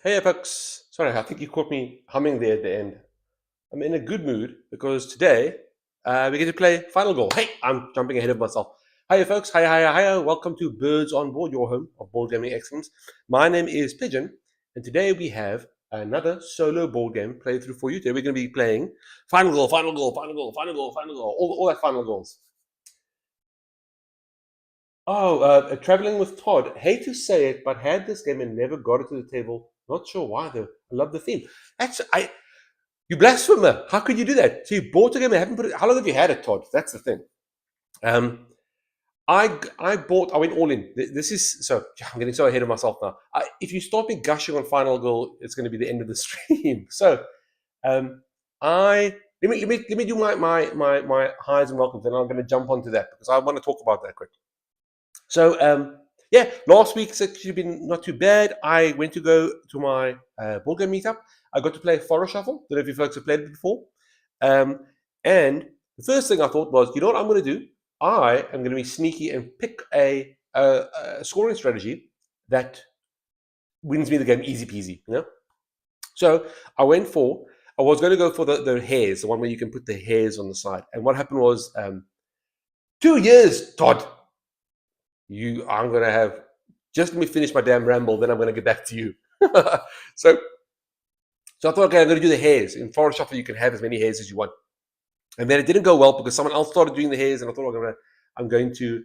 Hey folks, sorry, I think you caught me humming there at the end. I'm in a good mood because today we get to play Final Goal. Hey, I'm jumping ahead of myself. Hiya folks, hiya. Welcome to Birds on Board, your home of board gaming excellence. My name is Pigeon, and today we have another solo board game playthrough for you. Today we're going to be playing Final Goal, all that Final Goals. Oh, traveling with Todd. Hate to say it, but had this game and never got it to the table. Not sure why though. I love the theme. You blasphemer! How could you do that? So you bought a game and haven't put it. How long have you had it, Todd? That's the thing. I went all in. This is so. I'm getting so ahead of myself now. If you start me gushing on Final Goal, it's going to be the end of the stream. So, let me do my highs and welcomes, and I'm going to jump onto that because I want to talk about that quick. So, yeah, last week's actually been not too bad. I went to go to my board game meetup. I got to play Forest Shuffle. Don't know if you folks have played it before. And the first thing I thought was, you know what I'm going to do? I am going to be sneaky and pick a scoring strategy that wins me the game easy peasy. So I was going to go for the hairs, the one where you can put the hairs on the side. And what happened was, 2 years, Todd. I'm going to have, just let me finish my damn ramble, then I'm going to get back to you. So I thought, okay, I'm going to do the hairs. In Forest Shuffle, you can have as many hairs as you want. And then it didn't go well because someone else started doing the hairs, and I thought, I'm going to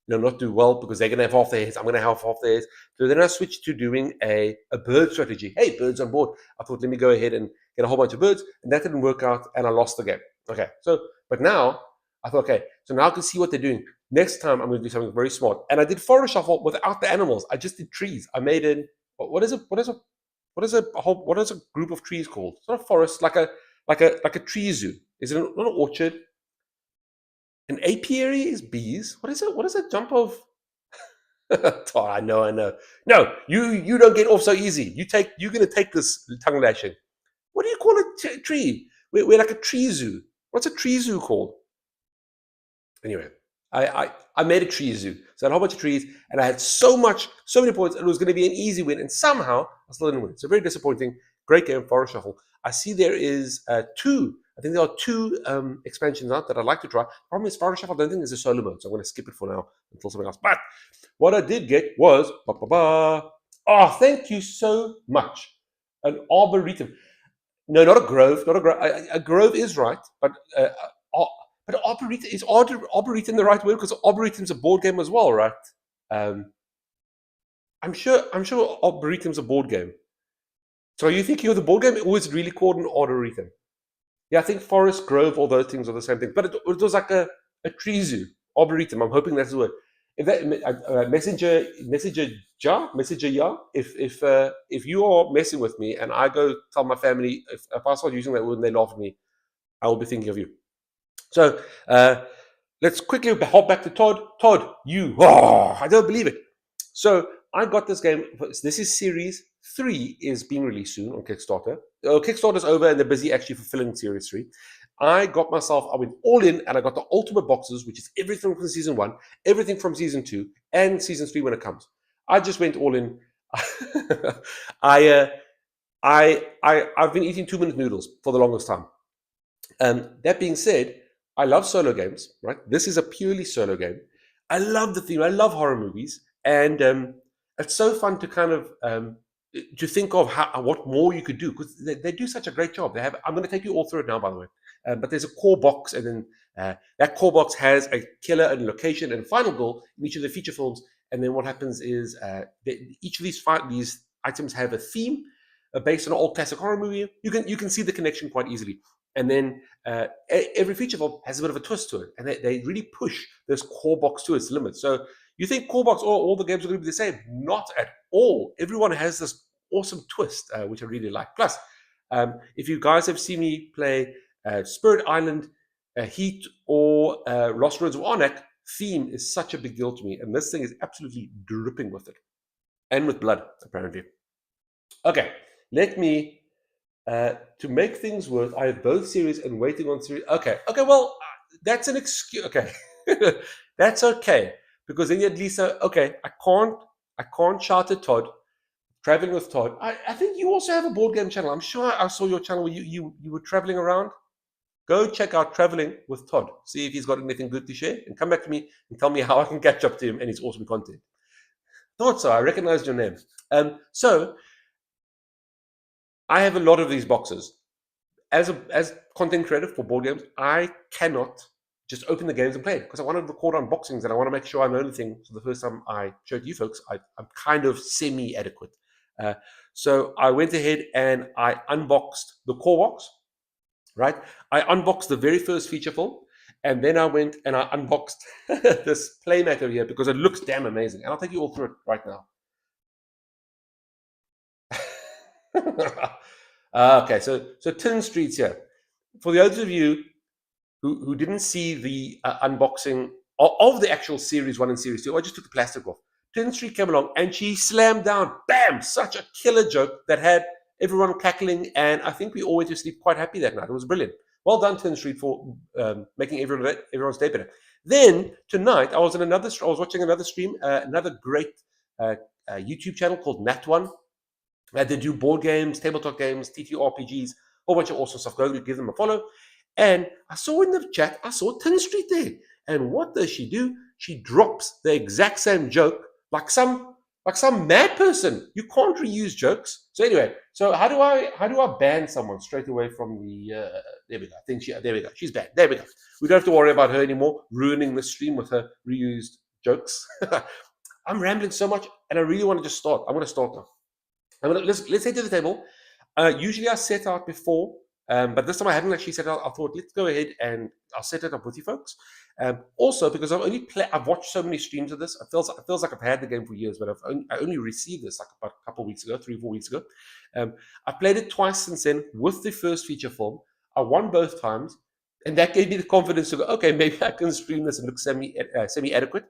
not do well because they're going to have half the hairs. I'm going to have half the hairs. So then I switched to doing a bird strategy. Hey, birds on board. I thought, let me go ahead and get a whole bunch of birds, and that didn't work out, and I lost the game. Okay, but now I thought, okay, so now I can see what they're doing. Next time I'm going to do something very smart. And I did Forest Shuffle without the animals. I just did trees. I made it. What is a group of trees called? It's not a forest, like a tree zoo. Is it not an orchard? An apiary is bees. What is it? What is a jump of? Oh, I know. No, you don't get off so easy. You're going to take this tongue lashing. What do you call a tree? We're like a tree zoo. What's a tree zoo called? Anyway, I made a tree zoo. So I had a whole bunch of trees, and I had so many points, and it was going to be an easy win, and somehow I still didn't win. So very disappointing. Great game, Forest Shuffle. I see there is two. I think there are two expansions out that I'd like to try. Problem is, Forest Shuffle, I don't think there's a solo mode, so I'm going to skip it for now until something else. But what I did get was, oh, thank you so much. An arboretum. No, not a grove. Not a grove. A grove is right, but arboretum is arboretum the right word? Because arboretum's a board game as well, right? I'm sure arboretum's a board game. So are you thinking of the board game, or is it really called an arboretum? Yeah, I think forest, grove, all those things are the same thing. But it was like a tree zoo, arboretum. I'm hoping that's the word. If that messenger, if you are messing with me and I go tell my family, if I start using that word and they laugh at me, I will be thinking of you. So let's quickly hop back to Todd. Todd, I don't believe it. So I got this game. This is Series 3 is being released soon on Kickstarter. Kickstarter's over and they're busy actually fulfilling Series 3. I went all in and I got the ultimate boxes, which is everything from Season 1, everything from Season 2, and Season 3 when it comes. I just went all in. I've been eating 2-minute noodles for the longest time. That being said, I love solo games, right? This is a purely solo game. I love the theme. I love horror movies. And it's so fun to kind of to think of what more you could do, because they do such a great job. I'm going to take you all through it now, by the way. But there's a core box, and then that core box has a killer and location and final goal in each of the feature films. And then what happens is each of these items have a theme based on an old classic horror movie. You can see the connection quite easily. And then every feature film has a bit of a twist to it, and they really push this core box to its limit. So you think core box, all the games are going to be the same? Not at all. Everyone has this awesome twist, which I really like. Plus, if you guys have seen me play Spirit Island, Heat, or Lost Ruins of Arnak, theme is such a big deal to me, and this thing is absolutely dripping with it, and with blood, apparently. Okay, let me. To make things worse, I have both series and waiting on series. Okay, well, that's an excuse. Okay, that's okay, because then at least I can't shout at Todd, Traveling with Todd. I think you also have a board game channel. I'm sure I saw your channel where you were traveling around. Go check out Traveling with Todd. See if he's got anything good to share, and come back to me and tell me how I can catch up to him and his awesome content. Thought so. I recognized your name. So I have a lot of these boxes. As content creator for board games, I cannot just open the games and play it because I want to record unboxings and I want to make sure I know anything. So the first time I showed you folks, I'm kind of semi-adequate. So I went ahead and I unboxed the core box, right? I unboxed the very first feature film, and then I went and I unboxed this Playmat over here because it looks damn amazing. And I'll take you all through it right now. Okay, so Tin Street's here. For the others of you who didn't see the unboxing of the actual Series 1 and Series 2, I just took the plastic off. Tin Street came along and she slammed down, bam, such a killer joke that had everyone cackling, and I think we all went to sleep quite happy that night. It was brilliant. Well done, Tin Street, for making everyone's day better. Then tonight, I was watching another stream, another great YouTube channel called Nat1. They do board games, tabletop games, TTRPGs, a whole bunch of awesome stuff. Go give them a follow. And I saw in the chat, I saw Tin Street there. And what does she do? She drops the exact same joke like some mad person. You can't reuse jokes. So anyway, so how do I ban someone straight away from the? There we go. There we go. She's banned. There we go. We don't have to worry about her anymore ruining the stream with her reused jokes. I'm rambling so much, and I really want to just start. I want to start now. Let's head to the table. Usually I set out before, but this time I hadn't actually set out. I thought, let's go ahead and I'll set it up with you folks. Also, because I've watched so many streams of this, it feels like I've had the game for years, but I only received this like about a couple of weeks ago, 3-4 weeks ago. I played it twice since then with the first feature film. I won both times, and that gave me the confidence to go, okay, maybe I can stream this and look semi-adequate.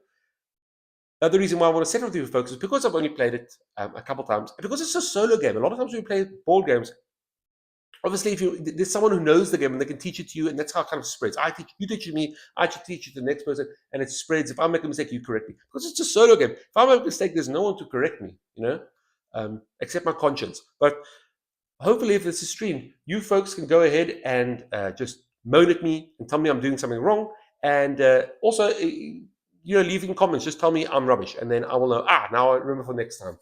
The reason why I want to set it with you folks is because I've only played it a couple times, and because it's a solo game. A lot of times when we play board games, obviously, there's someone who knows the game and they can teach it to you, and that's how it kind of spreads. You teach me, I teach it to the next person, and it spreads. If I make a mistake, you correct me. Because it's a solo game. If I make a mistake, there's no one to correct me, except my conscience. But hopefully, if it's a stream, you folks can go ahead and just moan at me and tell me I'm doing something wrong. And also, leaving comments, just tell me I'm rubbish, and then I will know. Now I remember for next time.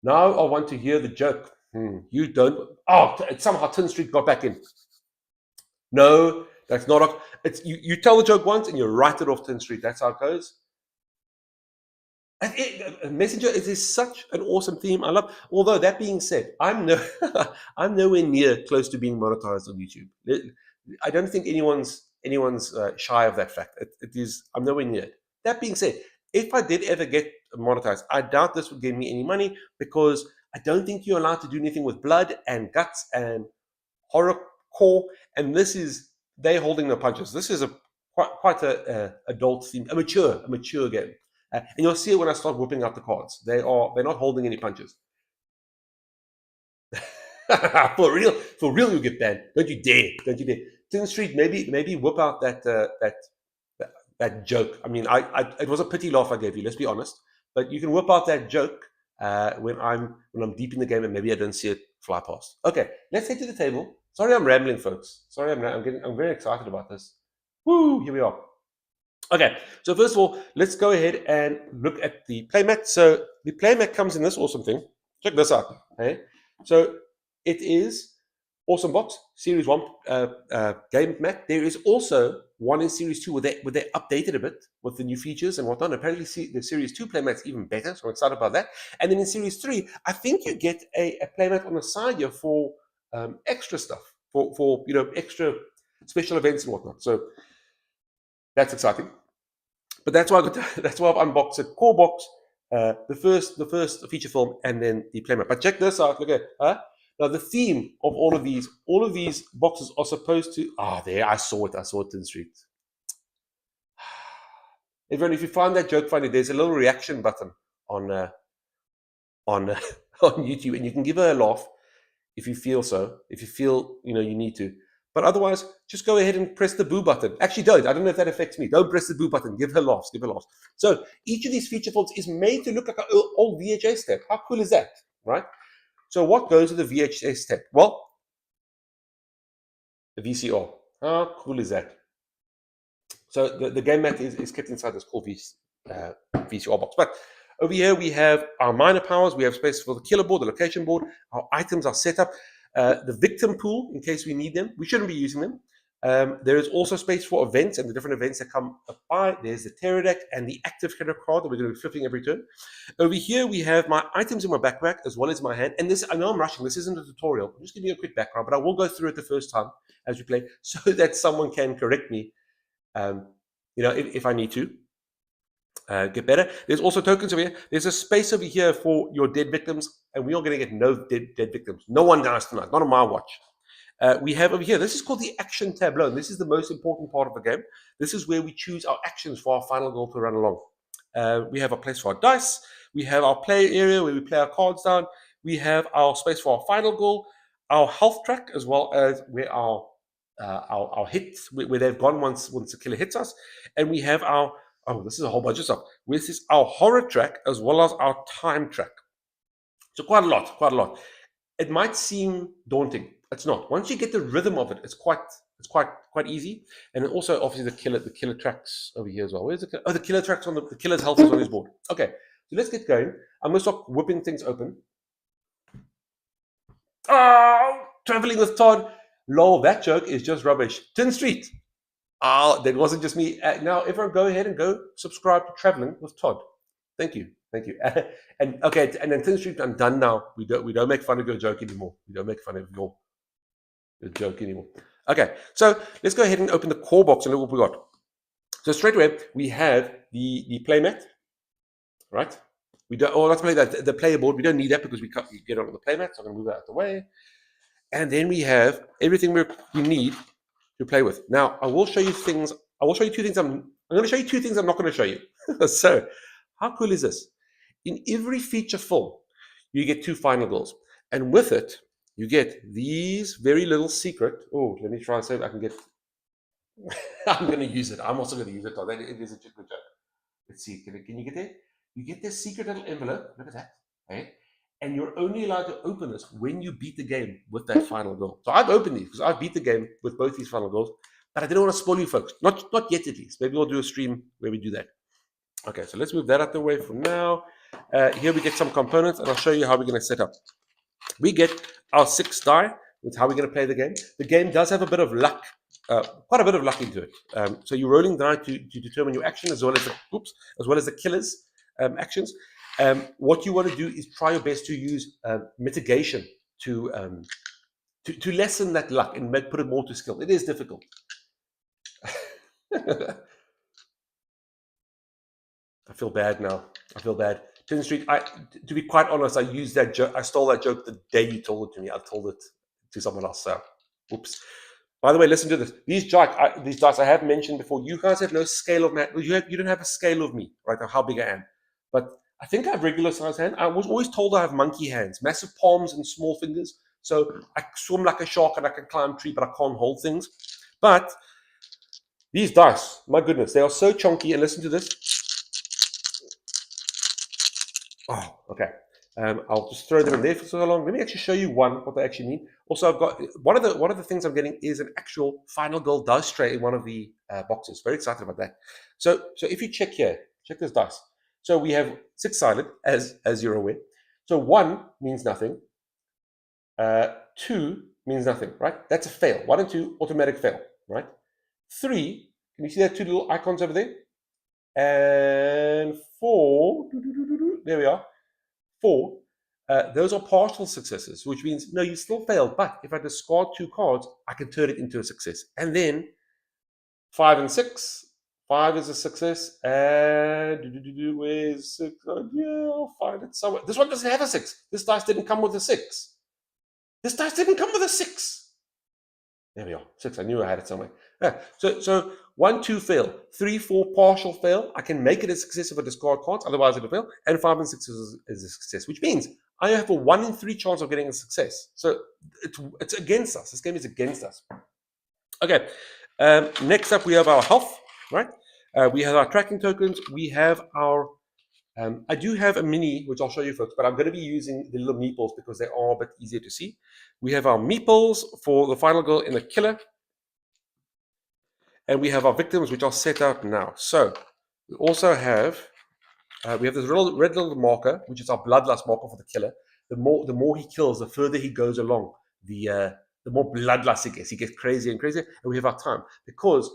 Now I want to hear the joke. You don't. Somehow Tin Street got back in. No, that's not. It's you tell the joke once and you write it off Tin Street. That's how it goes. Messenger, it is such an awesome theme. I love. Although that being said, I'm nowhere near close to being monetized on YouTube. I don't think anyone's shy of that fact. It is. I'm nowhere near it. That being said, if I did ever get monetized, I doubt this would give me any money because I don't think you're allowed to do anything with blood and guts and horrorcore. And they're holding the punches. This is quite a adult theme, a mature game. And you'll see it when I start whipping out the cards. They're not holding any punches. For real, you get banned. Don't you dare. Tin Street, maybe whip out that joke. I mean, it was a pity laugh I gave you. Let's be honest. But you can whip out that joke when I'm deep in the game and maybe I don't see it fly past. Okay, let's head to the table. Sorry, I'm rambling, folks. Sorry, I'm very excited about this. Woo! Here we are. Okay, so first of all, let's go ahead and look at the playmat. So the playmat comes in this awesome thing. Check this out. Okay, so it is awesome box, Series 1 game mat. There is also one in Series 2 where they updated a bit with the new features and whatnot. Apparently, the Series 2 playmat's even better, so I'm excited about that. And then in Series 3, I think you get a playmat on the side here for extra stuff, for extra special events and whatnot. So that's exciting. But that's why I've unboxed it. Core box, the first feature film, and then the playmat. But check this out. Look at now the theme of all of these boxes are supposed to. There I saw it Tin Street. Everyone, if you find that joke funny, there's a little reaction button on YouTube, and you can give her a laugh if you feel so. If you feel you need to. But otherwise, just go ahead and press the boo button. Actually, don't. I don't know if that affects me. Don't press the boo button. Give her laughs. So each of these feature films is made to look like an old VHS tape. How cool is that? right? So what goes with the VHS tape? Well, the VCR. How cool is that? So the game mat is kept inside this cool VCR box. But over here we have our minor powers. We have space for the killer board, the location board. Our items are set up. The victim pool, in case we need them. We shouldn't be using them. There is also space for events and the different events that come by. There's the terror deck and the active hero card that we're going to be flipping every turn. Over here, we have my items in my backpack as well as my hand. And this, I know I'm rushing. This isn't a tutorial. I'm just giving you a quick background, but I will go through it the first time as we play so that someone can correct me, if I need to. Get better. There's also tokens over here. There's a space over here for your dead victims, and we are going to get no dead victims. No one dies tonight, not on my watch. We have over here, this is called the action tableau, and this is the most important part of the game. This is where we choose our actions for our final goal to run along. We have a place for our dice. We have our play area where we play our cards down. We have our space for our final goal, our health track, as well as where our hits, where they've gone once the killer hits us. And we have our, this is a whole bunch of stuff. This is our horror track as well as our time track. So quite a lot. It might seem daunting. It's not. Once you get the rhythm of it, it's quite easy. And then also, obviously, the killer tracks over here as well. Where's the killer? Oh, the killer tracks on the killer's health is on his board. Okay, so let's get going. I'm going to start whipping things open. Oh, traveling with Todd. Lol, that joke is just rubbish. Tin Street. Oh, that wasn't just me. Now, everyone go ahead and go subscribe to Traveling with Todd. Thank you. And okay, and then Tin Street, I'm done now. We don't make fun of your joke anymore. We don't make fun of your joke anymore. Okay, so let's go ahead and open the core box and look what we got. So straight away we have the playmat, right? We don't. Oh, let's play that the player board. We don't need that because we get on the playmat. So I'm going to move that out of the way, and then we have everything we need to play with. Now I will show you things. I will show you two things. I'm going to show you two things I'm not going to show you. So how cool is this? In every feature film, you get 2 final goals, and with it, you get these very little secret. Oh, let me try and see if I can get. I'm going to use it. I'm also going to use it. It is a good joke. Let's see. Can you get there? You get this secret little envelope. Look at that. Okay? And you're only allowed to open this when you beat the game with that final goal. So I've opened these because I've beat the game with both these final goals, but I didn't want to spoil you folks. Not yet, at least. Maybe we'll do a stream where we do that. Okay, so let's move that out the way for now. Here we get some components, and I'll show you how we're going to set up. We get our 6 die. That's how we're going to play the game. The game does have a bit of luck, quite a bit of luck into it. So you're rolling die to determine your action as well as the killer's actions. What you want to do is try your best to use mitigation to lessen that luck and put it more to skill. It is difficult. I feel bad now. Tin Street, to be quite honest, I used that joke. I stole that joke the day you told it to me. I told it to someone else. So, whoops. By the way, listen to this. These dice I have mentioned before. You guys have no scale of man. You don't have a scale of me, right? Of how big I am. But I think I have regular size hand. I was always told I have monkey hands, massive palms and small fingers. So I swim like a shark and I can climb a tree, but I can't hold things. But these dice, my goodness, they are so chunky. And listen to this. Oh, okay. I'll just throw them in there for so long. Let me actually show you what they actually mean. Also, I've got one of the things I'm getting is an actual final goal dice tray in one of the boxes. Very excited about that. So if you check here, check this dice. So we have 6-sided, as you're aware. So 1 means nothing. 2 means nothing, right? That's a fail. 1 and 2, automatic fail, right? 3, can you see that 2 little icons over there? And 4, there we are. 4, those are partial successes, which means, no, you still failed, but if I discard 2 cards, I can turn it into a success. And then 5 and 6, 5 is a success, and where's 6? Oh, yeah, I'll find it somewhere. This one doesn't have a 6. This dice didn't come with a 6. This dice didn't come with a 6. There we are, 6. I knew I had it somewhere. Yeah. So 1, 2 fail, 3, 4 partial fail. I can make it a success if I discard cards, otherwise it'll fail. And 5 and 6 is a success, which means I have a 1 in 3 chance of getting a success. So it's against us. This game is against us. Okay. Next up, we have our health, right? We have our tracking tokens. We have our I do have a mini, which I'll show you folks, but I'm going to be using the little meeples because they are a bit easier to see. We have our meeples for the final girl and the killer. And we have our victims, which I'll set out now. So we also have, we have this red little marker, which is our bloodlust marker for the killer. The more he kills, the further he goes along. The more bloodlust he gets. He gets crazier and crazier. And we have our time because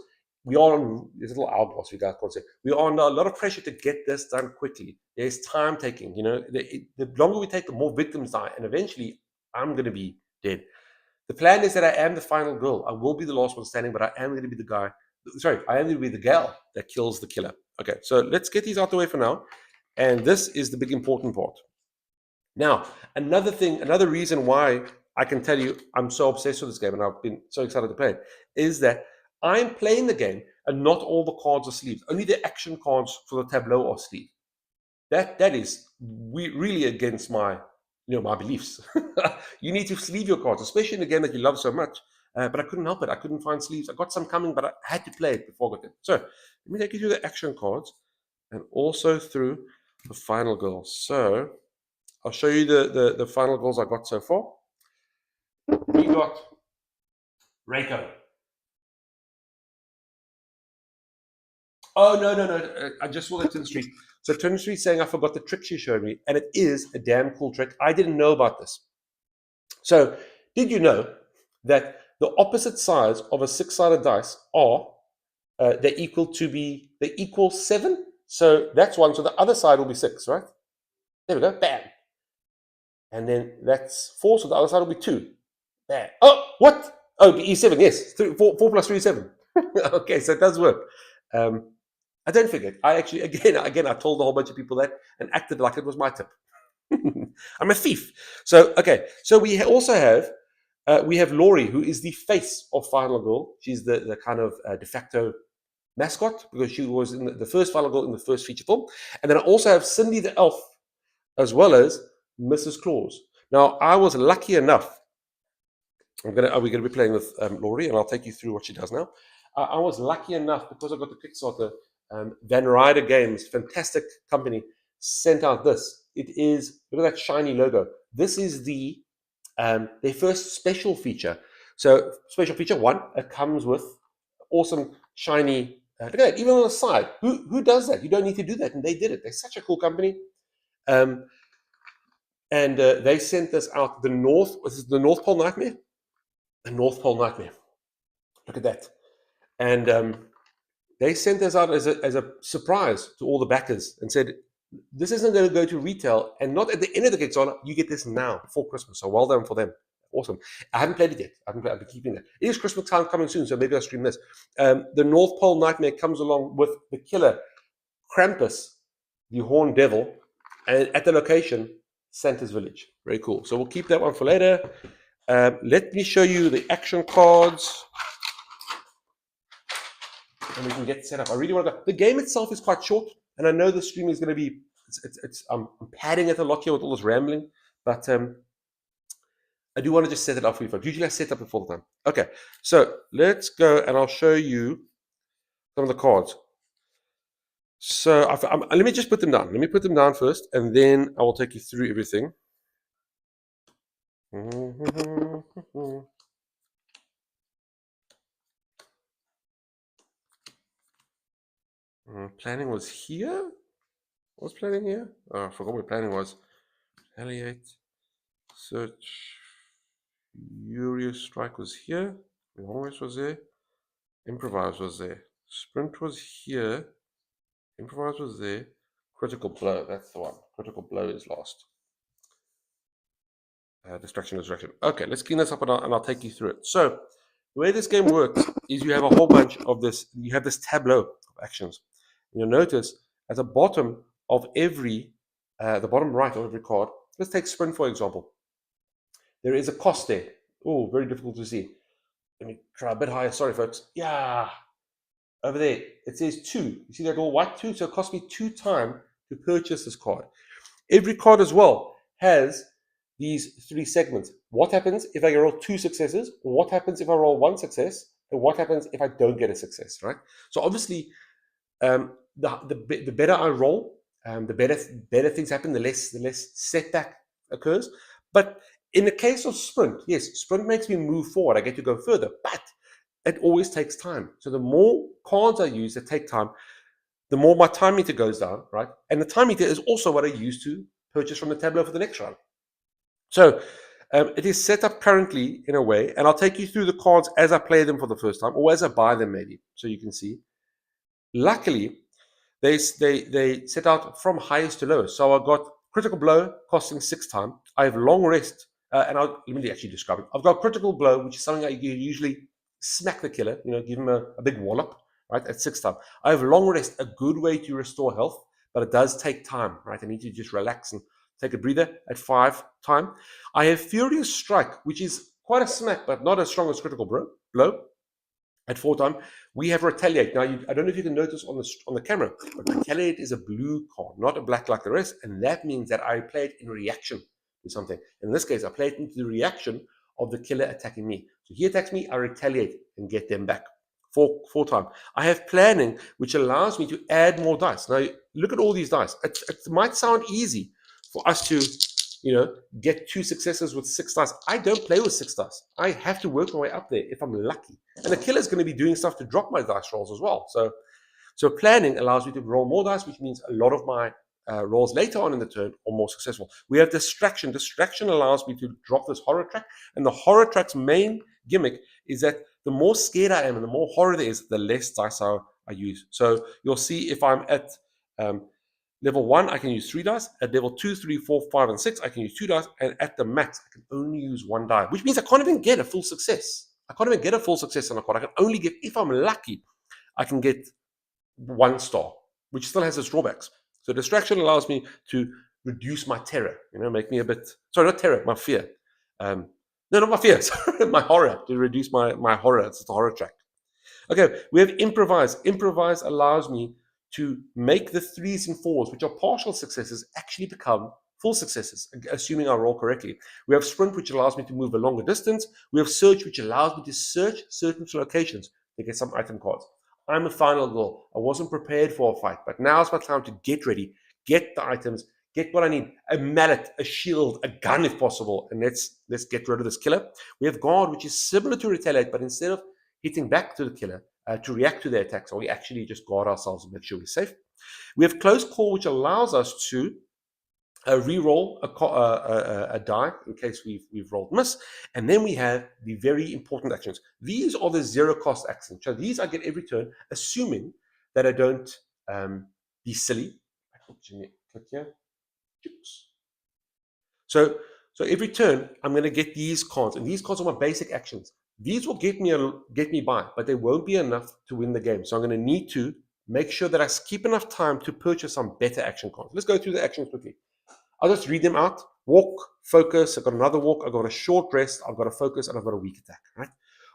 we are on this little hourglass. You guys can't say we are under a lot of pressure to get this done quickly. There's time taking. You know, the longer we take, the more victims die, and eventually I'm going to be dead. The plan is that I am the final girl. I will be the last one standing, but I am going to be the guy. Sorry, I am going to be the gal that kills the killer. Okay, so let's get these out the way for now. And this is the big important part. Now, another reason why I can tell you I'm so obsessed with this game and I've been so excited to play it is that I'm playing the game and not all the cards are sleeved. Only the action cards for the tableau are sleeved. That is really against my my beliefs. You need to sleeve your cards, especially in a game that you love so much. But I couldn't help it. I couldn't find sleeves. I got some coming, but I had to play it before I got them. So let me take you through the action cards and also through the final girls. So I'll show you the final girls I got so far. We got Reiko. Oh, no. I just saw that Tin Street. So Tin Street saying I forgot the trick she showed me, and it is a damn cool trick. I didn't know about this. So did you know that the opposite sides of a 6-sided dice are they equal 7? So that's 1. So the other side will be 6, right? There we go. Bam. And then that's 4. So the other side will be 2. Bam. Oh, what? Oh, E7. Yes. 4 plus 3 is 7. Okay, so it does work. I don't forget. I actually, again, I told a whole bunch of people that and acted like it was my tip. I'm a thief. So, okay. So we also have Laurie, who is the face of Final Girl. She's the kind of de facto mascot because she was in the first Final Girl in the first feature film. And then I also have Cindy the elf as well as Mrs. Claus. Now, I was lucky enough. We're going to be playing with Laurie, and I'll take you through what she does now. I was lucky enough because I got the Kickstarter. Van Ryder Games, fantastic company, sent out this. It is, look at that shiny logo. This is their first special feature. So special feature 1, it comes with awesome shiny, look at that, even on the side. Who does that? You don't need to do that, and they did it. They're such a cool company. And they sent this out. This is the North Pole Nightmare? The North Pole Nightmare. Look at that. And they sent this out as a surprise to all the backers and said, this isn't going to go to retail and not at the end of the Kickstarter. You get this now before Christmas. So well done for them. Awesome. I haven't played it yet. I've been keeping that. It is Christmas time coming soon, so maybe I'll stream this. The North Pole Nightmare comes along with the killer, Krampus, the Horned Devil, and at the location, Santa's Village. Very cool. So we'll keep that one for later. Let me show you the action cards. And we can get set up. I really want to go. The game itself is quite short, and I know the stream is going to be. I'm padding it a lot here with all this rambling, but I do want to just set it up for you folks. Usually I set up before the time. Okay, so let's go, and I'll show you some of the cards. So let me just put them down. Let me put them down first, and then I will take you through everything. Planning was here. What was planning here? Oh, I forgot what planning was. Retaliate, search, furious strike was here. Always was there. Improvise was there. Sprint was here. Improvise was there. Critical blow. That's the one. Critical blow is lost. Distraction. Okay, let's clean this up and I'll take you through it. So the way this game works is you have a whole bunch of this. You have this tableau of actions. You'll notice at the bottom of every, the bottom right of every card, let's take Sprint for example. There is a cost there. Oh, very difficult to see. Let me try a bit higher. Sorry, folks. Yeah, over there it says 2. You see that little white 2? So it cost me 2 time to purchase this card. Every card as well has these 3 segments. What happens if I roll 2 successes? What happens if I roll 1 success? And what happens if I don't get a success? Right. So obviously, the better I roll, the better things happen, the less setback occurs. But in the case of sprint, yes, sprint makes me move forward. I get to go further, but it always takes time. So the more cards I use that take time, the more my time meter goes down, right? And the time meter is also what I use to purchase from the tableau for the next round. So it is set up currently in a way, and I'll take you through the cards as I play them for the first time, or as I buy them maybe, so you can see. Luckily, they set out from highest to lowest. So I've got critical blow costing 6 time. I have long rest, and let me actually describe it. I've got critical blow, which is something I usually smack the killer, give him a big wallop, right, at 6 time. I have long rest, a good way to restore health, but it does take time, right? I need to just relax and take a breather at 5 time. I have Furious Strike, which is quite a smack, but not as strong as critical blow. At 4 time, we have Retaliate. Now, I don't know if you can notice on the camera, but Retaliate is a blue card, not a black like the rest, and that means that I play it in reaction to something. In this case, I play it into the reaction of the killer attacking me. So he attacks me, I retaliate and get them back. 4 time. I have Planning, which allows me to add more dice. Now, look at all these dice. It might sound easy for us to get 2 successes with 6 dice. I don't play with 6 dice. I have to work my way up there if I'm lucky. And the killer is going to be doing stuff to drop my dice rolls as well. So Planning allows me to roll more dice, which means a lot of my rolls later on in the turn are more successful. We have Distraction. Distraction allows me to drop this horror track. And the horror track's main gimmick is that the more scared I am and the more horror there is, the less dice I use. So you'll see if I'm at level 1, I can use 3 dice. At level 2, 3, 4, 5, and 6, I can use 2 dice. And at the max, I can only use 1 die, which means I can't even get a full success. I can't even get a full success on a card. I can only get, if I'm lucky, I can get 1 star, which still has its drawbacks. So Distraction allows me to reduce my terror, make me a bit, sorry, not terror, my fear. No, not my fear, sorry, my horror, to reduce my horror. It's the horror track. Okay, we have Improvise. Improvise allows me to make the 3s and 4s, which are partial successes, actually become full successes, assuming I roll correctly. We have Sprint, which allows me to move a longer distance. We have Search, which allows me to search certain locations to get some item cards. I'm a final girl. I wasn't prepared for a fight, but now's my time to get ready, get the items, get what I need, a mallet, a shield, a gun if possible, and let's get rid of this killer. We have Guard, which is similar to Retaliate, but instead of hitting back to the killer to react to their attacks, or we actually just guard ourselves and make sure we're safe. We have Close Call, which allows us to re-roll a die in case we've rolled miss. And then we have the very important actions. These are the 0 cost actions. So these I get every turn, assuming that I don't be silly. Click here. So every turn I'm going to get these cards, and these cards are my basic actions. These will get me by, but they won't be enough to win the game. So I'm going to need to make sure that I keep enough time to purchase some better action cards. Let's go through the actions quickly. I'll just read them out. Walk, focus. I've got another walk. I've got a short rest. I've got a focus, and I've got a weak attack. Right?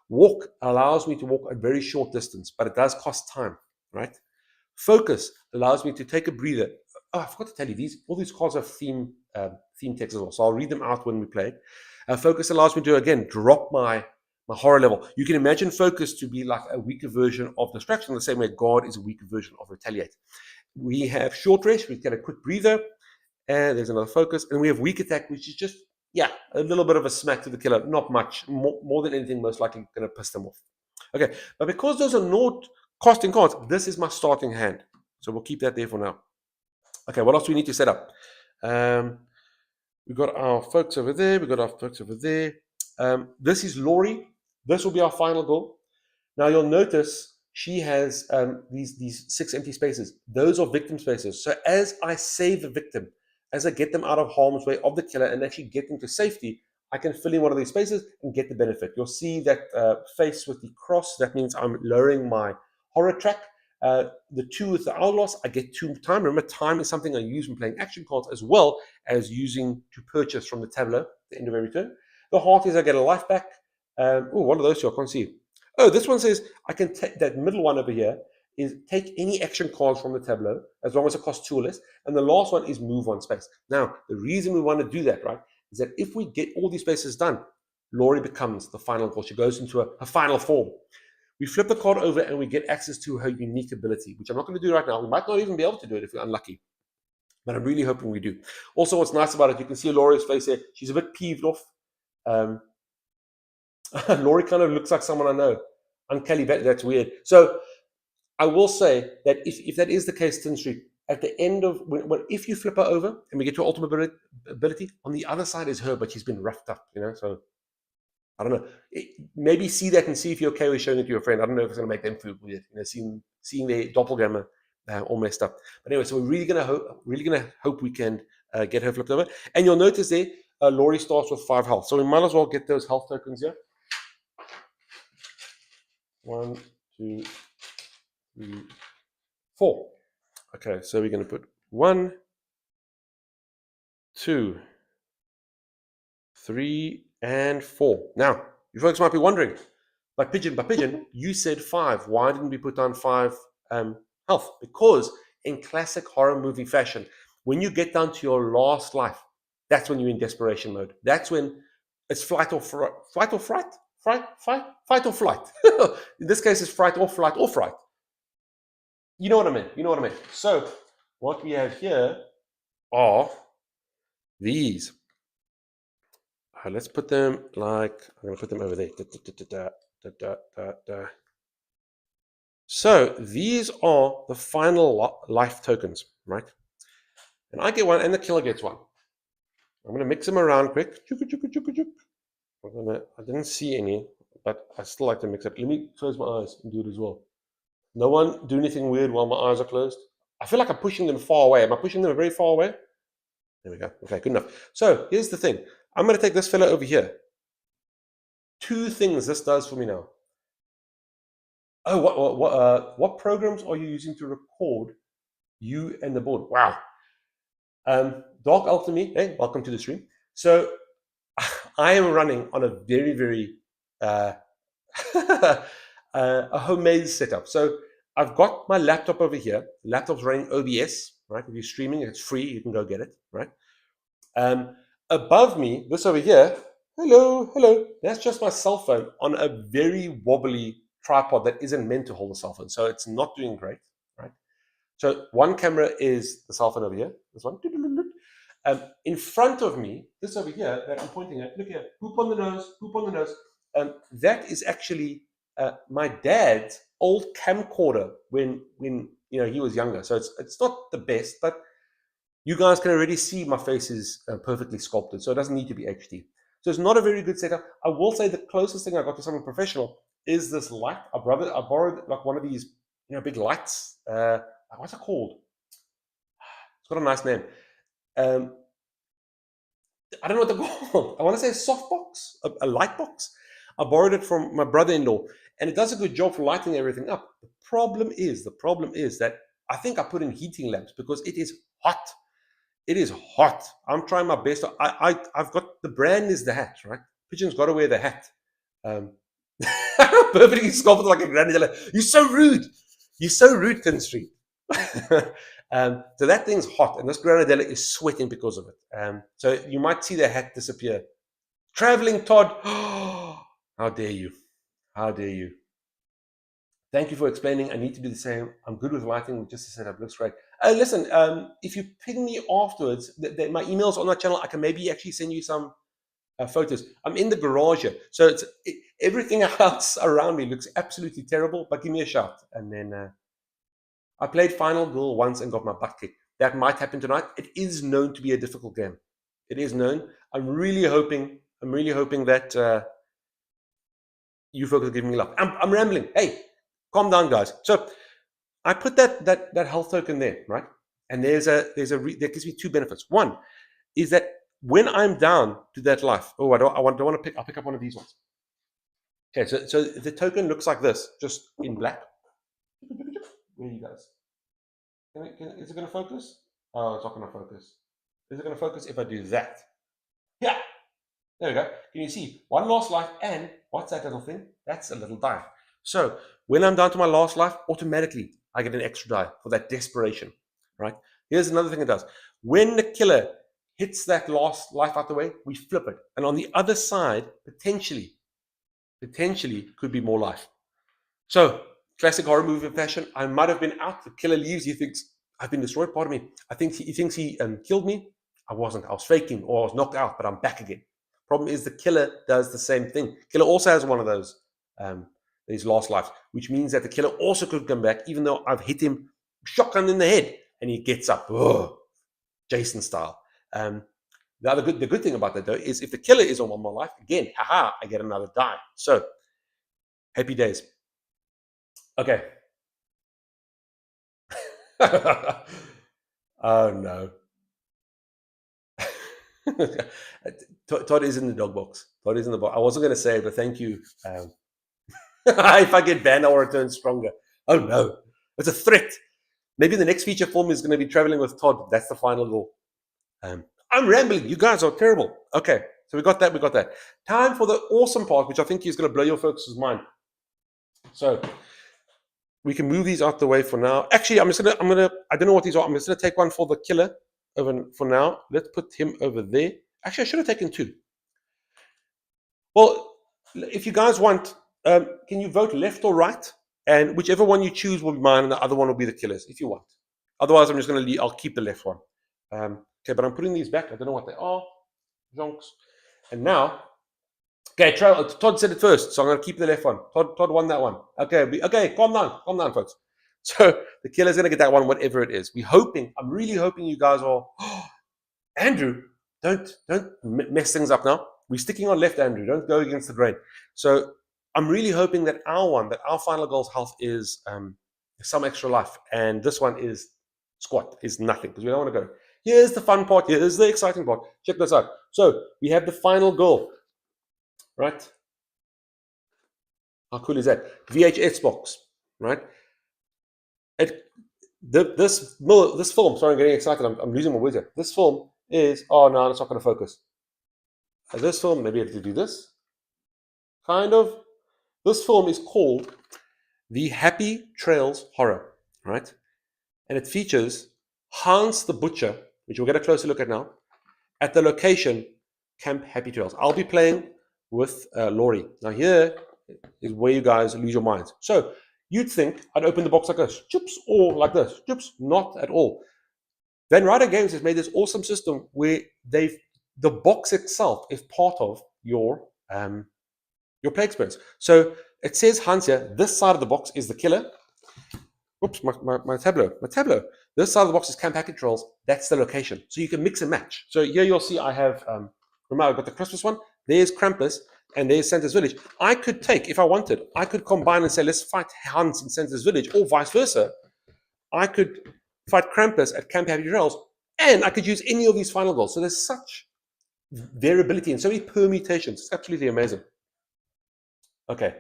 Walk allows me to walk a very short distance, but it does cost time. Right? Focus allows me to take a breather. Oh, I forgot to tell you, all these cards have theme text as well. So I'll read them out when we play. Focus allows me to, again, drop my horror level. You can imagine Focus to be like a weaker version of Distraction, the same way Guard is a weaker version of Retaliate. We have Short Rest, we get a quick breather, and there's another Focus. And we have Weak Attack, which is just, a little bit of a smack to the killer. Not much. More than anything, most likely going to piss them off. Okay, but because those are not costing cards, this is my starting hand. So we'll keep that there for now. Okay, what else do we need to set up? We've got our folks over there. We've got our folks over there. This is Laurie. This will be our final goal. Now you'll notice she has these 6 empty spaces. Those are victim spaces. So as I save a victim, as I get them out of harm's way of the killer and actually get them to safety, I can fill in one of these spaces and get the benefit. You'll see that face with the cross. That means I'm lowering my horror track. The 2 with the hourglass, I get 2 time. Remember, time is something I use when playing action cards as well as using to purchase from the tableau at the end of every turn. The heart is I get a life back. One of those 2 I can't see. Oh, this one says I can take that middle one over here is take any action cards from the tableau as long as it costs 2 or less. And the last one is move 1 space. Now, the reason we want to do that, right, is that if we get all these spaces done, Laurie becomes the final goal. She goes into a final form. We flip the card over and we get access to her unique ability, which I'm not going to do right now. We might not even be able to do it if we're unlucky. But I'm really hoping we do. Also, what's nice about it, you can see Laurie's face there. She's a bit peeved off. Laurie kind of looks like someone I know. Uncanny, that's weird. So I will say that if that is the case, Tin Street, at the end of if you flip her over and we get to ultimate ability, on the other side is her, but she's been roughed up, So I don't know. Maybe see that and see if you're okay with showing it to your friend. I don't know if it's going to make them feel weird, seeing their doppelganger all messed up. But anyway, so we're really gonna hope we can get her flipped over. And you'll notice there, Laurie starts with 5 health, so we might as well get those health tokens here. 1, 2, 3, 4. Okay, so we're going to put 1, 2, 3, and 4. Now, you folks might be wondering, but Pigeon, you said 5. Why didn't we put down 5 health? Because in classic horror movie fashion, when you get down to your last life, that's when you're in desperation mode. That's when it's fight or flight. In this case, it's fright or flight or fright. You know what I mean. So what we have here are these. Let's put them I'm going to put them over there. So these are the final life tokens, right? And I get one, and the killer gets one. I'm going to mix them around quick. I didn't see any, but I still like to mix it. Let me close my eyes and do it as well. No one do anything weird while my eyes are closed. I feel like I'm pushing them far away. Am I pushing them very far away? There we go. Okay, good enough. So here's the thing. I'm going to take this fella over here. 2 things this does for me now. Oh, what programs are you using to record you and the board? Wow. Dark Alchemy, hey, welcome to the stream. So I am running on a very, very a homemade setup. So I've got my laptop over here. The laptop's running OBS, right? If you're streaming, it's free. You can go get it, right? Above me, this over here, hello. That's just my cell phone on a very wobbly tripod that isn't meant to hold a cell phone. So it's not doing great, right? So one camera is the cell phone over here, this one. In front of me, this over here that I'm pointing at, look here, poop on the nose. That is actually my dad's old camcorder when he was younger. So it's not the best, but you guys can already see my face is perfectly sculpted, so it doesn't need to be HD. So it's not a very good setup. I will say the closest thing I got to something professional is this light. I borrowed like one of these big lights. What's it called? It's got a nice name. I don't know what they're called. I want to say a softbox, a light box. I borrowed it from my brother-in-law, and it does a good job for lighting everything up. The problem is that I think I put in heating lamps because it is hot. It is hot. I'm trying my best. I've got, the brand is the hat, right? Pigeon's got to wear the hat. Perfectly sculpted like a granadella. You're so rude, Tin Street. So that thing's hot, and this granadella is sweating because of it. So you might see the hat disappear. Traveling Todd. How dare you? Thank you for explaining. I need to do the same. I'm good with lighting. Just the setup looks great. Listen, if you ping me afterwards, my email's on that channel. I can maybe actually send you some photos. I'm in the garage here, so everything else around me looks absolutely terrible. But give me a shout, and then I played Final Girl once and got my butt kicked. That might happen tonight. It is known to be a difficult game. It is known. I'm really hoping that you folks are giving me luck. I'm rambling. Hey, calm down, guys. So I put that health token there, right? And that gives me 2 benefits. One is that when I'm down to that life, I'll pick up one of these ones. Okay, so the token looks like this, just in black. Where are you guys? Is it going to focus? Oh, it's not going to focus. Is it going to focus if I do that? Yeah. There we go. Can you see? One last life, and what's that little thing? That's a little die. So when I'm down to my last life, automatically I get an extra die for that desperation, right? Here's another thing it does. When the killer hits that last life out the way, we flip it. And on the other side, potentially could be more life. So classic horror movie fashion, I might have been out. The killer leaves. He thinks, I've been destroyed. Part of me. I think he thinks he killed me. I wasn't. I was faking, or I was knocked out, but I'm back again. Problem is, the killer does the same thing. Killer also has one of those these last lives, which means that the killer also could come back, even though I've hit him shotgun in the head, and he gets up, Jason style. The good thing about that though is if the killer is on one more life, again, haha, I get another die. So happy days. Okay. Oh no. Todd is in the dog box. Todd is in the box. I wasn't going to say it, but thank you. If I get banned, I'll return stronger. Oh no, it's a threat. Maybe the next feature film is going to be traveling with Todd. That's the final goal. I'm rambling. You guys are terrible. Okay, so we got that. We got that. Time for the awesome part, which I think is going to blow your folks' mind. So we can move these out the way for now. Actually, I don't know what these are. I'm just gonna take one for the killer over for now. Let's put him over there. Actually, I should have taken two. Well, if you guys want, can you vote left or right? And whichever one you choose will be mine, and the other one will be the killer's, if you want. Otherwise, I'm just gonna leave. I'll keep the left one. Okay, but I'm putting these back. I don't know what they are. Jonks. And now, okay, Todd said it first, so I'm going to keep the left one. Todd won that one. Okay, calm down, folks. So the killer's going to get that one, whatever it is. I'm really hoping you guys are, Andrew, don't mess things up now. We're sticking on left, Andrew. Don't go against the grain. So I'm really hoping that our final goal's health is some extra life. And this one is squat, is nothing, because we don't want to go. Here's the fun part. Here's the exciting part. Check this out. So we have the final goal. Right? How cool is that? VHS box, right? This film, sorry, I'm getting excited. I'm losing my words here. This film is, oh no, it's not going to focus. This film, maybe I have to do this. Kind of. This film is called The Happy Trails Horror, right? And it features Hans the Butcher, which we'll get a closer look at now, at the location Camp Happy Trails. I'll be playing with Laurie. Now here is where you guys lose your minds. So you'd think I'd open the box like this, chips, or like this, chips. Not at all. Van Ryder Games has made this awesome system where the box itself is part of your play experience. So it says Hans here. This side of the box is the killer. Oops, my tableau. This side of the box is Camp Happy Trails. That's the location. So you can mix and match. So here you'll see I have. Remember, I've got the Christmas one. There's Krampus, and there's Santa's Village. I could take, if I wanted, I could combine and say, let's fight Hans in Santa's Village, or vice versa. I could fight Krampus at Camp Happy Trails, and I could use any of these final goals. So there's such variability and so many permutations. It's absolutely amazing. Okay.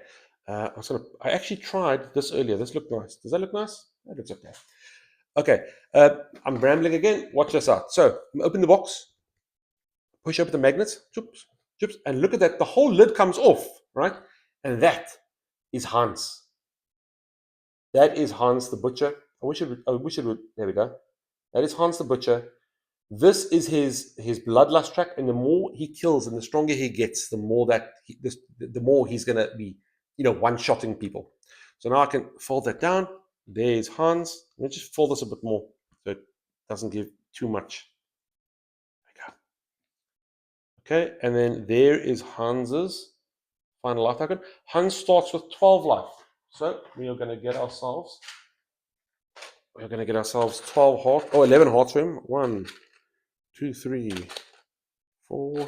I actually tried this earlier. This looked nice. Does that look nice? That looks okay. Okay. I'm rambling again. Watch this out. So open the box. Push open the magnets, chips, and look at that. The whole lid comes off, right? And that is Hans. That is Hans the Butcher. I wish it would. There we go. That is Hans the Butcher. This is his bloodlust track, and the more he kills and the stronger he gets, the more he's going to be, one-shotting people. So now I can fold that down. There's Hans. Let me just fold this a bit more so it doesn't give too much. Okay, and then there is Hans's final life token. Hans starts with 12 life. So we are going to get ourselves 12 hearts, 11 hearts for him. 1, 2, 3, 4,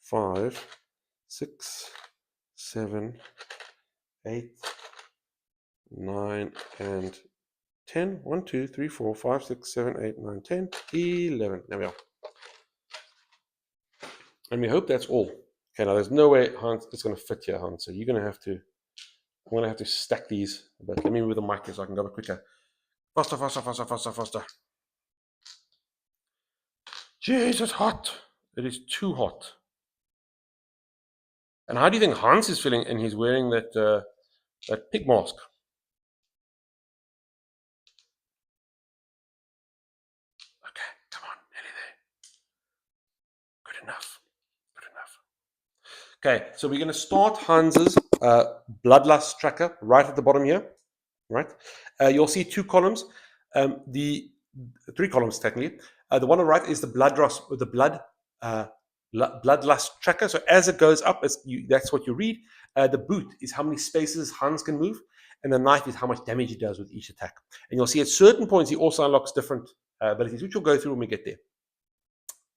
5, 6, 7, 8, 9, and 10. 1, 2, 3, 4, 5, 6, 7, 8, 9, 10, 11. There we are. And we hope that's all. Okay, now there's no way Hans is going to fit here, Hans. So I'm going to have to stack these. But let me move the mic so I can go a bit quicker. Faster. Jeez, it's hot. It is too hot. And how do you think Hans is feeling? And he's wearing that pig mask. Okay, come on, nearly there. Good enough. Okay, so we're going to start Hans's bloodlust tracker right at the bottom here. Right, you'll see two columns. The 3 columns technically. The one on the right is the bloodlust tracker. So as it goes up, that's what you read. The boot is how many spaces Hans can move, and the knife is how much damage he does with each attack. And you'll see at certain points he also unlocks different abilities, which we'll go through when we get there.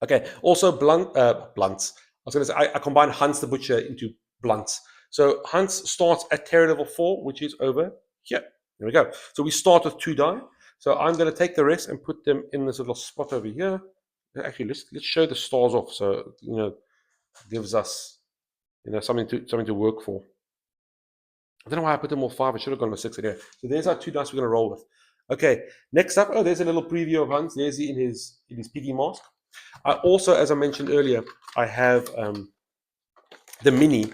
Okay. Also blunts. I was going to say I combine Hans the Butcher into blunts. So Hans starts at terror level 4, which is over here. There we go. So we start with 2 die. So I'm going to take the rest and put them in this little spot over here. Actually, let's show the stars off, so gives us something to work for. I don't know why I put them all 5. I should have gone with 6 in here. So there's our 2 dice we're going to roll with. Okay, next up, there's a little preview of Hans. There's he in his piggy mask. I also, as I mentioned earlier, I have the mini.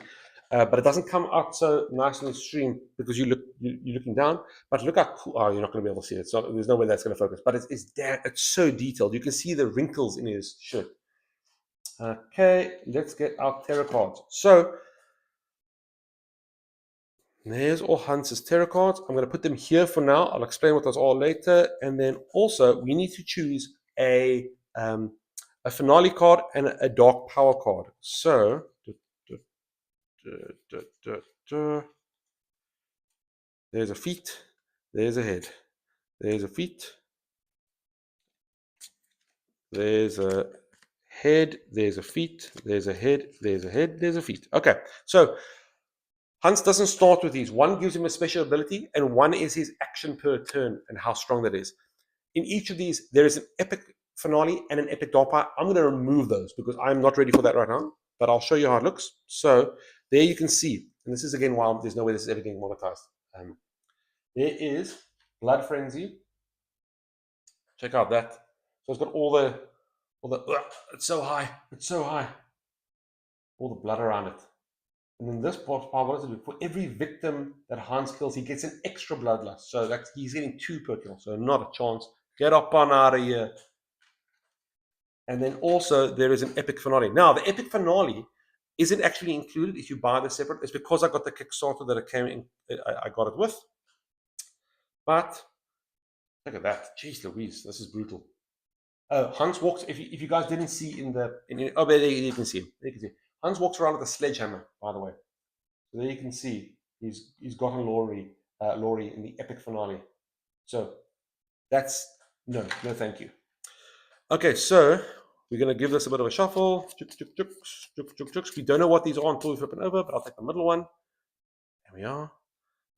But it doesn't come out so nice on the stream because you're looking down. But look how cool! Oh, you're not going to be able to see it. There's no way that's going to focus. But it's so detailed. You can see the wrinkles in his shirt. Okay, let's get our tarot cards. So there's all Hans's tarot cards. I'm going to put them here for now. I'll explain what those are later. And then also we need to choose a finale card and a dark power card. So. There's a feet, there's a head, there's a feet, there's a head, there's a feet, there's a head, there's a head, there's a feet. Okay, so Hans doesn't start with these. One gives him a special ability, and one is his action per turn and how strong that is. In each of these, there is an epic finale and an epic dark power. I'm going to remove those because I'm not ready for that right now, but I'll show you how it looks. So there you can see, and this is again why there's no way this is ever getting monetized. There is Blood Frenzy. Check out that. So it's got all the it's so high, all the blood around it. And then this part, what does it do? For every victim that Hans kills, he gets an extra bloodlust. So he's getting 2 per kill. So not a chance. Get up on out of here. And then also there is an epic finale. Now the epic finale isn't actually included if you buy the separate. It's because I got the Kickstarter that it came in. I got it with. But look at that. Jeez Louise, this is brutal. Hans walks, if you guys didn't see there you can see him. There you can see. Hans walks around with a sledgehammer, by the way. So there you can see he's gotten Laurie in the epic finale. So that's no thank you. Okay, so we're going to give this a bit of a shuffle. We don't know what these are until we flip it over, but I'll take the middle one. There we are.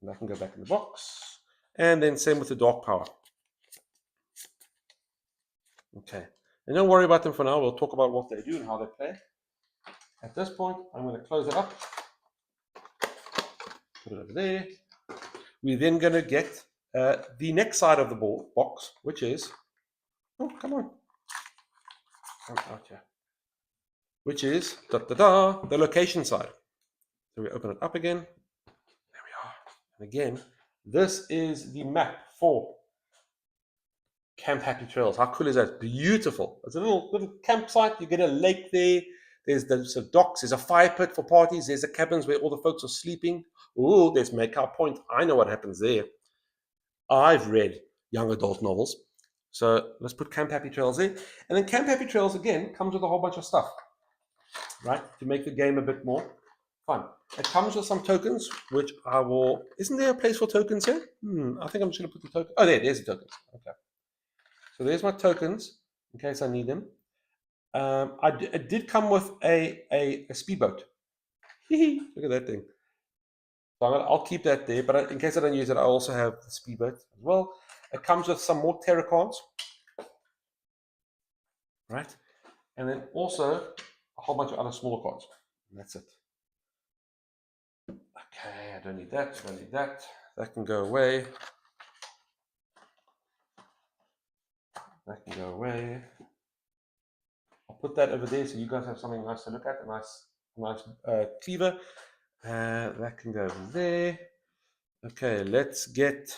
And that can go back in the box. And then same with the dark power. Okay. And don't worry about them for now. We'll talk about what they do and how they play. At this point, I'm going to close it up. Put it over there. We're then going to get the next side of the box, which is... Oh, come on. Come out here. Which is the location side. So we open it up again. There we are. And again, this is the map for Camp Happy Trails. How cool is that? Beautiful. It's a little campsite. You get a lake there. There's the docks. There's a fire pit for parties. There's the cabins where all the folks are sleeping. Oh, there's Makeout Point. I know what happens there. I've read young adult novels. So let's put Camp Happy Trails there. And then Camp Happy Trails, again, comes with a whole bunch of stuff, right? To make the game a bit more fun. It comes with some tokens, which I will... Isn't there a place for tokens here? I think I'm just going to put the token... Oh, there's the tokens. Okay. So there's my tokens, in case I need them. It did come with a speedboat. Look at that thing. So I'll keep that there, but in case I don't use it, I also have the speedboat as well. It comes with some more tarot cards, right? And then also a whole bunch of other smaller cards. And that's it. Okay, I don't need that. I don't need that. That can go away. That can go away. I'll put that over there so you guys have something nice to look at. A nice cleaver. That can go over there. Okay, let's get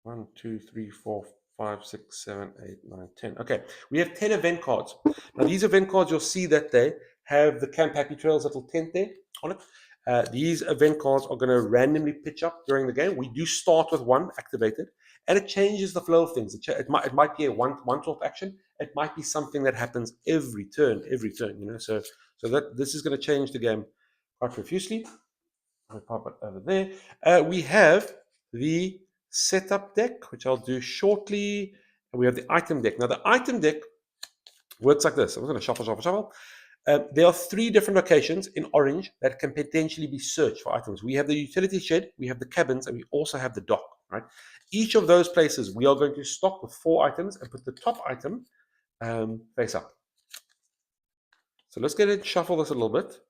1, 2, 3, 4, 5, 6, 7, 8, 9, 10. Okay, we have 10 event cards. Now, these event cards, you'll see that they have the Camp Happy Trails little tent there on it. These event cards are going to randomly pitch up during the game. We do start with one activated, and it changes the flow of things. It might be a one-off action. It might be something that happens every turn. So that this is going to change the game quite profusely. I'll pop it over there. We have the setup deck, which I'll do shortly. And we have the item deck. Now, the item deck works like this. I'm going to shuffle. There are 3 different locations in orange that can potentially be searched for items. We have the utility shed, we have the cabins, and we also have the dock, right? Each of those places we are going to stock with 4 items and put the top item face up. So let's get it, shuffle this a little bit.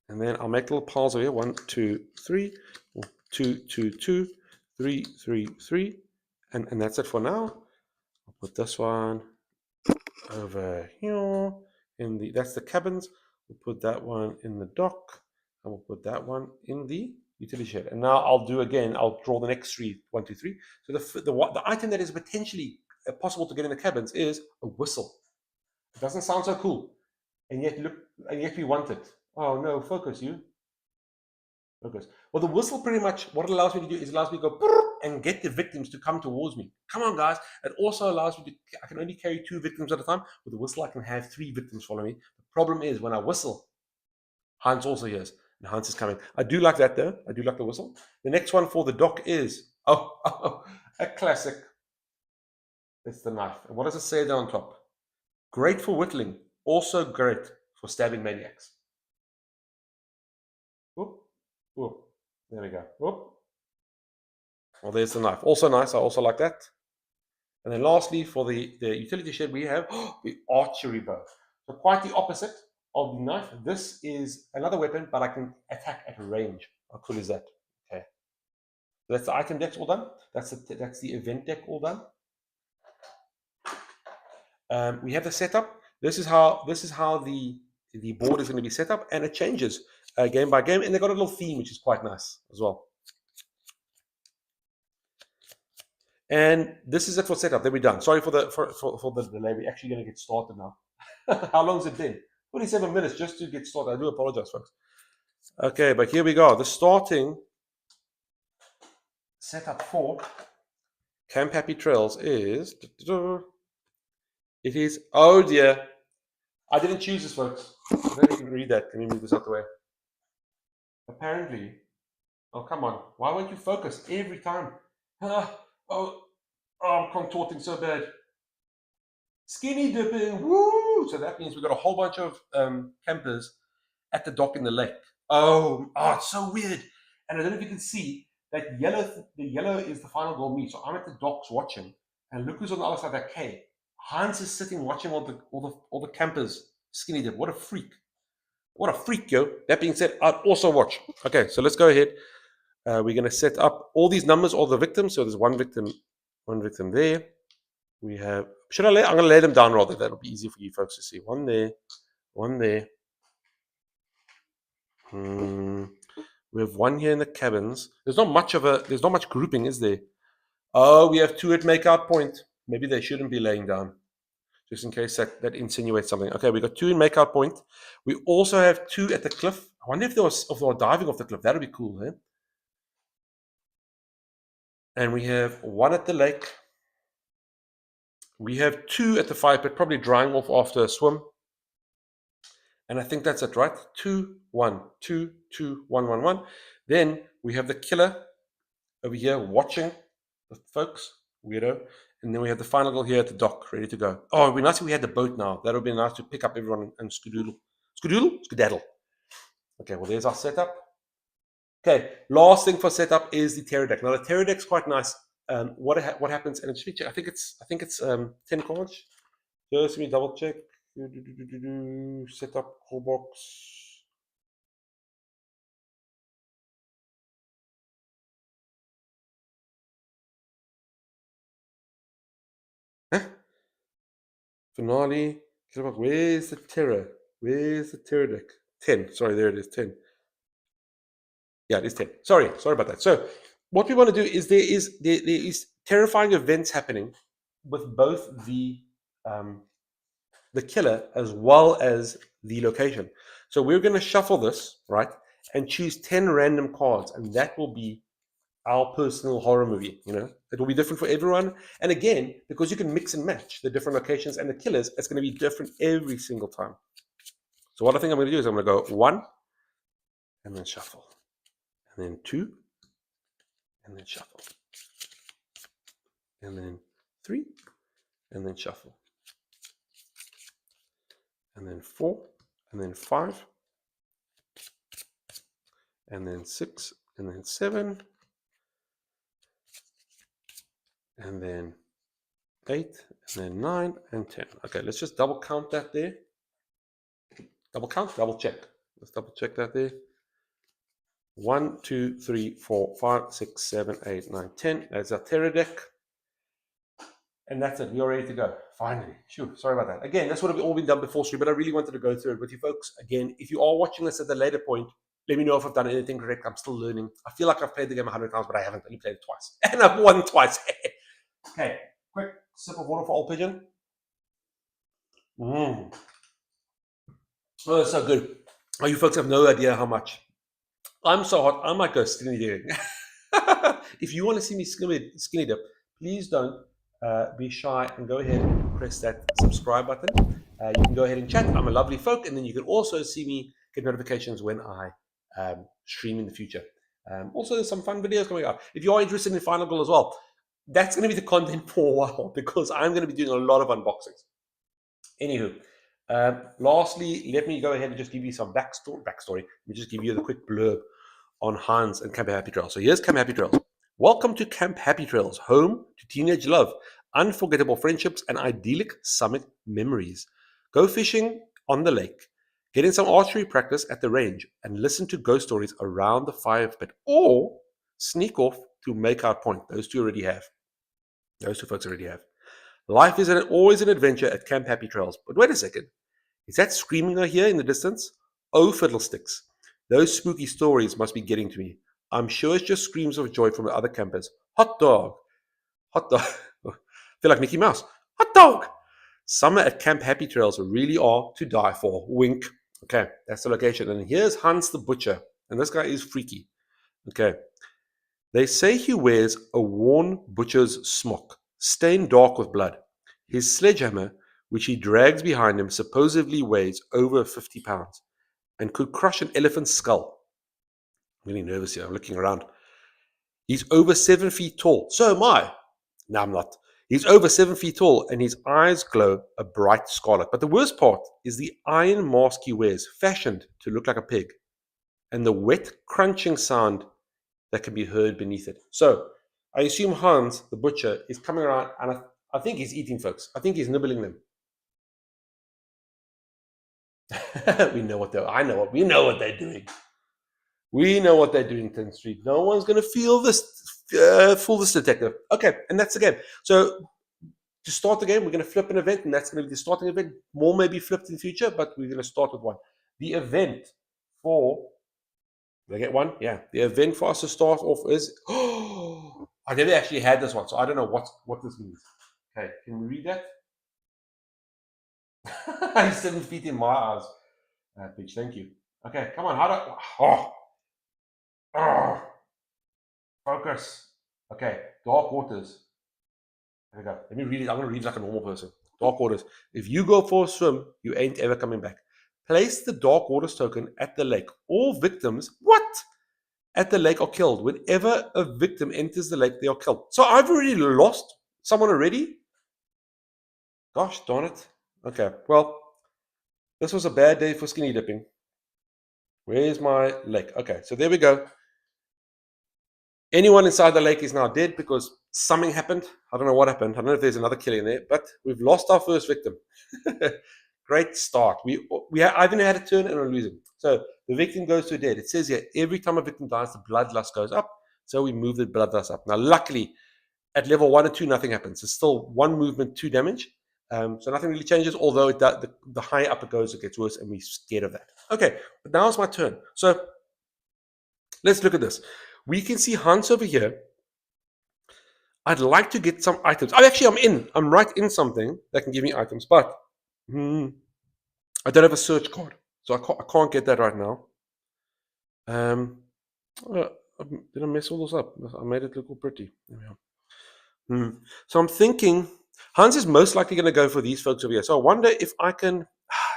And then I'll make little piles over here. 1, 2, 3, 2, 2, 2, 3, 3, 3. And that's it for now. I'll put this one over here. That's the cabins. We'll put that one in the dock, and we'll put that one in the utility shed. And now I'll draw the next 3, 1, 2, 3. So the item that is potentially possible to get in the cabins is a whistle. It doesn't sound so cool, and yet we want it. Oh no, focus. Well, the whistle pretty much what it allows me to do is it allows me to go and get the victims to come towards me. Come on, guys. It also allows me I can only carry 2 victims at a time. With the whistle, I can have 3 victims follow me. The problem is when I whistle, Hans also hears, and Hans is coming. I do like that though. I do like the whistle. The next one for the dock is, a classic. It's the knife. And what does it say there on top? Great for whittling. Also great for stabbing maniacs. Whoop. There we go. Whoop. Well, there's the knife. Also nice. I also like that. And then lastly, for the utility shed, we have the archery bow. So quite the opposite of the knife. This is another weapon, but I can attack at range. How cool is that? Okay. So that's the item decks all done. That's the event deck all done. We have the setup. This is how the board is going to be set up, and it changes game by game. And they've got a little theme, which is quite nice as well. And this is it for setup. Then we're done. Sorry for the delay. We're actually going to get started now. How long has it been? 27 minutes just to get started. I do apologize, folks. Okay, but here we go. The starting setup for Camp Happy Trails is... It is... Oh, dear. I didn't choose this, folks. I don't even read that. Let me move this out the way. Apparently... Oh, come on. Why won't you focus every time? I'm contorting so bad. Skinny dipping, woo! So that means we've got a whole bunch of campers at the dock in the lake. Oh, it's so weird. And I don't know if you can see that the yellow is the final goal meet. So I'm at the docks watching, and look who's on the other side of that K. Hans is sitting watching all the campers skinny dip. What a freak! What a freak, yo! That being said, I'd also watch. Okay, so let's go ahead. We're going to set up all these numbers, all the victims. So there's one victim there. We have. I'm going to lay them down rather. That'll be easy for you folks to see. One there. We have one here in the cabins. There's not much grouping, is there? Oh, we have 2 at makeout point. Maybe they shouldn't be laying down, just in case that insinuates something. Okay, we got 2 in makeout point. We also have 2 at the cliff. I wonder if they were diving off the cliff. That'd be cool, eh? And we have 1 at the lake. We have 2 at the fire pit, probably drying off after a swim. And I think that's it, right? 2, 1, 2, 2, 1, 1, 1. Then we have the killer over here watching the folks, weirdo. And then we have the final girl here at the dock, ready to go. Oh, it'd be nice if we had the boat now. That would be nice to pick up everyone and skedoodle. Skedaddle. Okay, well, there's our setup. Okay, last thing for setup is the terror deck. Now, the terror deck's quite nice. What happens, and it's featured, I think it's 10 cards. Just let me double check. Setup core box. Huh? Finale. Where's the terror? Where's the terror deck? 10. Sorry, there it is. 10. Yeah, it is 10. Sorry about that. So what we want to do is there is terrifying events happening with both the killer as well as the location. So we're going to shuffle this, right? and choose 10 random cards, and that will be our personal horror movie. It will be different for everyone. And again, because you can mix and match the different locations and the killers, it's going to be different every single time. So what I think I'm going to do is I'm going to go 1 and then shuffle, and then 2 and then shuffle, and then 3 and then shuffle, and then 4 and then 5 and then 6 and then 7 and then 8 and then 9 and 10. Okay, let's just double count that there. Double count, double check. Let's double check that there. 1, 2, 3, 4, 5, 6, 7, 8, 9, 10. That's our terror deck. And that's it. We're ready to go. Finally. Phew, sorry about that. Again, that's what have all been done before stream, but I really wanted to go through it with you folks. Again, if you are watching this at a later point, let me know if I've done anything correct. I'm still learning. I feel like I've played the game 100 times, but I haven't. I only played it twice. And I've won twice. Okay, quick sip of water for old Pigeon. Oh, it's so good. Oh, you folks have no idea how much. I'm so hot, I might go skinny dipping. If you want to see me skinny dip, please don't be shy and go ahead and press that subscribe button. You can go ahead and chat. I'm a lovely folk, and then you can also see me get notifications when I stream in the future. Also, there's some fun videos coming up. If you are interested in Final Goal as well, that's going to be the content for a while because I'm going to be doing a lot of unboxings. Anywho, lastly, let me go ahead and just give you some backstory. Let me just give you the quick blurb on Hans and Camp Happy Trails. So here's Camp Happy Trails. Welcome to Camp Happy Trails, home to teenage love, unforgettable friendships, and idyllic summit memories. Go fishing on the lake, get in some archery practice at the range, and listen to ghost stories around the fire pit, or sneak off to Make Out Point. Those two already have. Those two folks already have. Life is always an adventure at Camp Happy Trails. But wait a second. Is that screaming I hear in the distance? Oh, fiddlesticks. Those spooky stories must be getting to me. I'm sure it's just screams of joy from the other campers. Hot dog. Hot dog. I feel like Mickey Mouse. Hot dog. Summer at Camp Happy Trails really are to die for. Wink. Okay, that's the location. And here's Hans the Butcher. And this guy is freaky. Okay. They say he wears a worn butcher's smock, stained dark with blood. His sledgehammer, which he drags behind him, supposedly weighs over 50 pounds and could crush an elephant's skull. I'm getting nervous here. I'm looking around. He's over 7 feet tall. So am I. No, I'm not. He's over 7 feet tall and his eyes glow a bright scarlet. But the worst part is the iron mask he wears, fashioned to look like a pig, and the wet crunching sound that can be heard beneath it. So I assume Hans, the butcher, is coming around, and I think he's eating folks. I think he's nibbling them. We know what they're. We know what they're doing. We know what they're doing, 10th Street. No one's going to fool this detective. Okay, and that's the game. So to start the game, we're going to flip an event, and that's going to be the starting event. More may be flipped in the future, but we're going to start with one. The event for... Did I get one? Yeah. The event for us to start off is... Oh, I never actually had this one, so I don't know what this means. Okay, can we read that? He's 7 feet in my eyes. Bitch, thank you. Okay, come on. How do... Oh, focus. Okay, dark waters. There we go. Let me read it. I'm going to read like a normal person. Dark waters. If you go for a swim, you ain't ever coming back. Place the dark waters token at the lake. All victims, at the lake are killed. Whenever a victim enters the lake, they are killed. So I've already lost someone already? Gosh darn it. Okay, well, this was a bad day for skinny dipping. Where's my lake? Okay, so there we go. Anyone inside the lake is now dead because something happened. I don't know what happened. I don't know if there's another killer in there, but we've lost our first victim. Great start. I've only had a turn and I'm losing. So the victim goes to dead. It says here, every time a victim dies, the bloodlust goes up. So we move the bloodlust up. Now, luckily, at level 1 and 2, nothing happens. It's still 1 movement, 2 damage. So nothing really changes, although the higher up it goes, it gets worse, and we're scared of that. Okay, but now it's my turn. So let's look at this. We can see Hans over here. I'd like to get some items. I'm right in something that can give me items, but I don't have a search card, so I can't get that right now. Did I mess all this up? I made it look all pretty. There we are. So I'm thinking Hans is most likely going to go for these folks over here. So I wonder if I can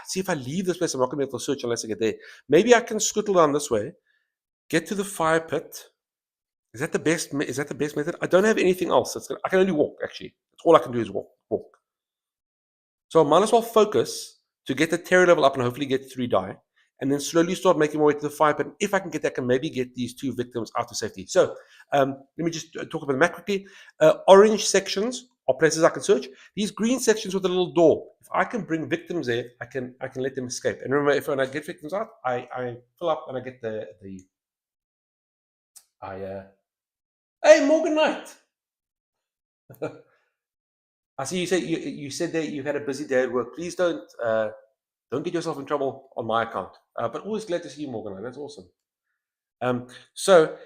see if I leave this place. I'm not going to be able to search unless I get there. Maybe I can scuttle down this way, get to the fire pit. Is that the best? Is that the best method? I don't have anything else. I can only walk. Actually, that's all I can do is walk. So I might as well focus to get the terror level up and hopefully get 3 die, and then slowly start making my way to the fire pit. If I can get that, I can maybe get these 2 victims out to safety. So let me just talk about the map quickly. Orange sections are places I can search. These green sections with a little door. If I can bring victims there, I can let them escape. And remember, if when I get victims out, I fill up and I get hey, Morgan Knight. I see you said that you've had a busy day at work. Please don't get yourself in trouble on my account. But always glad to see you, Morgan. That's awesome. So,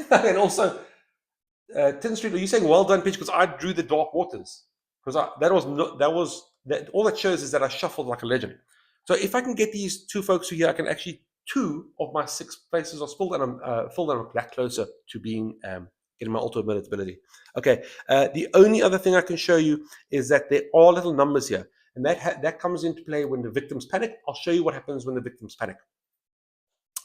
and also, Tin Street, are you saying well done, Pitch? Because I drew the dark waters. Because all that shows is that I shuffled like a legend. So if I can get these 2 folks here, I can actually 2 of my 6 places are filled, and I'm filled, and I'm back closer to being getting my auto ability. Okay. The only other thing I can show you is that there are little numbers here, and that comes into play when the victims panic. I'll show you what happens when the victims panic.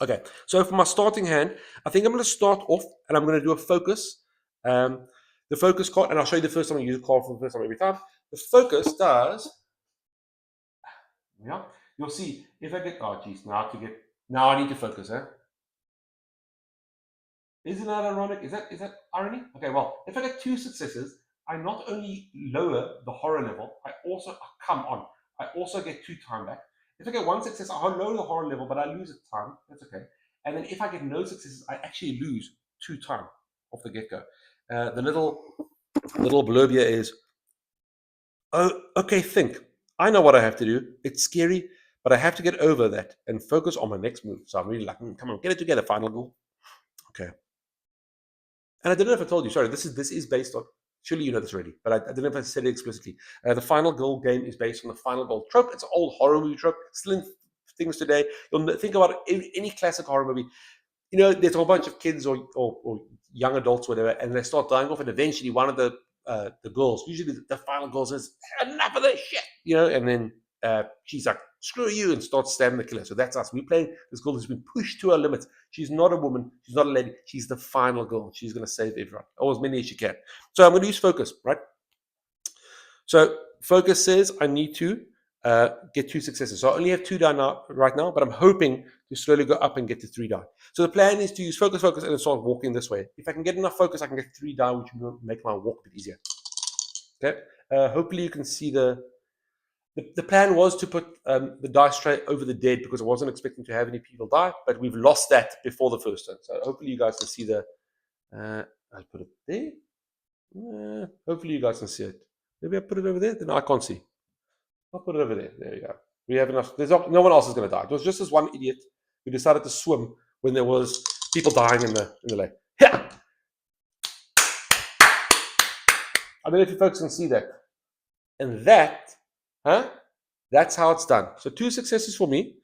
Okay. So for my starting hand, I think I'm going to start off, and I'm going to do a focus. The focus card, and I'll show you the first time I use a card for the first time every time. The focus does. Yeah. You'll see if I get. Oh, geez. Now I need to focus, huh? Isn't that ironic? Is that irony? Okay, well, if I get 2 successes, I not only lower the horror level, I also get 2 time back. If I get 1 success, I lower the horror level, but I lose a time. That's okay. And then if I get no successes, I actually lose 2 time off the get-go. The little blurb here is, oh, okay, think. I know what I have to do. It's scary, but I have to get over that and focus on my next move. So I'm really like, come on, get it together, final goal. Okay. And I don't know if I told you, sorry, this is based on, surely you know this already, but I don't know if I said it explicitly. The Final Goal game is based on the Final Goal trope. It's an old horror movie trope, still in things today. You'll think about any classic horror movie. You know, there's a whole bunch of kids or young adults, whatever, and they start dying off, and eventually one of the girls, usually the final girl, says, enough of this shit, you know, and then she's like, screw you, and starts stabbing the killer. So that's us. We're playing this girl who's been pushed to her limits. She's not a woman. She's not a lady. She's the final girl. She's going to save everyone, or as many as she can. So I'm going to use focus, right? So focus says I need to get 2 successes. So I only have 2 die right now, but I'm hoping to slowly go up and get to 3 die. So the plan is to use focus, and then start walking this way. If I can get enough focus, I can get 3 die, which will make my walk a bit easier. Okay. Hopefully you can see the plan was to put the dice tray over the dead because I wasn't expecting to have any people die, but we've lost that before the first turn. So hopefully you guys can see I'll put it there. Hopefully you guys can see it. Maybe I put it over there. Then I can't see. I'll put it over there. There you go. We have enough. No one else is going to die. It was just this one idiot who decided to swim when there was people dying in the lake. Yeah. I don't know if you folks can see that. And that's how it's done. So 2 successes for me.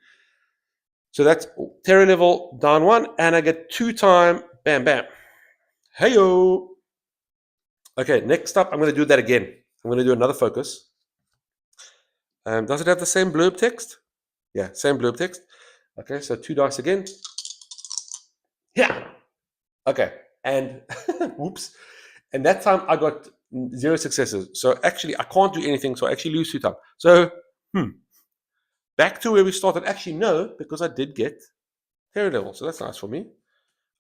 So that's terror level down 1, and I get 2 time. Bam, bam. Heyo. Okay, next up, I'm going to do that again. I'm going to do another focus. Does it have the same blurb text? Yeah, same blurb text. Okay, so 2 dice again. Yeah. Okay, and whoops. And that time I got 0 successes. So actually, I can't do anything. So I actually lose 2 time. So, back to where we started. Actually, no, because I did get terror level. So that's nice for me.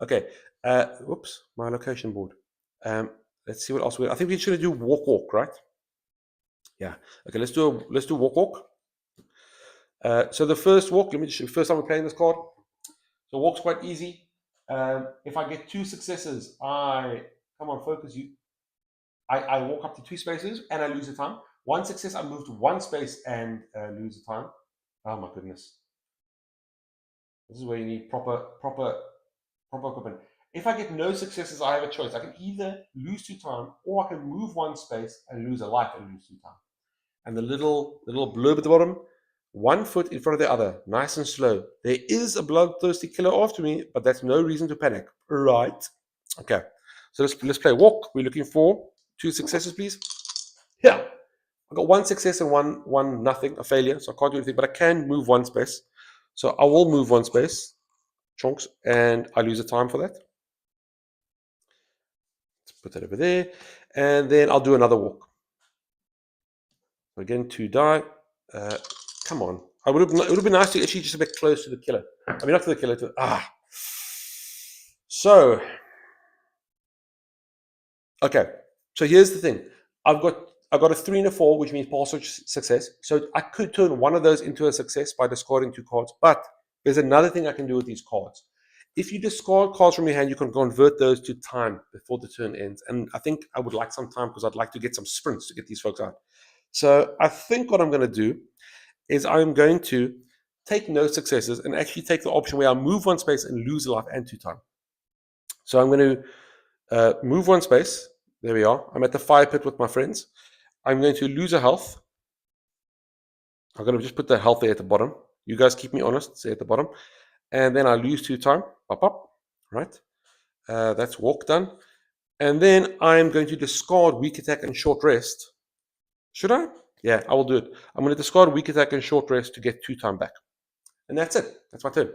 Okay. Whoops, my location board. Let's see what else I think we should do walk, right? Yeah. Okay, let's do walk. So the first walk, first time we're playing this card. So walk's quite easy. If I get 2 successes, come on, focus you. I walk up to 2 spaces and I lose the time. 1 success, I move to 1 space and lose the time. Oh my goodness. This is where you need proper equipment. If I get no successes, I have a choice. I can either lose 2 time, or I can move 1 space and lose a life and lose 2 time. And the little blurb at the bottom, One foot in front of the other, nice and slow. There is a bloodthirsty killer after me, but that's no reason to panic. Right. Okay. So let's play walk. We're looking for 2 successes, please. Yeah. I got 1 success and one nothing, a failure. So I can't do anything, but I can move 1 space. So I will move 1 space, chunks, and I lose a time for that. Let's put that over there, and then I'll do another walk. Again, 2 die. Come on. It would have been nice to actually just a bit close to the killer. I mean, not to the killer. So, okay. So here's the thing. I've got a 3 and a 4, which means partial success. So I could turn one of those into a success by discarding 2 cards. But there's another thing I can do with these cards. If you discard cards from your hand, you can convert those to time before the turn ends. And I think I would like some time because I'd like to get some sprints to get these folks out. So I think what I'm going to do is I'm going to take no successes and actually take the option where I move 1 space and lose a life and 2 time. So I'm going to move 1 space. There we are. I'm at the fire pit with my friends. I'm going to lose a health. I'm going to just put the health there at the bottom. You guys keep me honest. Stay at the bottom. And then I lose 2 time. Pop up. Right. That's walk done. And then I'm going to discard weak attack and short rest. Should I? Yeah, I will do it. I'm going to discard weak attack and short rest to get 2 time back. And that's it. That's my turn.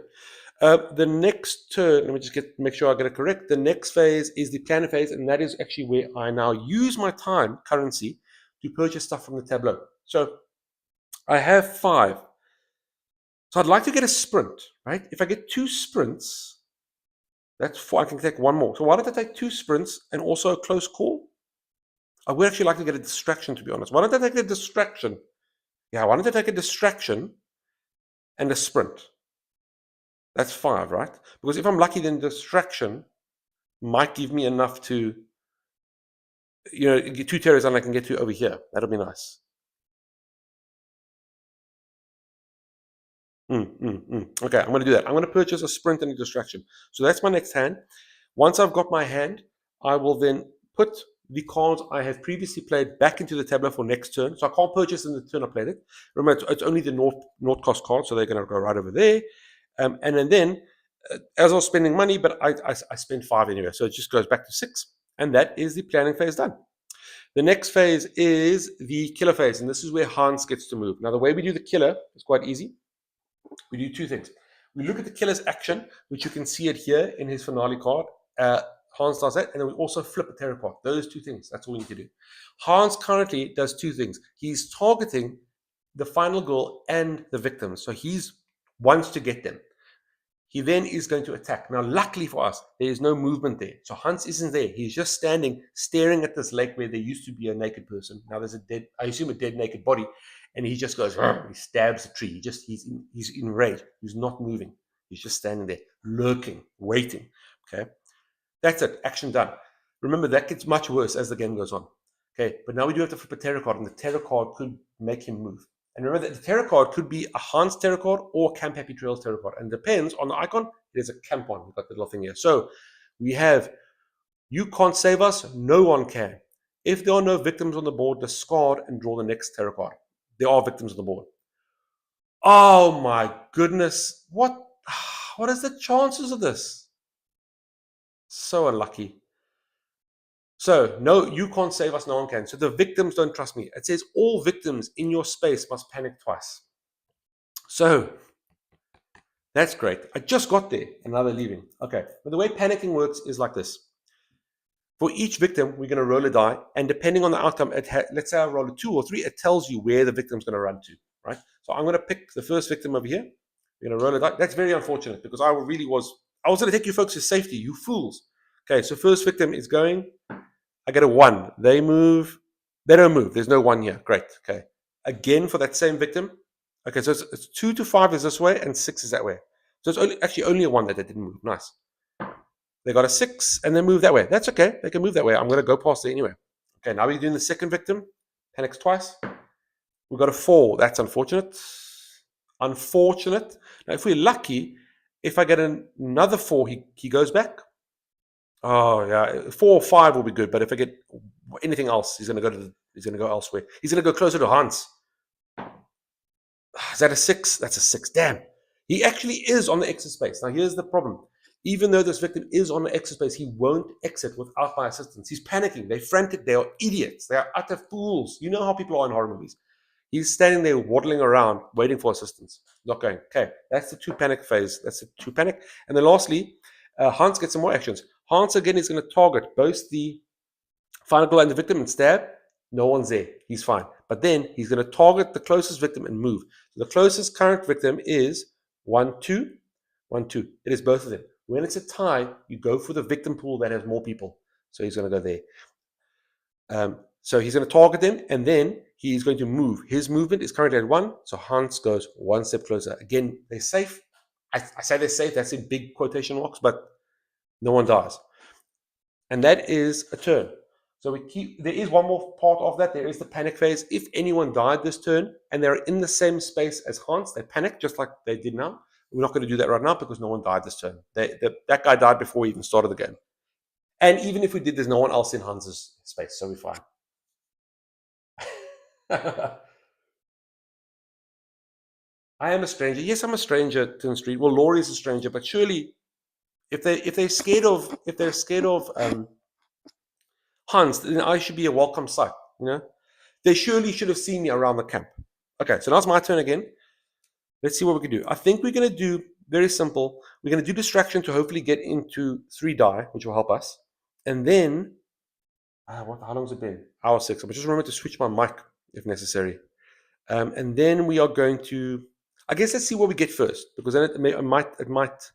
The next turn, let me just make sure I get it correct. The next phase is the planning phase, and that is actually where I now use my time currency to purchase stuff from the tableau. So I have 5. So I'd like to get a sprint, right? If I get 2 sprints, that's 4. I can take 1 more. So why don't I take 2 sprints and also a close call? I would actually like to get a distraction, to be honest. Why don't I take a distraction? Yeah, why don't I take a distraction and a sprint? That's 5, right? Because if I'm lucky, then distraction might give me enough to, get 2 terrors and I can get to over here. That'll be nice. Okay, I'm going to do that. I'm going to purchase a sprint and a distraction. So that's my next hand. Once I've got my hand, I will then put the cards I have previously played back into the tableau for next turn. So I can't purchase in the turn I played it. Remember, it's only the North cost cards, so they're going to go right over there. And then, as I was spending money, but I spent 5 anyway, so it just goes back to 6. And that is the planning phase done. The next phase is the killer phase, and this is where Hans gets to move. Now, the way we do the killer is quite easy. We do 2 things. We look at the killer's action, which you can see it here in his finale card. Hans does that, and then we also flip a tarot card. Those 2 things. That's all we need to do. Hans currently does 2 things. He's targeting the final girl and the victims, so he wants to get them. He then is going to attack. Now, luckily for us, there is no movement there. So Hans isn't there. He's just standing, staring at this lake where there used to be a naked person. Now there's I assume a dead naked body. And he just goes, he stabs the tree. He's enraged. He's not moving. He's just standing there, lurking, waiting. Okay. That's it. Action done. Remember, that gets much worse as the game goes on. Okay. But now we do have to flip a tarot card, and the tarot card could make him move. And remember that the tarot card could be a Hans tarot card or Camp Happy Trails tarot card. And depends on the icon. There's a camp one. We've got the little thing here. So we have, you can't save us. No one can. If there are no victims on the board, discard and draw the next tarot card. There are victims on the board. Oh my goodness. What is the chances of this? So unlucky. So, no, you can't save us, no one can. So the victims don't trust me. It says all victims in your space must panic twice. So, that's great. I just got there, and now they're leaving. Okay, but the way panicking works is like this. For each victim, we're going to roll a die, and depending on the outcome, let's say I roll a 2 or 3, it tells you where the victim's going to run to, right? So I'm going to pick the first victim over here. We're going to roll a die. That's very unfortunate because I was going to take you folks to safety, you fools. Okay, so first victim is going. I get a 1. They move. They don't move. There's no 1 here. Great. Okay. Again for that same victim. Okay, so it's 2 to 5 is this way and 6 is that way. So it's actually only a 1 that they didn't move. Nice. They got a 6 and they move that way. That's okay. They can move that way. I'm going to go past it anyway. Okay, now we're doing the second victim. Panics twice. We've got a 4. That's unfortunate. Unfortunate. Now, if we're lucky, if I get another 4, he goes back. Oh yeah, 4 or 5 will be good. But if I get anything else, he's going to go elsewhere. He's going to go closer to Hans. Is that a 6? That's a 6. Damn. He actually is on the exit space. Now, here's the problem. Even though this victim is on the exit space, he won't exit without my assistance. He's panicking. They're frantic. They are idiots. They are utter fools. You know how people are in horror movies. He's standing there waddling around, waiting for assistance. Not going. Okay, that's the 2 panic phase. That's the 2 panic. And then lastly, Hans gets some more actions. Hans, again, is going to target both the final goal and the victim and stab. No one's there. He's fine. But then he's going to target the closest victim and move. So the closest current victim is 1, 2, 1, 2. It is both of them. When it's a tie, you go for the victim pool that has more people. So he's going to go there. So he's going to target them, and then he's going to move. His movement is currently at 1, so Hans goes 1 step closer. Again, they're safe. I say they're safe. That's in big quotation marks, but no one dies. And that is a turn. So there is one more part of that. There is the panic phase. If anyone died this turn and they're in the same space as Hans, they panic just like they did now. We're not going to do that right now because no one died this turn. That guy died before we even started the game. And even if we did, there's no one else in Hans's space, so we're fine. I am a stranger. Yes, I'm a stranger to the street. Well, Laurie is a stranger, but surely if they're scared of Hans, then I should be a welcome sight. They surely should have seen me around the camp. Okay, so now it's my turn again. Let's see what we can do. I think we're going to do very simple. We're going to do distraction to hopefully get into 3 die, which will help us. And then, how long has it been? Hour 6. But just remember to switch my mic if necessary. And then we are going to, I guess let's see what we get first, because then it might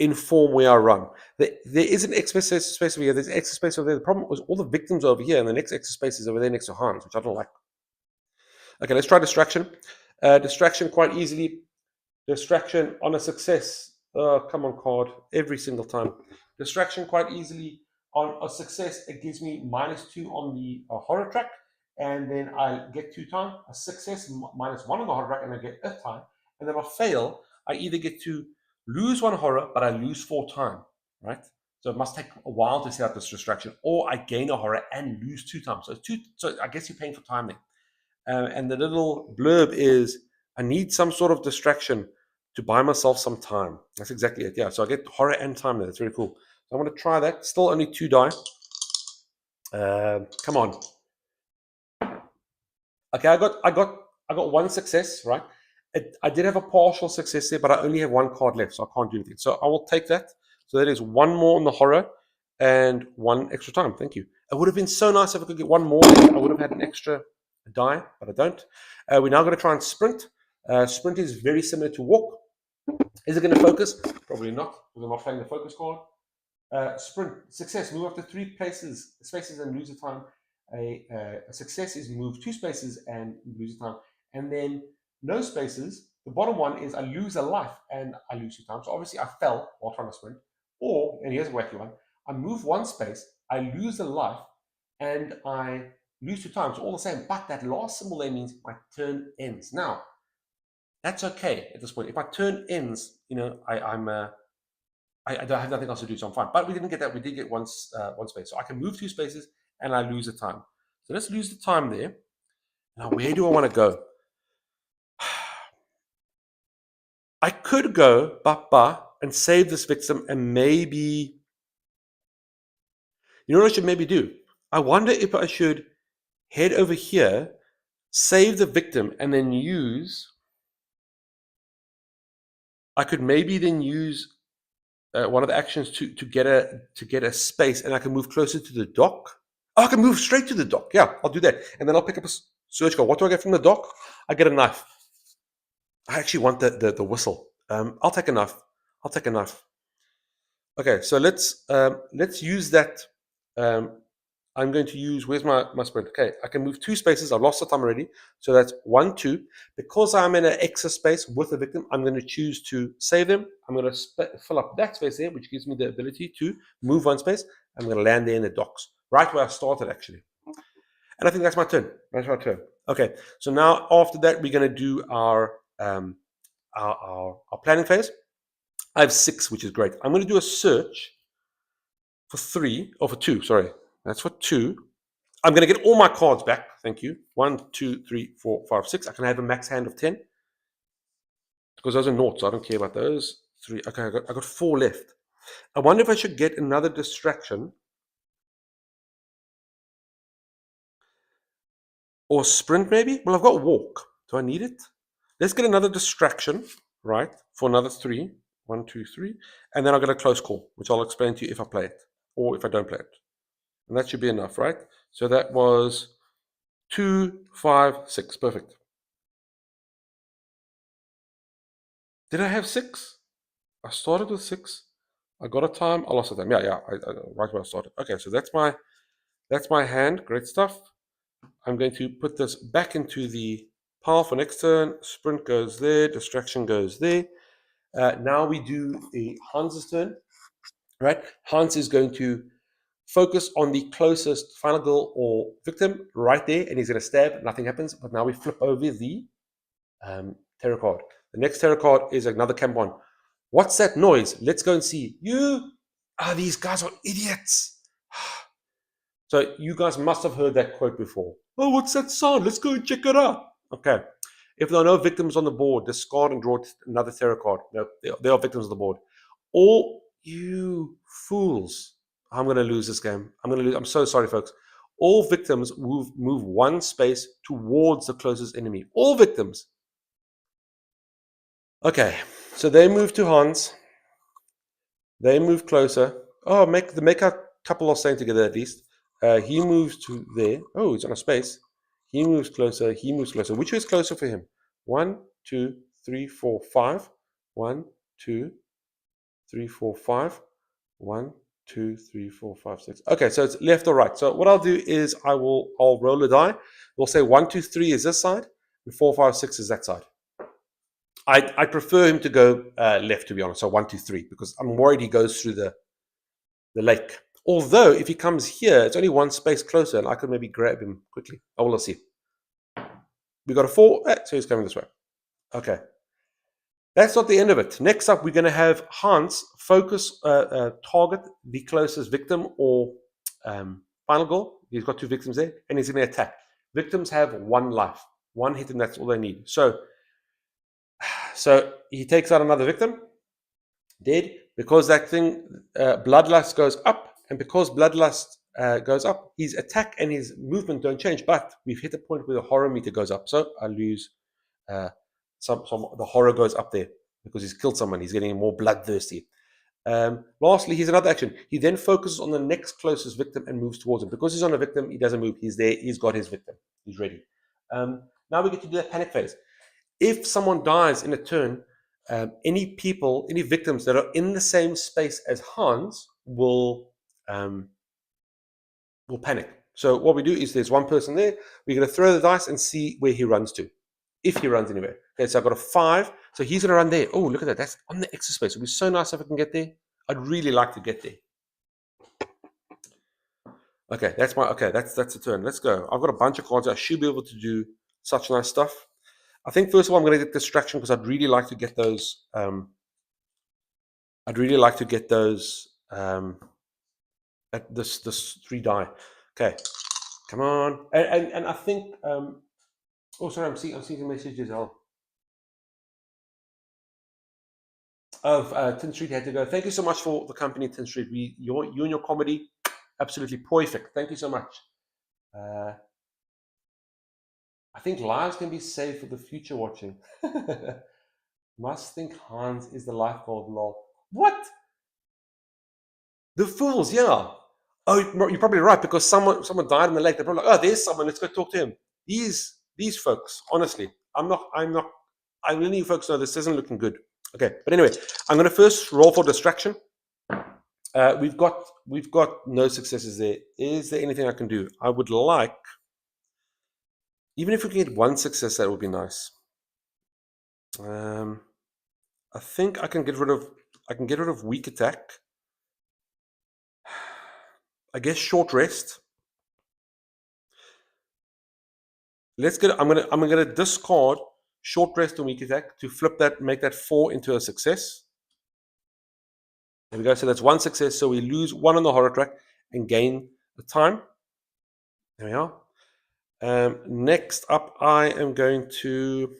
inform where I run. There is an extra space over here. There's extra space over there. The problem was all the victims are over here, and the next extra space is over there next to Hans, which I don't like. Okay, let's try distraction. Distraction quite easily. Distraction on a success. Oh, come on, card. Every single time. Distraction quite easily on a success. It gives me -2 on the horror track. And then I get 2 times. A success -1 on the horror track, and I get a time. And then I fail. I either get to lose 1 horror, but I lose 4 time, right? So it must take a while to set up this distraction. Or I gain a horror and lose 2 times. So I guess you're paying for time there. And the little blurb is, I need some sort of distraction to buy myself some time. That's exactly it. Yeah, so I get horror and time there. That's very cool. So I'm going to try that. Still only 2 die. Come on. Okay, I got 1 success, right? I did have a partial success there, but I only have 1 card left, so I can't do anything. So I will take that. So that is 1 more on the horror and 1 extra time. Thank you. It would have been so nice if I could get 1 more. I would have had an extra die, but I don't. We're now going to try and sprint. Sprint is very similar to walk. Is it going to focus? Probably not, because I'm not playing the focus card. Sprint, success, move up to 3 spaces and lose a time. A success is move 2 spaces and lose a time. And then no spaces, the bottom one is I lose a life and I lose 2 times. So obviously I fell while trying to sprint. Or, and here's a wacky one, I move 1 space, I lose a life, and I lose 2 times, all the same. But that last symbol there means my turn ends. Now, that's okay at this point. If my turn ends, I don't have nothing else to do, so I'm fine. But we didn't get that. We did get 1 space. So I can move 2 spaces and I lose the time. So let's lose the time there. Now, where do I want to go? I could go and save this victim and maybe, you know what I should maybe do? I wonder if I should head over here, save the victim, and then I could maybe then use one of the actions to get a space, and I can move closer to the dock. Oh, I can move straight to the dock. Yeah, I'll do that. And then I'll pick up a search card. What do I get from the dock? I get a knife. I actually want the whistle. I'll take a knife. Okay, so let's use that. I'm going to use, where's my sprint? Okay, I can move 2 spaces. I've lost the time already. So that's 1, 2. Because I'm in an extra space with the victim, I'm going to choose to save them. I'm going to fill up that space there, which gives me the ability to move 1 space. I'm going to land there in the docks, right where I started, actually. And I think that's my turn. Okay, so now after that, we're going to do our planning phase. I have 6, which is great. I'm going to do a search for 3, or for 2, sorry. That's for 2. I'm going to get all my cards back. Thank you. 1, 2, 3, 4, 5, 6. I can have a max hand of 10 because those are naughts. So I don't care about those. 3. Okay, I got 4 left. I wonder if I should get another distraction or sprint maybe. Well, I've got walk. Do I need it? Let's get another distraction, right, for another 3. 1, 2, 3. And then I'll get a close call, which I'll explain to you if I play it or if I don't play it. And that should be enough, right? So that was 2, 5, 6. Perfect. Did I have 6? I started with 6. I got a time. I lost a time. Yeah. Right where I started. Okay, so that's my hand. Great stuff. I'm going to put this back into the pile for next turn. Sprint goes there. Distraction goes there. Now we do the Hans's turn. Right? Hans is going to focus on the closest final girl or victim right there, and he's going to stab. Nothing happens. But now we flip over the tarot card. The next tarot card is another camp one. What's that noise? Let's go and see. These guys are idiots. So you guys must have heard that quote before. Oh, what's that sound? Let's go and check it out. Okay. If there are no victims on the board, discard and draw another tarot card. No, there are victims on the board. All you fools. I'm going to lose this game. I'm so sorry, folks. All victims move 1 space towards the closest enemy. All victims. Okay. So they move to Hans. They move closer. Oh, make a couple are staying together at least. He moves to there. Oh, he's on a space. He moves closer. He moves closer. Which is closer for him? 1, 2, 3, 4, 5. 1, 2, 3, 4, 5. 1, 2, 3, 4, 5, 6. Okay, so it's left or right. So what I'll do is I'll roll a die. We'll say 1, 2, 3 is this side, and 4, 5, 6 is that side. I prefer him to go left, to be honest. So 1, 2, 3, because I'm worried he goes through the lake. Although if he comes here, it's only 1 space closer, and I could maybe grab him quickly. Oh, we'll see. We got a 4, so he's coming this way. Okay. That's not the end of it. Next up, we're going to have Hans focus, target the closest victim or final goal. He's got 2 victims there, and he's going to attack. Victims have 1 life, 1 hit, and that's all they need. So he takes out another victim, dead, because that thing, bloodlust goes up, and because bloodlust goes up, his attack and his movement don't change, but we've hit a point where the horror meter goes up, so I lose the horror goes up there because he's killed someone. He's getting more bloodthirsty. Lastly, here's another action. He then focuses on the next closest victim and moves towards him. Because he's on a victim, he doesn't move. He's there. He's got his victim. He's ready. Now we get to do that panic phase. If someone dies in a turn, any victims that are in the same space as Hans will panic. So what we do is there's 1 person there. We're going to throw the dice and see where he runs to, if he runs anywhere. Okay, so I've got a 5. So he's going to run there. Oh, look at that. That's on the extra space. It would be so nice if I can get there. I'd really like to get there. Okay, that's the turn. Let's go. I've got a bunch of cards. I should be able to do such nice stuff. I think first of all I'm going to get distraction because I'd really like to get those. At this 3 die. Okay, come on. And I think. Oh, sorry. I'm seeing messages. Tin Street had to go. Thank you so much for the company, Tin Street. You and your comedy, absolutely perfect. Thank you so much. I think lives can be saved for the future watching. Must think Hans is the lifeguard, lol. What? The fools, yeah. Oh, you're probably right, because someone died in the lake. They're probably like, oh, there's someone, let's go talk to him. These folks, honestly, I really, you folks know this isn't looking good. Okay, but anyway, I'm going to first roll for distraction. We've got no successes there. Is there anything I can do? I would like, even if we can get 1 success, that would be nice. I think I can get rid of weak attack. I guess short rest. I'm gonna discard short rest and weak attack to flip that, make that 4 into a success. There we go. So that's 1 success. So we lose 1 on the horror track and gain the time. There we are. Next up, I am going to.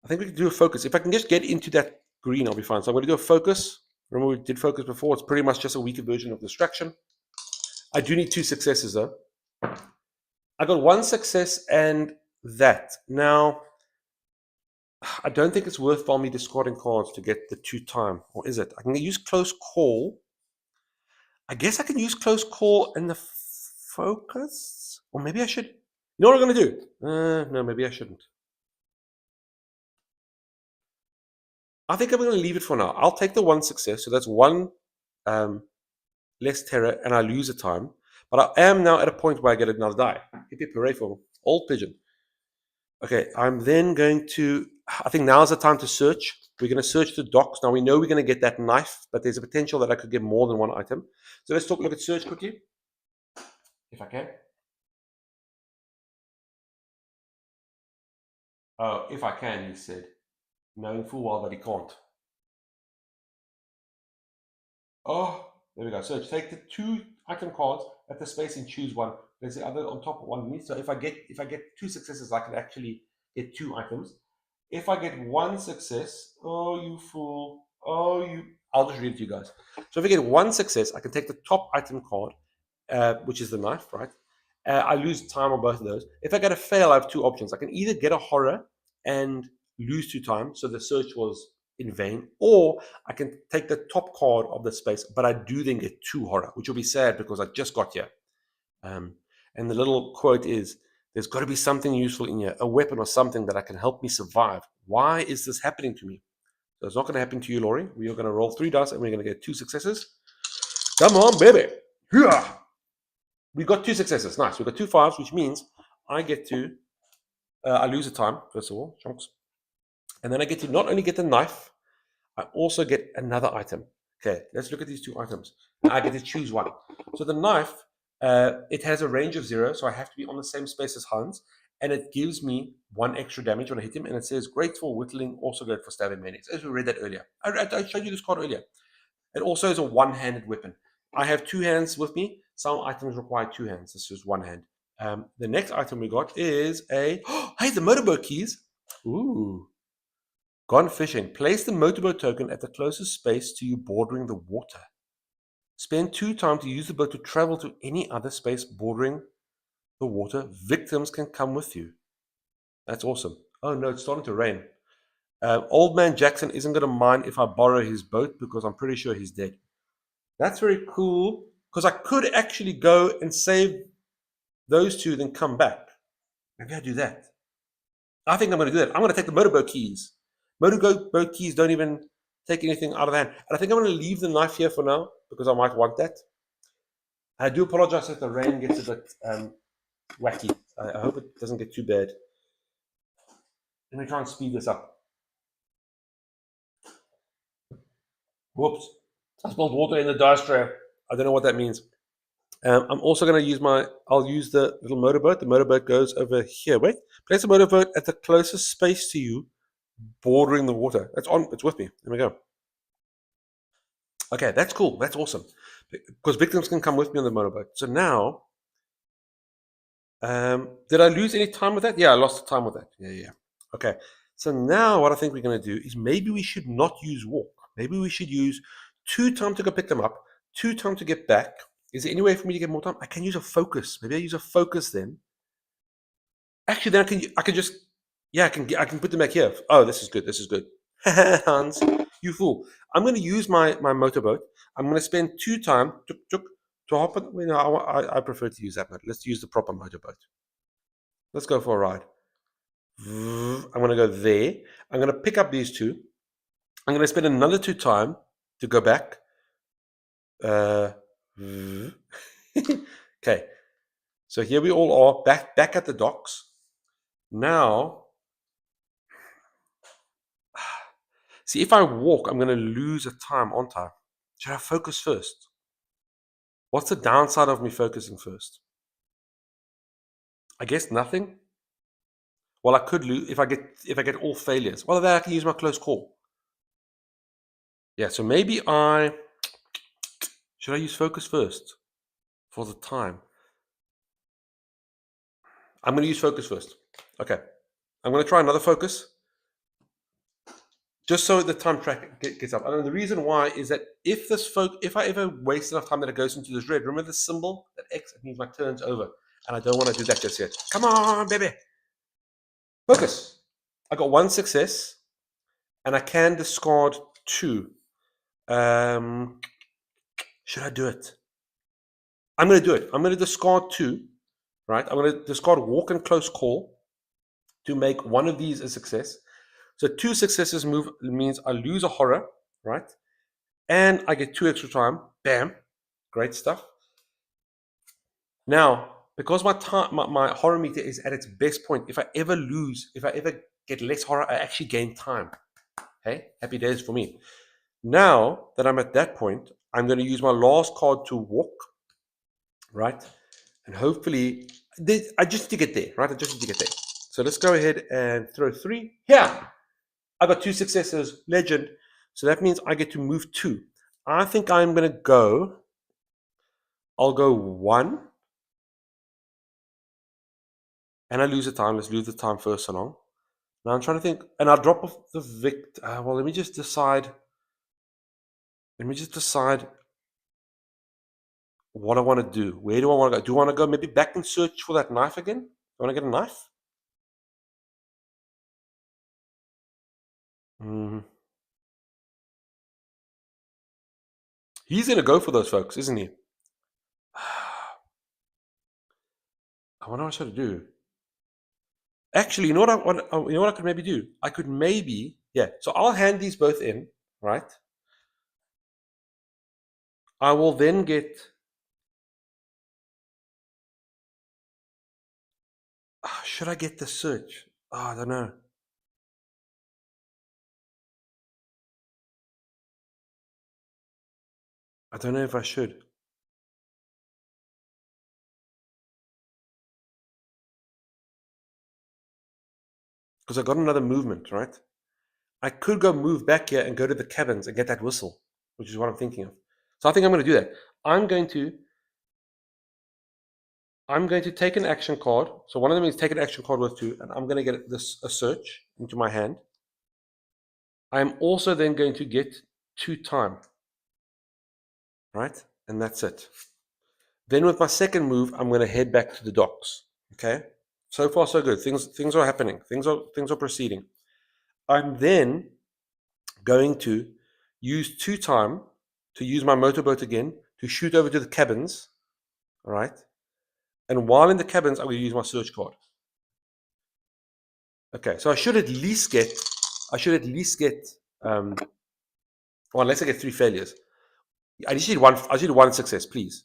I think we can do a focus. If I can just get into that green, I'll be fine. So I'm going to do a focus. Remember, we did focus before. It's pretty much just a weaker version of distraction. I do need 2 successes though. I got 1 success and that. Now, I don't think it's worthwhile me discarding cards to get the 2 time, or is it? I can use close call. I guess I can use close call and the focus, or maybe I should. You know what I'm going to do? No, maybe I shouldn't. I think I'm going to leave it for now. I'll take the 1 success, so that's 1 less terror, and I lose a time. But I am now at a point where I get another die. Hip hip hooray for old Pigeon. Okay, I'm then going to. I think now is the time to search. We're going to search the docks. Now we know we're going to get that knife, but there's a potential that I could get more than 1 item. So let's look at search quickly, if I can. Oh, if I can, he said, knowing full well that he can't. Oh, there we go. Search. Take the 2 item cards at the space and choose 1. There's the other on top of 1 of me. So if I get 2 successes, I can actually get 2 items. If I get 1 success, oh you fool, oh you, I'll just read it to you guys. So if I get 1 success, I can take the top item card, which is the knife, right? I lose time on both of those. If I get a fail, I have 2 options. I can either get a horror and lose 2 time, so the search was in vain, or I can take the top card of the space, but I do then get 2 horror, which will be sad because I just got here. And the little quote is, there's got to be something useful in here, a weapon or something that I can help me survive. Why is this happening to me? So it's not going to happen to you, Laurie. We are going to roll 3 dice and we're going to get 2 successes. Come on, baby. We got 2 successes. Nice. We got 2 5s, which means I get to, I lose a time, first of all, chunks. And then I get to not only get the knife, I also get another item. Okay, let's look at these 2 items. I get to choose 1. So the knife, it has a range of 0, so I have to be on the same space as Hans, and it gives me 1 extra damage when I hit him, and it says great for whittling, also great for stabbing maniacs, as we read that earlier. I showed you this card earlier. It also is a 1-handed weapon. I have 2 hands with me. Some items require 2 hands. This is 1 hand. The next item we got is a, hey, the motorboat keys. Ooh. Gone fishing. Place the motorboat token at the closest space to you bordering the water. Spend 2 time to use the boat to travel to any other space bordering the water. Victims can come with you. That's awesome. Oh no, it's starting to rain. Old man Jackson isn't going to mind if I borrow his boat because I'm pretty sure he's dead. That's very cool because I could actually go and save those 2, then come back. Maybe I do that. I think I'm going to do that. I'm going to take the motorboat keys. Motorboat keys don't even take anything out of the hand. And I think I'm going to leave the knife here for now because I might want that. I do apologize if the rain gets a bit wacky. I hope it doesn't get too bad. Let me try and speed this up. Whoops. I spilled water in the dice tray. I don't know what that means. I'm also going to use I'll use the little motorboat. The motorboat goes over here. Wait. Place the motorboat at the closest space to you, bordering the water. It's with me. There we go. Okay, that's cool. That's awesome. Because victims can come with me on the motorboat. So now, did I lose any time with that? Yeah, I lost time with that. Yeah. Okay. So now what I think we're going to do is maybe we should not use walk. Maybe we should use 2 time to go pick them up, 2 time to get back. Is there any way for me to get more time? I can use a focus. Maybe I use a focus then. Actually, then I can just, yeah, I can put them back here. Oh, this is good. This is good. Hans, you fool. I'm going to use my motorboat. I'm going to spend 2 time to hop on. You know, I prefer to use that mode. Let's use the proper motorboat. Let's go for a ride. I'm going to go there. I'm going to pick up these 2. I'm going to spend another 2 time to go back. Okay. So here we all are back at the docks. Now, see, if I walk, I'm going to lose a time, aren't I? Should I focus first? What's the downside of me focusing first? I guess nothing. Well, I could lose if I get all failures. Well, then I can use my close call. Yeah, so maybe should I use focus first for the time? I'm going to use focus first. Okay. I'm going to try another focus. Just so the time track gets up. And the reason why is that if I ever waste enough time that it goes into this red, remember the symbol, that X, it means my turn's over. And I don't want to do that just yet. Come on, baby. Focus. I got 1 success, and I can discard 2. Should I do it? I'm going to do it. I'm going to discard 2, right? I'm going to discard walk and close call to make one of these a success. So 2 successes means I lose a horror, right? And I get 2 extra time. Bam. Great stuff. Now, because my horror meter is at its best point, if I ever get less horror, I actually gain time. Hey, happy days for me. Now that I'm at that point, I'm going to use my last card to walk, right? And hopefully, I just need to get there, right? I just need to get there. So let's go ahead and throw 3. Yeah, I got 2 successes, legend. So that means I get to move 2. I think I'm going to go, I'll go 1. And I lose the time. Let's lose the time first along. Now I'm trying to think, and I'll drop off the victor. Well, let me just decide. Let me just decide what I want to do. Where do I want to go? Do I want to go maybe back and search for that knife again? Do I want to get a knife? He's going to go for those folks, isn't he? I wonder what I should do. Actually, you know what I could maybe do? I could maybe, yeah. So I'll hand these both in, right? I will then get. Should I get the search? I don't know. I don't know if I should. Because I got another movement, right? I could go move back here and go to the cabins and get that whistle, which is what I'm thinking of. So I think I'm going to do that. I'm going to take an action card. So one of them is take an action card worth 2, and I'm going to get a search into my hand. I'm also then going to get 2 time, right? And that's it. Then with my second move, I'm going to head back to the docks. Okay. So far, so good. Things are happening. Things are proceeding. I'm then going to use 2 time to use my motorboat again to shoot over to the cabins. All right. And while in the cabins, I'm going to use my search card. Okay, so I should at least get, well, unless I get 3 failures. I just need one success, please.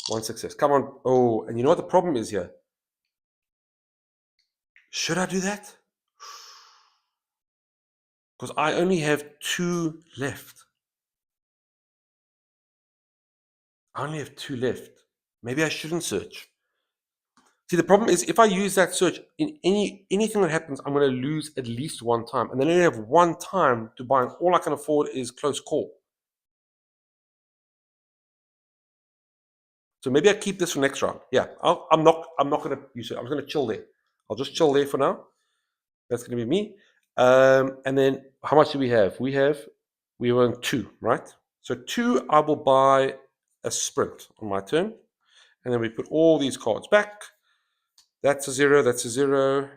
1 success. Come on. Oh, and you know what the problem is here? Should I do that? Because I only have 2 left. I only have 2 left. Maybe I shouldn't search. See, the problem is if I use that search in anything that happens, I'm going to lose at least 1 time. And then I only have 1 time to buy, and all I can afford is close call. So maybe I keep this for next round. Yeah, I'm not going to use it. I'm going to chill there. I'll just chill there for now. That's going to be me. And then how much do we have? We want 2, right? So 2, I will buy a sprint on my turn. And then we put all these cards back. That's a 0, that's a 0.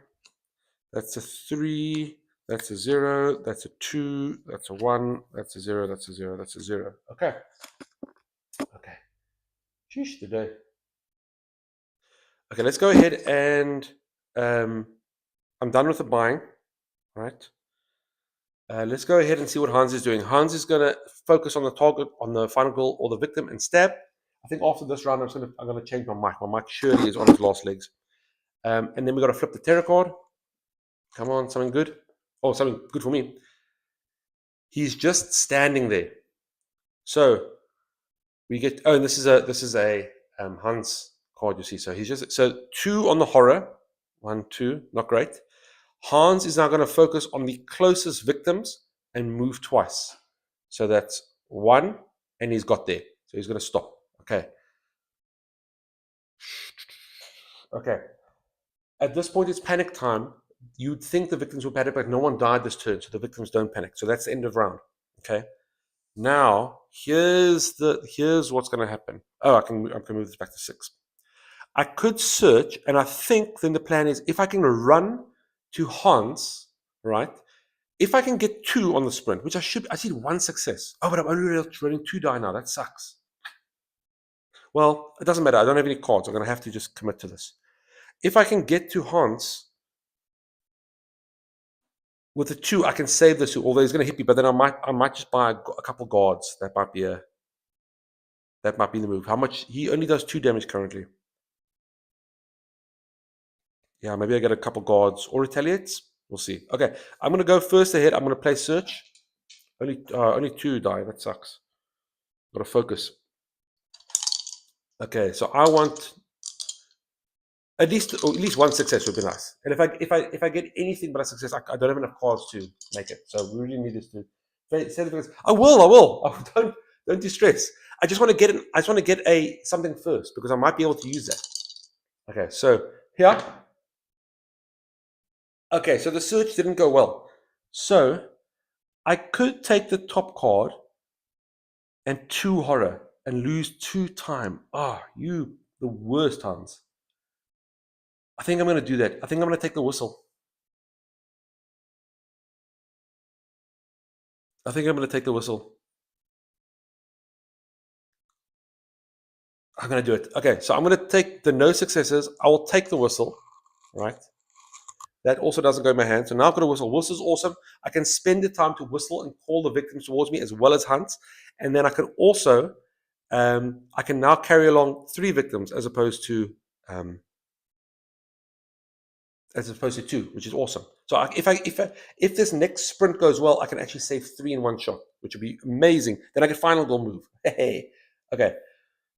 That's a 3, that's a 0, that's a 2, that's a 1, that's a 0, that's a 0, that's a 0. Okay. Okay. Sheesh, today. Okay, let's go ahead and I'm done with the buying, right? Let's go ahead and see what Hans is doing. Hans is going to focus on the target, on the final goal or the victim, and stab. I think after this round, I'm going to change my mic. My mic surely is on its last legs. And then we've got to flip the terror card. Come on, something good. Oh, something good for me. He's just standing there. So we get. Oh, and this is a Hans card. You see. So he's just 2 on the horror. 1, 2, not great. Hans is now going to focus on the closest victims and move twice. So that's 1, and he's got there. So he's going to stop. Okay. Okay. At this point, it's panic time. You'd think the victims will panic, but no one died this turn, so the victims don't panic. So that's the end of round. Okay. Now here's what's going to happen. Oh, I can move this back to 6. I could search, and I think then the plan is if I can run to Hans, right? If I can get 2 on the sprint, which I see 1 success. Oh, but I'm only running 2 die now. That sucks. Well, it doesn't matter. I don't have any cards. I'm going to have to just commit to this. If I can get to Hans with the 2, I can save this 2. Although he's going to hit me, but then I might just buy a couple guards. That might be the move. How much? He only does 2 damage currently. Yeah, maybe I get a couple guards or retaliates. We'll see. Okay, I'm going to go first ahead. I'm going to play search. Only 2 die. That sucks. Got to focus. Okay, so I want at least 1 success would be nice. And if I get anything but a success, I don't have enough cards to make it. So we really need this to. I will. Oh, don't distress. I just want to get something first because I might be able to use that. Okay, so here. Okay, so the search didn't go well. So I could take the top card and 2 horror and lose 2 time. The worst times. I think I'm going to do that. I think I'm going to take the whistle. I'm going to do it. Okay, so I'm going to take the no successes. I will take the whistle, right? That also doesn't go in my hand. So now I've got a whistle. Whistle's awesome. I can spend the time to whistle and call the victims towards me as well as hunt. And then I can also, I can now carry along 3 victims as opposed to 2, which is awesome. So if this next sprint goes well, I can actually save 3 in 1 shot, which would be amazing. Then I can final goal move. Hey, okay.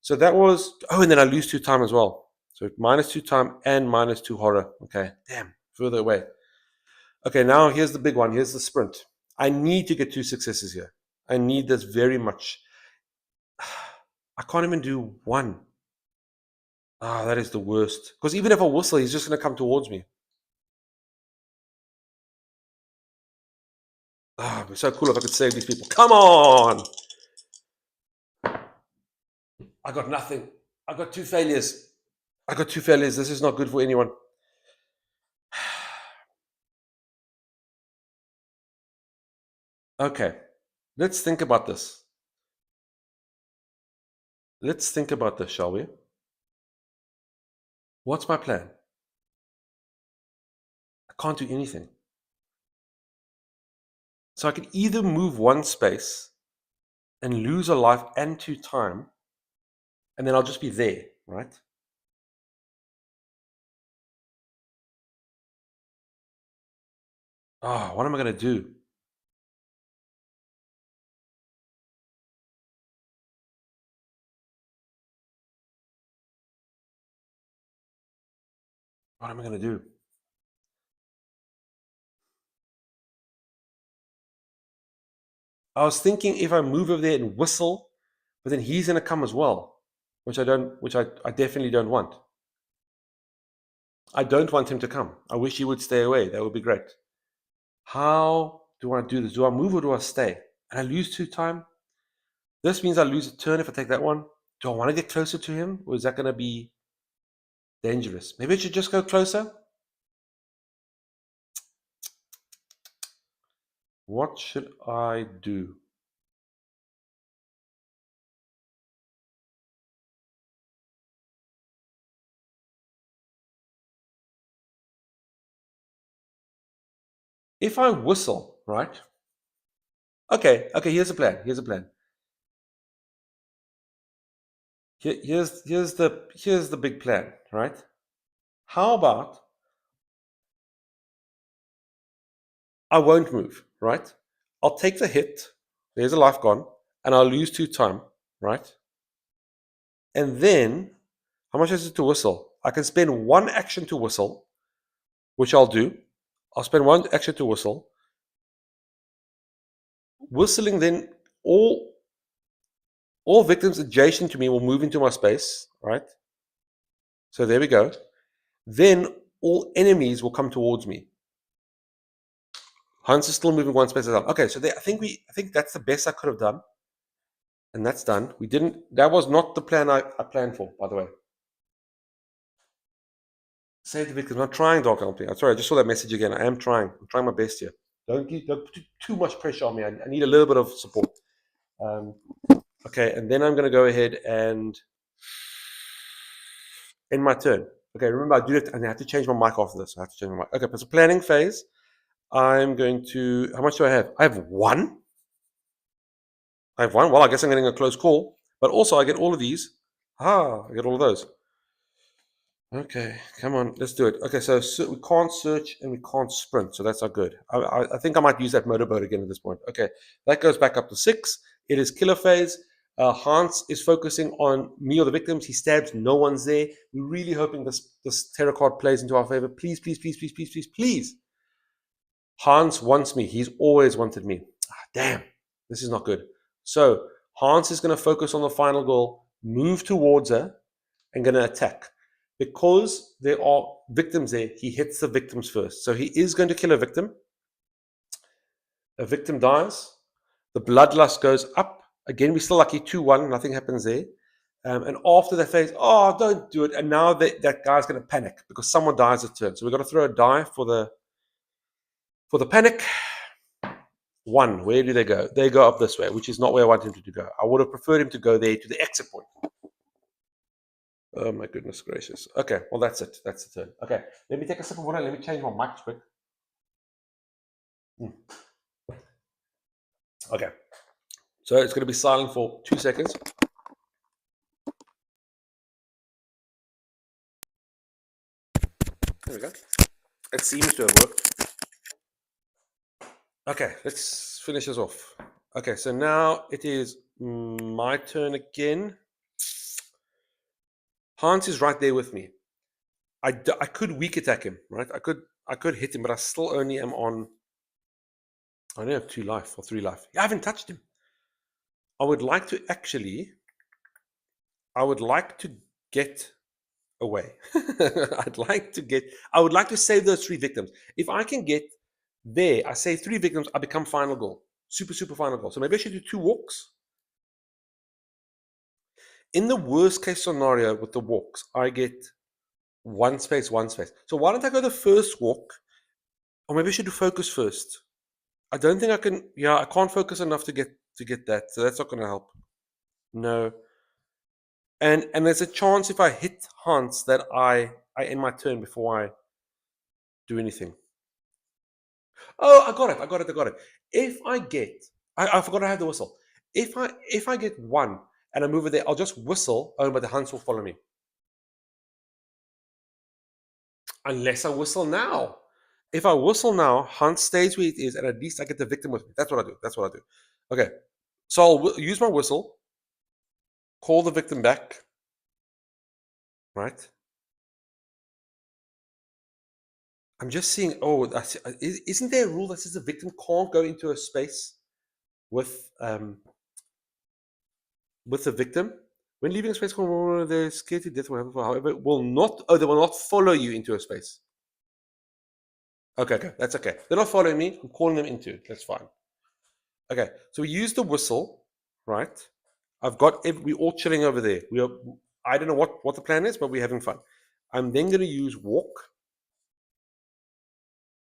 So that was, and then I lose 2 time as well. So minus 2 time and minus 2 horror. Okay, damn, further away. Okay, now here's the big one. Here's the sprint. I need to get 2 successes here. I need this very much. I can't even do 1. That is the worst. Because even if I whistle, he's just going to come towards me. It'd be so cool if I could save these people. Come on! I got nothing. I got 2 failures. This is not good for anyone. Okay. Let's think about this. Shall we? What's my plan? I can't do anything. So I can either move 1 space and lose a life and 2 time, and then I'll just be there, right? What am I going to do? What am I going to do? I was thinking if I move over there and whistle, but then he's going to come as well, which I definitely don't want. I don't want him to come. I wish he would stay away. That would be great. How do I do this? Do I move or do I stay? And I lose 2 time. This means I lose a turn if I take that one. Do I want to get closer to him, or is that going to be dangerous? Maybe I should just go closer. What should I do? If I whistle, right? Okay, here's the plan. Here's the big plan, right? How about I won't move, right? I'll take the hit. There's a life gone, and I'll lose 2 time, right? And then, how much is it to whistle? I can spend 1 action to whistle, which I'll do. I'll spend 1 action to whistle. Whistling, then all victims adjacent to me will move into my space, right? So there we go. Then all enemies will come towards me. Hans is still moving one space at a time. Okay, so I think that's the best I could have done. And that's done. That was not the plan I planned for, by the way. Save the victim. I'm not trying, Dark Helping. I'm sorry, I just saw that message again. I am trying. I'm trying my best here. Don't put too much pressure on me. I need a little bit of support. Okay, and then I'm going to go ahead and end my turn. Okay, remember I do it, and I have to change my mic after this. I have to change my mic. Okay, but it's a planning phase. I'm going to. How much do I have? I have one. I have one. Well, I guess I'm getting a close call, but also I get all of these. I get all of those. Okay, come on, let's do it. Okay, so we can't search and we can't sprint, so that's not good. I think I might use that motorboat again at this point. Okay, that goes back up to 6. It is killer phase. Hans is focusing on me or the victims. He stabs, no one's there. We're really hoping this tarot card plays into our favor. Please, please, please, please, please, please, please. Hans wants me. He's always wanted me. Damn, this is not good. So Hans is going to focus on the final goal, move towards her, and going to attack. Because there are victims there, he hits the victims first. So he is going to kill a victim. A victim dies. The bloodlust goes up. Again, we're still lucky 2-1. Nothing happens there. And after that phase, don't do it. And now that guy's going to panic because someone dies a turn. So we've got to throw a die for the panic. 1. Where do they go? They go up this way, which is not where I want him to go. I would have preferred him to go there to the exit point. Oh my goodness gracious. Okay, well that's it. That's the turn. Okay, let me take a sip of water. Let me change my mic quick. Okay, so it's going to be silent for 2 seconds. There we go. It seems to have worked. Okay, let's finish this off. Okay, so now it is my turn again. Hans is right there with me. I could weak attack him, right? I could hit him, but I still only am on. I only have 2 life or 3 life. I haven't touched him. I would like to get away. I would like to save those 3 victims. If I can get there, I save 3 victims, I become final goal. Super, super final goal. So maybe I should do 2 walks. In the worst case scenario with the walks, I get 1 space, 1 space. So why don't I go the first walk? Or maybe I should do focus first. I don't think I can. Yeah, I can't focus enough to get that. So that's not going to help. No. And there's a chance if I hit Hans that I end my turn before I do anything. Oh, I got it. If I get, I forgot I have the whistle. If I get 1 and I move it there, I'll just whistle. Oh, but the Hans will follow me. Unless I whistle now. If I whistle now, Hans stays where it is, and at least I get the victim with me. That's what I do. Okay, so I'll use my whistle, call the victim back, right? I'm just seeing, isn't there a rule that says the victim can't go into a space with the victim? When leaving a space, they're scared to death, however, they will not follow you into a space. Okay, that's okay. They're not following me. I'm calling them into it. That's fine. Okay, so we use the whistle, right? I've got we're all chilling over there. I don't know what the plan is, but we're having fun. I'm then going to use walk.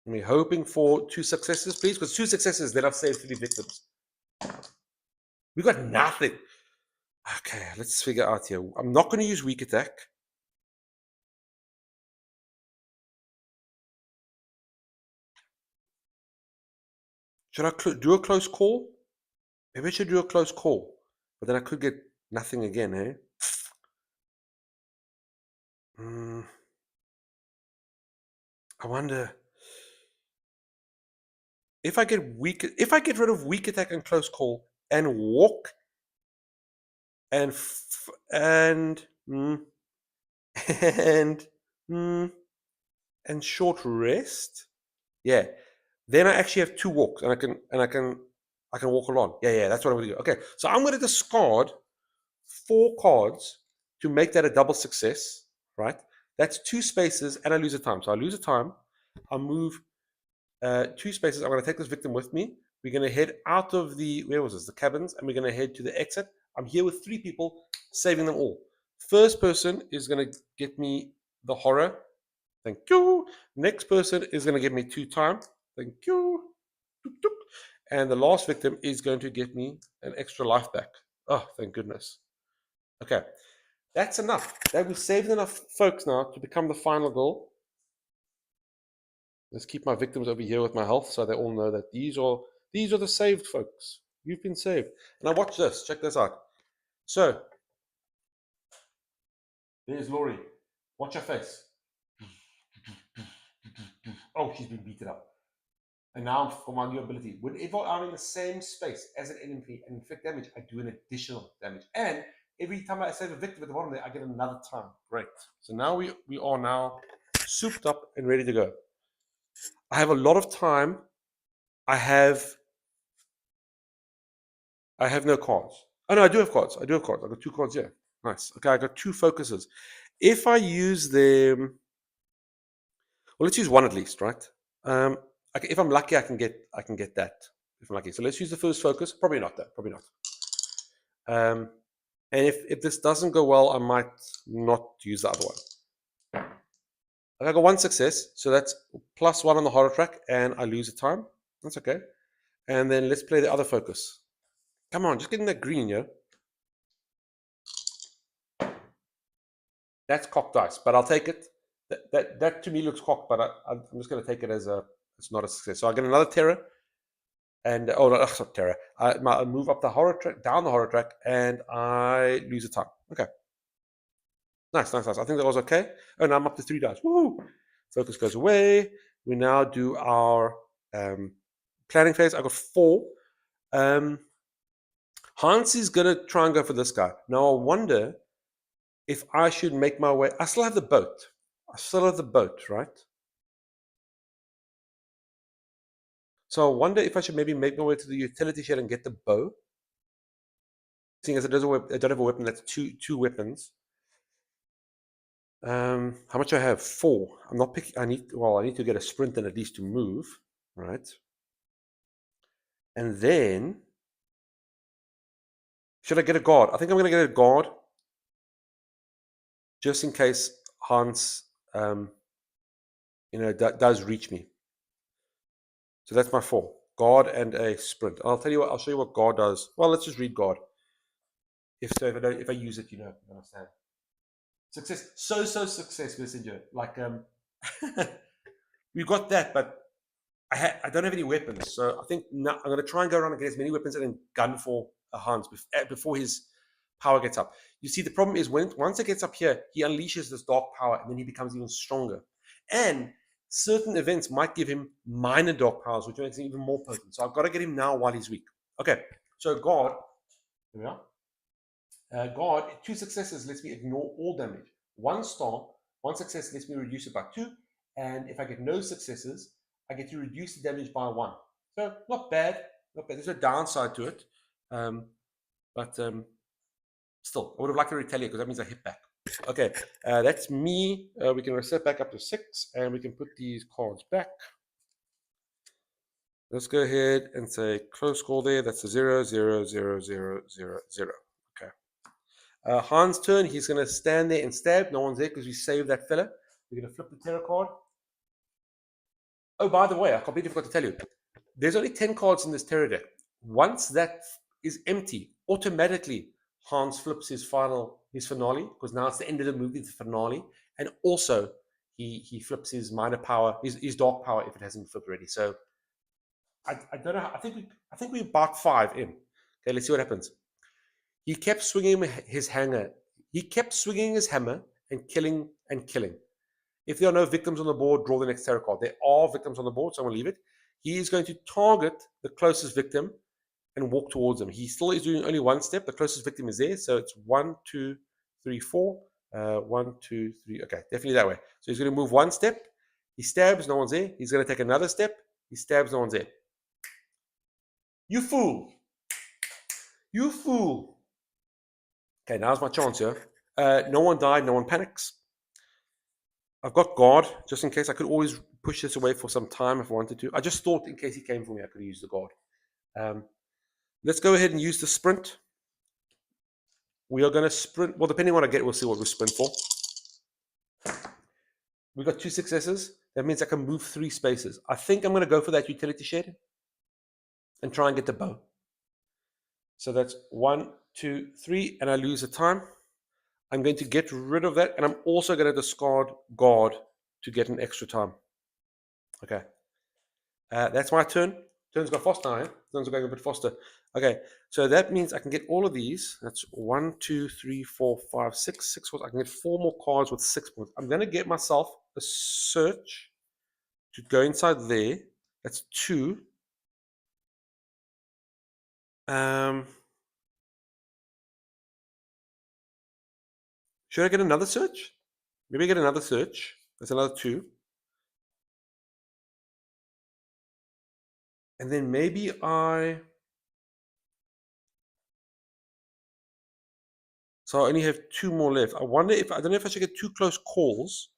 We're hoping for 2 successes, please, because 2 successes, then I've saved 3 victims. We got nothing. Okay, let's figure out here. I'm not going to use weak attack. Should I do a close call? Maybe I should do a close call, but then I could get nothing again, eh? I wonder if I get rid of weak attack and close call and walk and short rest, yeah. Then I actually have 2 walks, and I can walk along. Yeah, that's what I'm gonna do. Okay, so I'm gonna discard 4 cards to make that a double success, right? That's 2 spaces, and I lose a time. So I lose a time. I'll move 2 spaces. I'm going to take this victim with me. We're going to head out of the, where was this? The cabins, and we're going to head to the exit. I'm here with 3 people, saving them all. First person is going to get me the horror. Thank you. Next person is going to give me 2 time. Thank you. And the last victim is going to get me an extra life back. Oh, thank goodness. Okay, that's enough. We've saved enough folks now to become the final goal. Let's keep my victims over here with my health so they all know that these are the saved folks. You've been saved. Now watch this. Check this out. So there's Laurie. Watch her face. Oh, she's been beaten up. And now for my new ability, whenever I'm in the same space as an enemy and inflict damage, I do an additional damage. And every time I save a victim at the bottom there, I get another time. Great. So now we are now souped up and ready to go. I have a lot of time. I have no cards. Oh no, I do have cards. I've got 2 cards here. Nice. Okay, I got 2 focuses. If I use them, well, let's use 1 at least, right? Okay, if I'm lucky, I can get that. If I'm lucky, so let's use the first focus. Probably not though. Probably not. And if this doesn't go well, I might not use the other one. I got 1 success, so that's +1 on the horror track, and I lose a time. That's okay. And then let's play the other focus. Come on, just getting that green, yeah. That's cocked dice, but I'll take it. That to me looks cocked, but I'm just going to take it as it's not a success. So I get another terror, and oh no, not terror. I move up the horror track, down the horror track, and I lose a time. Okay, nice. I think that was okay. Oh, now I'm up to 3 dice. Woo! Focus goes away. We now do our planning phase. I got 4. Hans is going to try and go for this guy. Now I wonder if I should make my way. I still have the boat. Right? So I wonder if I should maybe make my way to the utility shed and get the bow. Seeing as I don't have a weapon, that's two weapons. How much do I have? 4. I'm not picking. I need to get a sprint and at least to move, right? And then, should I get a guard? I think I'm going to get a guard, just in case Hans, does reach me. So that's my 4. Guard and a sprint. I'll tell you what. I'll show you what guard does. Well, let's just read guard. If I use it, you understand. Success. So success messenger. Like we got that, but I don't have any weapons. So I think I'm going to try and go around and get as many weapons and then gun for Hans before his power gets up. You see, the problem is once it gets up here, he unleashes this dark power and then he becomes even stronger. And certain events might give him minor dark powers, which makes him even more potent. So I've got to get him now while he's weak. Okay, so guard. Here we are. Guard, 2 successes lets me ignore all damage. 1 star, 1 success lets me reduce it by 2. And if I get no successes, I get to reduce the damage by 1. So not bad. There's a downside to it. But still, I would have liked to retaliate because that means I hit back. Okay, that's me. We can reset back up to 6 and we can put these cards back. Let's go ahead and say close call there. That's a 0, 0, 0, 0, 0, 0. Okay. Hans' turn. He's going to stand there and stab. No one's there because we saved that fella. We're going to flip the terror card. Oh, by the way, I completely forgot to tell you. There's only 10 cards in this terror deck. Once that is empty, automatically Hans flips his finale, because now it's the end of the movie, the finale. And also, he flips his minor power, his dark power, if it hasn't flipped already. So, I don't know. I think we're about 5 in. Okay, let's see what happens. He kept swinging his hammer. He kept swinging his hammer and killing and killing. If there are no victims on the board, draw the next tarot card. There are victims on the board, so I'm going to leave it. He is going to target the closest victim and walk towards them. He still is doing only 1 step. The closest victim is there, so it's 1, 2, 3, 4. 1, 2, 3. Okay, definitely that way. So he's going to move 1 step. He stabs, no one's there. He's going to take another step. He stabs, no one's there. You fool! You fool! Okay, now's my chance here. No one died, no one panics. I've got guard, just in case. I could always push this away for some time if I wanted to. I just thought in case he came for me, I could use the guard. Let's go ahead and use the sprint. We are going to sprint. Well, depending on what I get, we'll see what we sprint for. We've got 2 successes. That means I can move 3 spaces. I think I'm going to go for that utility shed and try and get the bow. So that's 1, 2, 3, and I lose a time. I'm going to get rid of that, and I'm also going to discard guard to get an extra time. Okay. That's my turn. Turns got fast now, eh? Turns are going a bit faster. Okay, so that means I can get all of these. That's 1, 2, 3, 4, 5, 6. 6 points. I can get 4 more cards with 6 points. I'm going to get myself a search to go inside there. That's 2. Should I get another search? Maybe get another search. That's another 2. And then maybe so I only have 2 more left. I wonder if, I don't know if I should get 2 close calls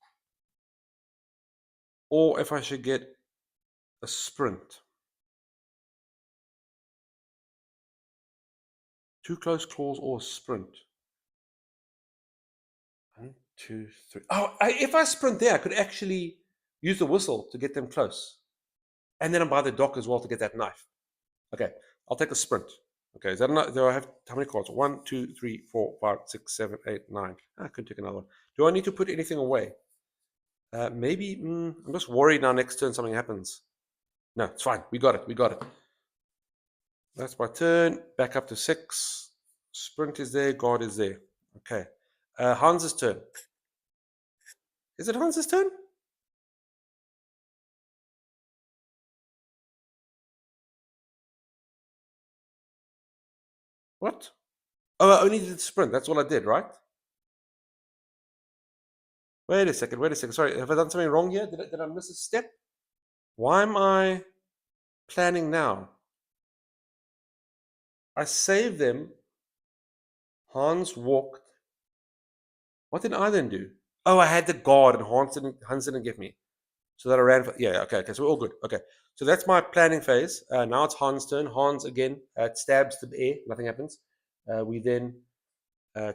or if I should get a sprint. 2 close calls or a sprint. 1, 2, 3. Oh, if I sprint there, I could actually use the whistle to get them close. And then I'm by the dock as well to get that knife. Okay, I'll take a sprint. Okay, is that enough? Do I have how many cards? 1, 2, 3, 4, 5, 6, 7, 8, 9. I could take another one. Do I need to put anything away? Maybe. I'm just worried now next turn something happens. No, it's fine. We got it. We got it. That's my turn. Back up to 6. Sprint is there. Guard is there. Okay. Hans's turn. Is it Hans's turn? What? Oh, I only did sprint. That's all I did, right? Wait a second. Wait a second. Sorry, have I done something wrong here? Did I miss a step? Why am I planning now? I saved them. Hans walked. What did I then do? Oh, I had the guard and Hans didn't get me. So that I ran for, yeah, okay, so we're all good. Okay, so that's my planning phase. Now it's Hans' turn. Hans, again, stabs to the air. Nothing happens. We then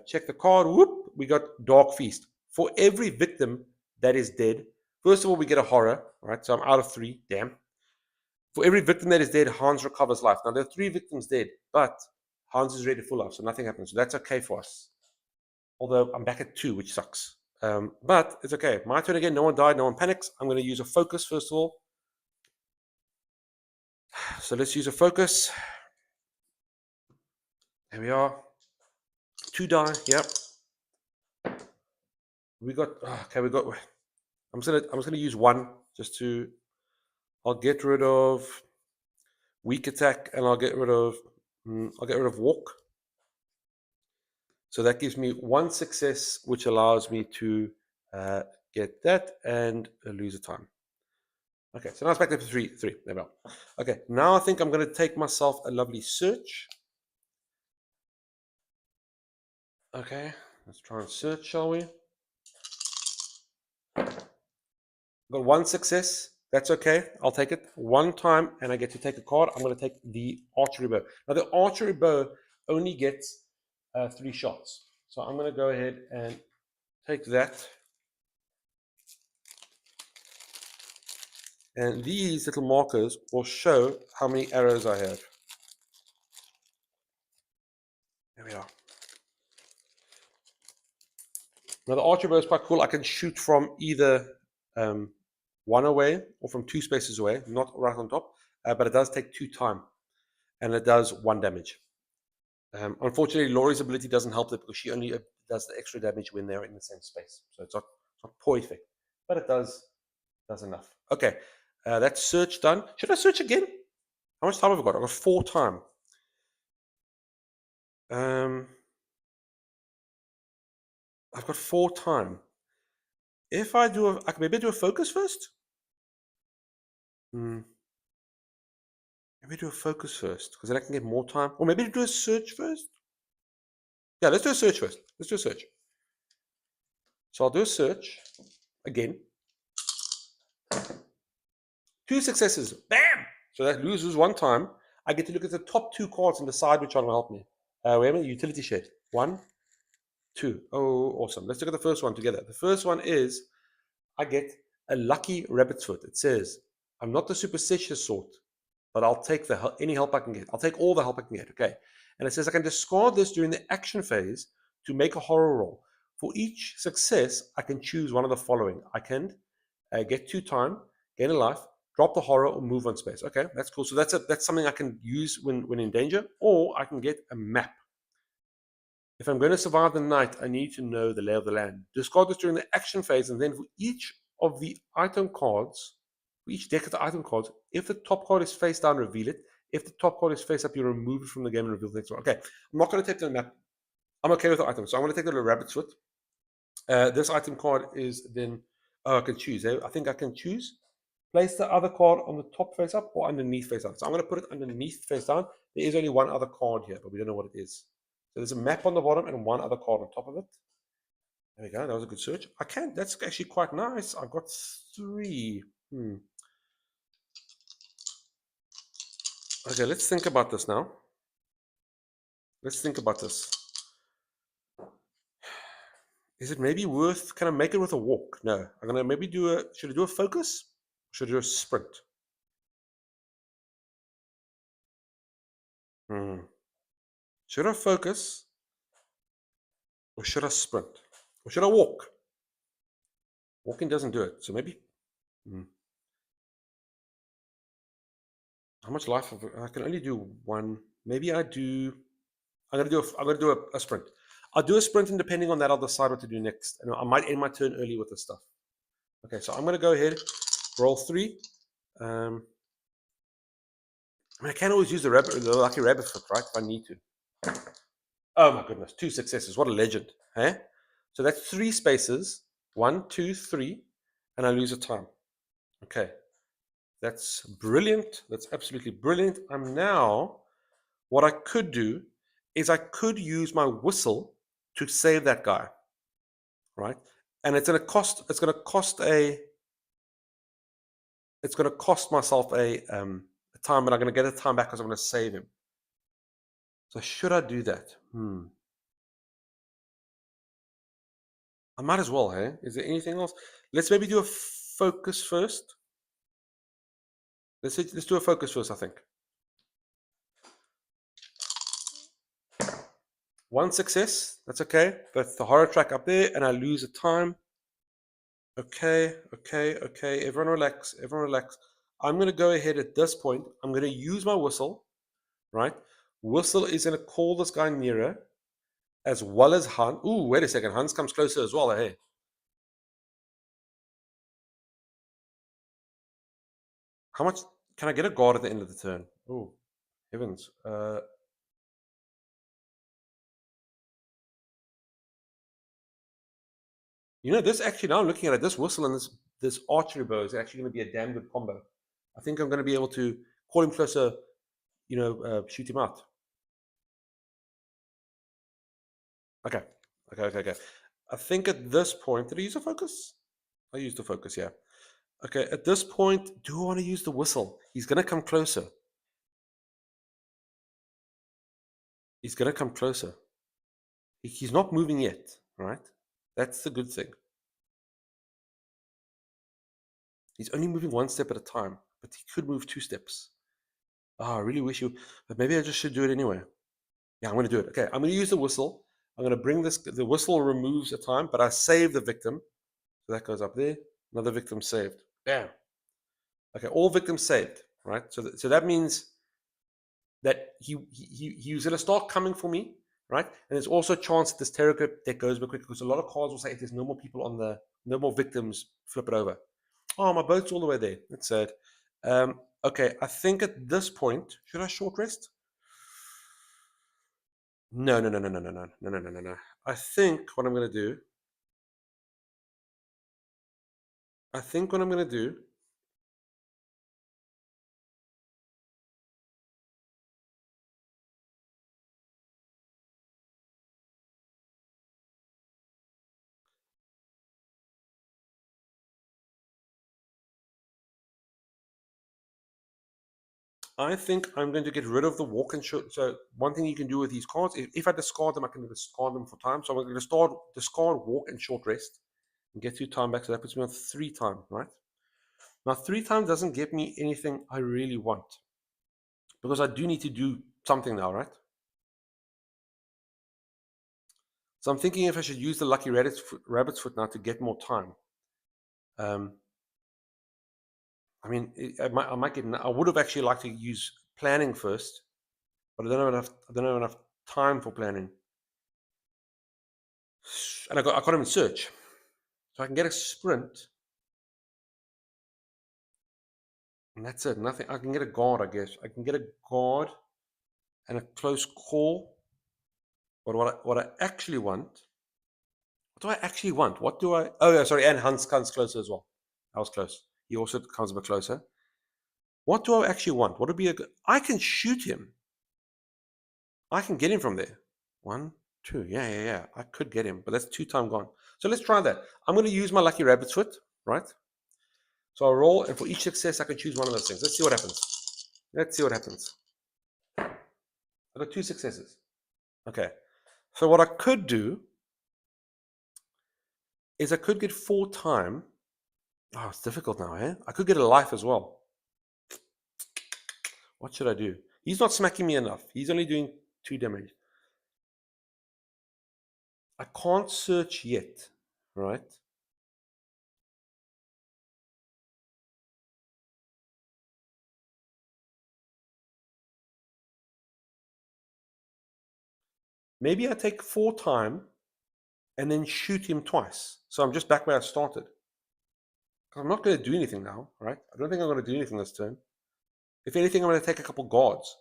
check the card. Whoop, we got Dark Feast. For every victim that is dead, first of all, we get a horror. All right, so I'm out of 3. Damn. For every victim that is dead, Hans recovers life. Now, there are 3 victims dead, but Hans is ready for life, so nothing happens. So that's okay for us. Although I'm back at 2, which sucks. But it's okay. My turn again. No one died. No one panics. I'm going to use a focus first of all. So let's use a focus. There we are. 2 die. Yep. We got. Okay, we got. I'm just gonna use 1 just to. I'll get rid of weak attack and I'll get rid of walk. So that gives me 1 success, which allows me to get that and lose a time. Okay, so now it's back up to 3. There we go. Okay, now I think I'm going to take myself a lovely search. Okay, let's try and search, shall we? Got 1 success. That's okay. I'll take it 1 time, and I get to take a card. I'm going to take the archery bow. Now, the archery bow only gets 3 shots. So I'm going to go ahead and take that. And these little markers will show how many arrows I have. There we are. Now the archery bow is quite cool. I can shoot from either 1 away or from 2 spaces away, not right on top, but it does take 2 time, and it does 1 damage. Unfortunately, Laurie's ability doesn't help it because she only does the extra damage when they're in the same space. So it's not perfect, but it does enough. Okay, that's search done. Should I search again? How much time have I got? I've got 4 time. I've got 4 time. If I do, I can maybe do a focus first. Maybe do a focus first because then I can get more time. Or maybe do a search first. Yeah, let's do a search first. Let's do a search. So I'll do a search. again. 2 successes. Bam! So that loses 1 time. I get to look at the top 2 cards and decide which one will help me. Wait a minute, utility shed. 1, 2. Oh, awesome. Let's look at the first one together. The first one is I get a lucky rabbit's foot. It says, I'm not the superstitious sort, but I'll take any help I can get. I'll take all the help I can get. Okay. And it says I can discard this during the action phase to make a horror roll. For each success, I can choose one of the following. I can get 2 time, gain a life, drop the horror, or move 1 space. Okay, that's cool. So that's something I can use when in danger, or I can get a map. If I'm going to survive the night, I need to know the lay of the land. Discard this during the action phase, and then for each of the item cards, for each deck of the item cards, if the top card is face down, reveal it. If the top card is face up, you remove it from the game and reveal the next one. Okay, I'm not going to take the map. I'm okay with the item, so I'm going to take the little rabbit's foot. This item card is then, I can choose. I think I can choose. Place the other card on the top face up or underneath face down. So I'm going to put it underneath face down. There is only one other card here, but we don't know what it is. So there's a map on the bottom and one other card on top of it. There we go. That was a good search. That's actually quite nice. I've got 3. Okay, let's think about this now. Let's think about this. Is it maybe worth, can I make it with a walk? No. I'm going to maybe should I do a focus? Or should I do a sprint? Should I focus? Or should I sprint? Or should I walk? Walking doesn't do it. So maybe. How much life? I can only do 1. Maybe I'm gonna do a sprint. I'll do a sprint, and depending on that, I'll decide what to do next. And I might end my turn early with this stuff. Okay, so I'm gonna go ahead, roll 3. I mean, I can always use the lucky rabbit foot, right? If I need to. Oh my goodness, 2 successes! What a legend, eh? So that's 3 spaces. 1, 2, 3, and I lose a time. Okay, that's brilliant. That's absolutely brilliant. What I could do is I could use my whistle to save that guy, right? And it's going to cost myself a time, but I'm going to get a time back because I'm going to save him. So should I do that? I might as well, hey? Is there anything else? Let's maybe do a focus first. Let's do a focus first, I think. 1 success, that's okay. That's the horror track up there, and I lose a time. Okay. Everyone relax. I'm going to go ahead at this point. I'm going to use my whistle, right? Whistle is going to call this guy nearer, as well as Hans. Ooh, wait a second. Hans comes closer as well, hey? How much can I get a guard at the end of the turn? Oh, heavens. This actually, now I'm looking at it, this whistle and this archery bow is actually going to be a damn good combo. I think I'm going to be able to call him closer, shoot him out. Okay. I think at this point, did I use a focus? I used the focus, yeah. Okay, at this point, do I want to use the whistle? He's going to come closer. He's not moving yet, right? That's the good thing. He's only moving 1 step at a time, but he could move 2 steps. I really wish but maybe I just should do it anyway. Yeah, I'm going to do it. Okay, I'm going to use the whistle. I'm going to bring the whistle removes a time, but I save the victim. So that goes up there. Another victim saved. Bam. Okay, all victims saved, right? So that means that he was going to start coming for me, right? And there's also a chance that this terror grip deck goes a bit quicker because a lot of cards will say if there's no more people no more victims, flip it over. Oh, my boat's all the way there. That's sad. Okay, I think at this point, should I short rest? No. I think what I'm going to do I think I'm going to get rid of the walk and short. So one thing you can do with these cards, if I discard them, I can discard them for time. So I'm going to discard walk and short rest and get 2 time back. So that puts me on 3 time, right? Now 3 times doesn't get me anything I really want because I do need to do something now, right? So I'm thinking if I should use the lucky rabbit's foot now to get more time. I mean, I might get. I would have actually liked to use planning first, but I don't have enough. I don't have enough time for planning, and I got him in search, so I can get a sprint, and that's it. Nothing. I can get a guard, I guess. I can get a guard and a close call. But what I actually want. What do I actually want? What do I? Oh yeah, sorry. And Hans comes closer as well. That was close. He also comes a bit closer. What do I actually want? What would be a good? I can shoot him. I can get him from there. 1, 2. Yeah. I could get him, but that's 2 time gone. So let's try that. I'm going to use my lucky rabbit's foot, right? So I roll, and for each success, I can choose one of those things. Let's see what happens. Let's see what happens. I got 2 successes. Okay. So what I could do is I could get 4 time. Oh, it's difficult now, eh? I could get a life as well. What should I do? He's not smacking me enough. He's only doing 2 damage. I can't search yet, right? Maybe I take 4 time and then shoot him twice. So I'm just back where I started. I'm not going to do anything now, right? I don't think I'm going to do anything this turn. If anything, I'm going to take a couple guards.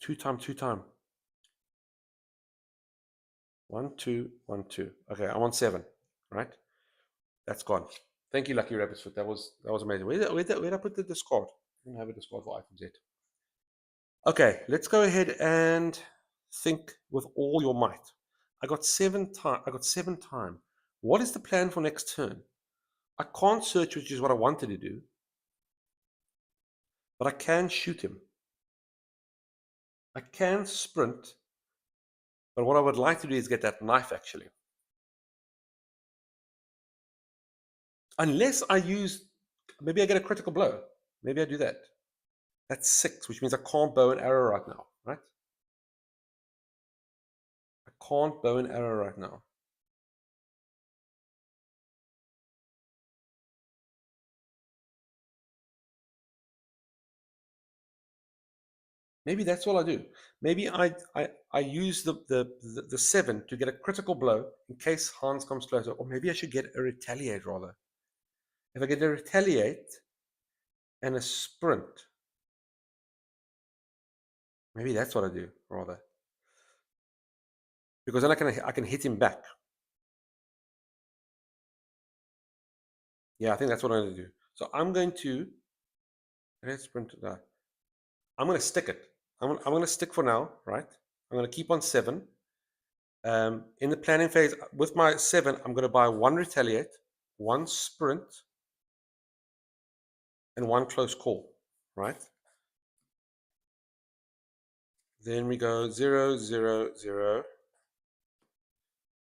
2 time, 2 time. 1, 2, 1, 2. Okay, I want 7, right? That's gone. Thank you, Lucky Rabbit's foot. That was amazing. Where did I put the discard? I didn't have a discard for items yet. Okay, let's go ahead and think with all your might. I got 7 time. I got 7 time. What is the plan for next turn? I can't search, which is what I wanted to do, but I can shoot him. I can sprint, but what I would like to do is get that knife actually. Unless I use, maybe I get a critical blow. Maybe I do that. That's 6, which means I can't bow and arrow right now, right? I can't bow and arrow right now. Maybe that's all I do. Maybe I use the 7 to get a critical blow in case Hans comes closer, or maybe I should get a retaliate rather. If I get a retaliate and a sprint, maybe that's what I do rather, because then I can hit him back. Yeah, I think that's what I'm going to do. So I'm going to sprint. I'm going to stick it. I'm going to stick for now, right? I'm going to keep on 7. In the planning phase, with my 7, I'm going to buy 1 retaliate, 1 sprint, and 1 close call, right? Then we go 0, 0, 0.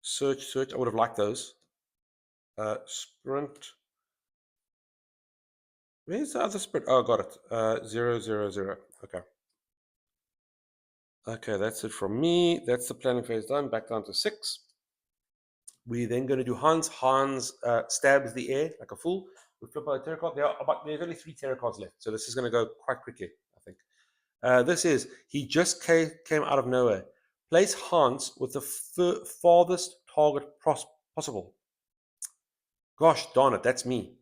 Search. I would have liked those. Sprint. Where's the other sprint? Oh, got it. 0, 0, 0. Okay. Okay, that's it from me. That's the planning phase done. Back down to 6. We're then going to do Hans. Hans stabs the air like a fool. We flip out a terror card. There's only 3 terror cards left, so this is going to go quite quickly, I think. This is, he just came out of nowhere. Place Hans with the farthest target possible. Gosh darn it, that's me.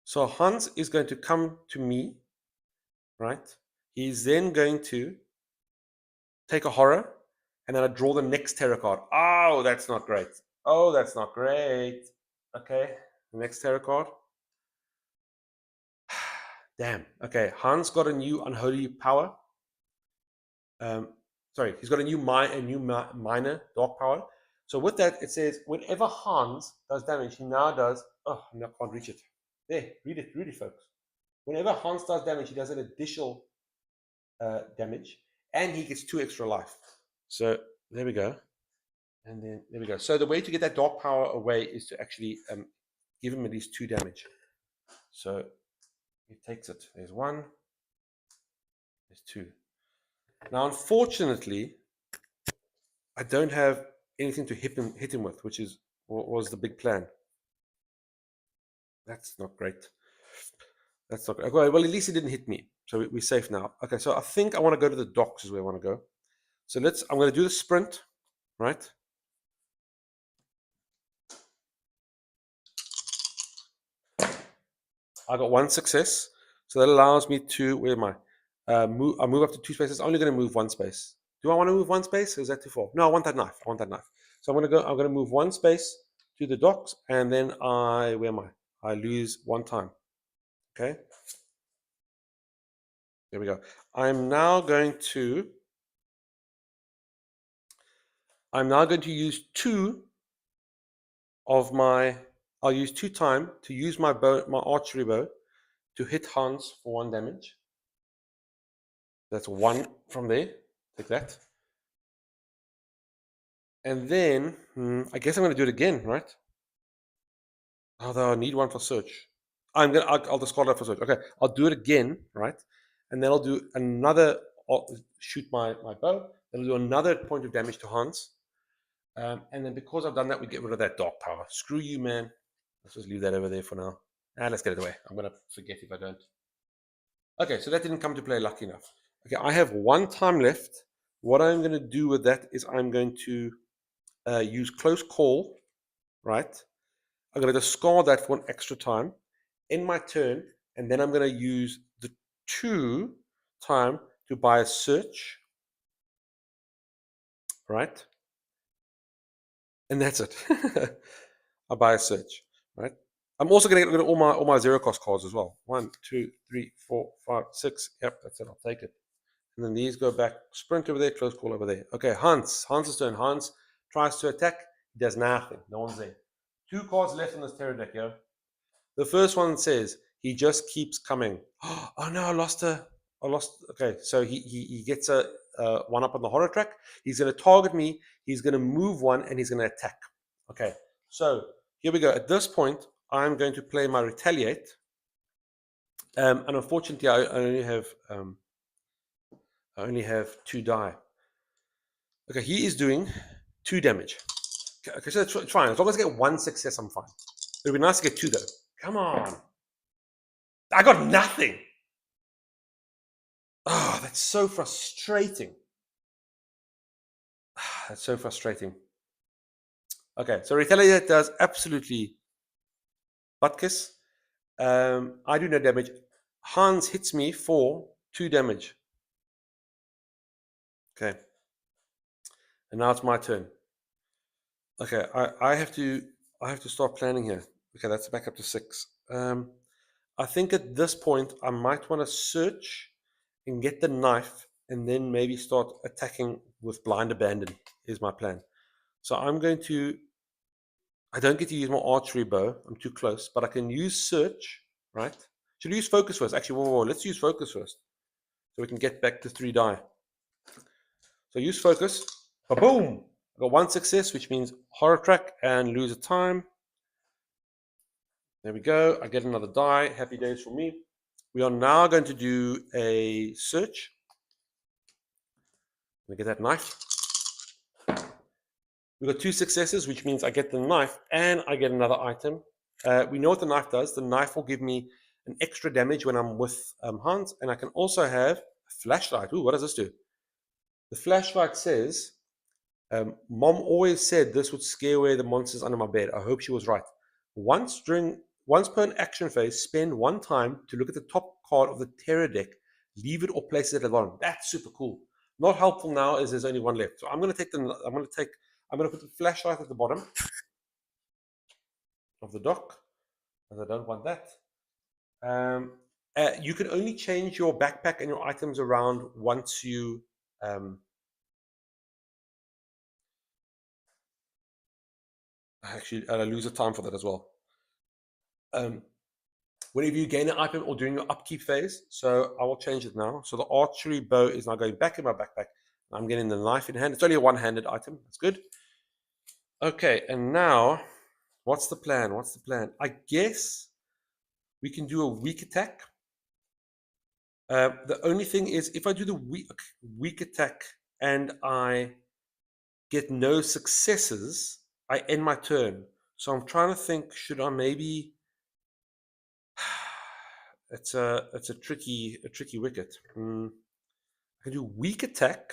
So Hans is going to come to me, right? He's then going to take a horror, and then I draw the next terror card. Oh, that's not great. Oh, that's not great. Okay, the next tarot card. Damn. Okay, Hans got a new unholy power. Sorry, he's got a new minor dark power. So with that, it says whenever Hans does damage, he now does. Oh, no, I can't reach it. There, read it, folks. Whenever Hans does damage, he does an additional damage, and he gets 2 extra life. So there we go. And then there we go. So the way to get that dark power away is to actually give him at least 2 damage. So he takes it. There's 1. There's 2. Now, unfortunately, I don't have anything to hit him with, which is what was the big plan. That's not great. That's not great. Well, at least it didn't hit me. So we're safe now. Okay, so I think I want to go to the docks is where I want to go. So I'm going to do the sprint, right? I got 1 success. So that allows me to, where am I? I move up to 2 spaces. I'm only going to move 1 space. Do I want to move 1 space? Or is that too far? No, I want that knife. I want that knife. So I'm going to move 1 space to the docks, and then where am I? I lose 1 time. Okay. There we go. I'm now going to use 2 of my, I'll use 2 time to use my bow, my archery bow, to hit Hans for 1 damage. That's 1 from there. Take that. And then, I guess I'm going to do it again, right? Although I need 1 for search. I'll discard that for search. Okay, I'll do it again, right? And then I'll do another, shoot my bow. Then I'll do another point of damage to Hans. And then because I've done that, we get rid of that dark power. Screw you, man. Let's just leave that over there for now. And let's get it away. I'm going to forget if I don't. Okay, so that didn't come to play, lucky enough. Okay, I have 1 time left. What I'm going to do with that is I'm going to use close call, right? I'm going to discard that for an extra time in my turn, and then I'm going to use the 2 time to buy a search, right? And that's it. I buy a search, right? I'm also going to get rid of all my 0 cost cards as well. 1, 2, 3, 4, 5, 6. Yep, that's it. I'll take it. And then these go back. Sprint over there, close call over there. Okay, Hans. Hans' turn. Hans tries to attack. He does nothing. No one's there. 2 cards left on this terror deck, yo. The first one says he just keeps coming. Oh no, I lost. Okay, so he gets a 1 up on the horror track. He's going to target me. He's going to move 1, and he's going to attack. Okay, so here we go. At this point, I'm going to play my retaliate. And unfortunately, I only have 2 die. Okay, he is doing 2 damage. Okay, so that's fine. As long as I get 1 success, I'm fine. It would be nice to get 2 though. Come on. I got nothing. Oh, that's so frustrating. That's so frustrating. Okay, so retaliate does absolutely butt kiss. I do no damage. Hans hits me for 2 damage. Okay. And now it's my turn. Okay, I have to start planning here. Okay, that's back up to 6. I think at this point I might want to search and get the knife, and then maybe start attacking with blind abandon is my plan. So I don't get to use my archery bow. I'm too close, but I can use search, right? Should we use focus first? Actually, whoa, let's use focus first, so we can get back to 3 die. So use focus. Boom! I got 1 success, which means horror track and lose a time. There we go. I get another die. Happy days for me. We are now going to do a search. We get that knife. We got 2 successes, which means I get the knife and I get another item. We know what the knife does. The knife will give me an extra damage when I'm with Hans, and I can also have a flashlight. Ooh, what does this do? The flashlight says, Mom always said this would scare away the monsters under my bed. I hope she was right. Once per an action phase, spend 1 time to look at the top card of the terror deck, leave it or place it at the bottom. That's super cool. Not helpful now as there's only 1 left. So I'm going to put the flashlight at the bottom of the dock, as I don't want that. You can only change your backpack and your items around once you actually I lose a time for that as well. whenever you gain an item or during your upkeep phase. So I will change it now. So the archery bow is now going back in my backpack. I'm getting the knife in hand. It's only a one-handed item. That's good. Okay, and now, what's the plan? What's the plan? I guess we can do a weak attack. The only thing is, if I do the weak attack and I get no successes, I end my turn. So I'm trying to think, should I maybe... it's a tricky wicket. I can do weak attack,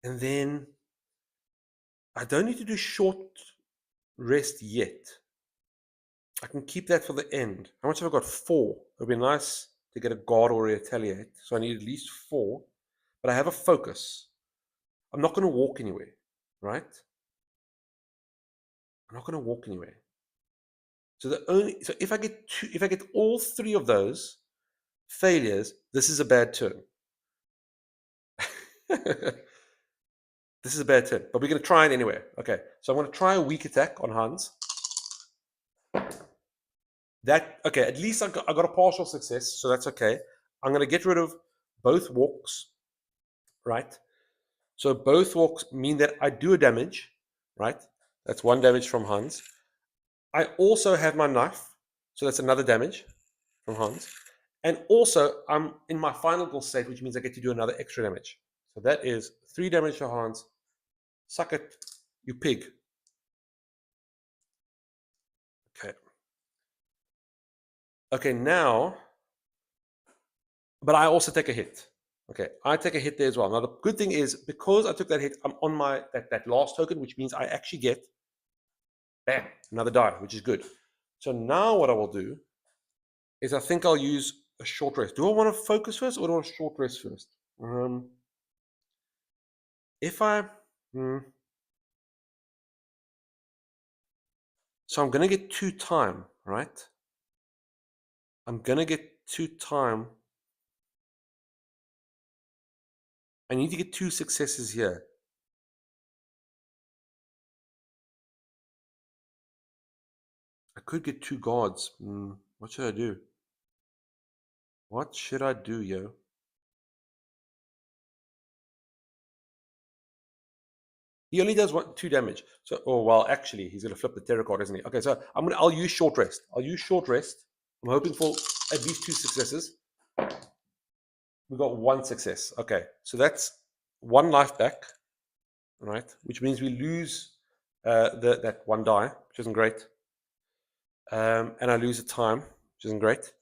and then I don't need to do short rest yet. I can keep that for the end. How much have I got? 4. It would be nice to get a guard or a retaliate. So I need at least 4. But I have a focus. I'm not going to walk anywhere, right? I'm not going to walk anywhere. So if I get all 3 of those failures, this is a bad turn. This is a bad turn, but we're going to try it anyway. Okay, so I'm going to try a weak attack on Hans. Okay, at least I got a partial success, so that's okay. I'm going to get rid of both walks, right? So both walks mean that I do a damage, right? That's 1 damage from Hans. I also have my knife, so that's another damage from Hans. And also, I'm in my final goal state, which means I get to do another extra damage. So that is 3 damage to Hans. Suck it, you pig. Okay. Okay, now, but I also take a hit. Okay, I take a hit there as well. Now, the good thing is, because I took that hit, I'm on my that last token, which means I actually get, bam, another die, which is good. So now what I will do is I think I'll use a short rest. Do I want to focus first, or do I want a short rest first? So I'm going to get 2 time, right? I'm going to get 2 time. I need to get 2 successes here. I could get 2 guards. What should I do? What should I do, yo? He only does 2 damage. So, oh well, actually, he's gonna flip the terror card, isn't he? Okay, so I'll use short rest. I'll use short rest. I'm hoping for at least 2 successes. We got 1 success. Okay, so that's 1 life back, right? Which means we lose that 1 die, which isn't great. And I lose a time, which isn't great.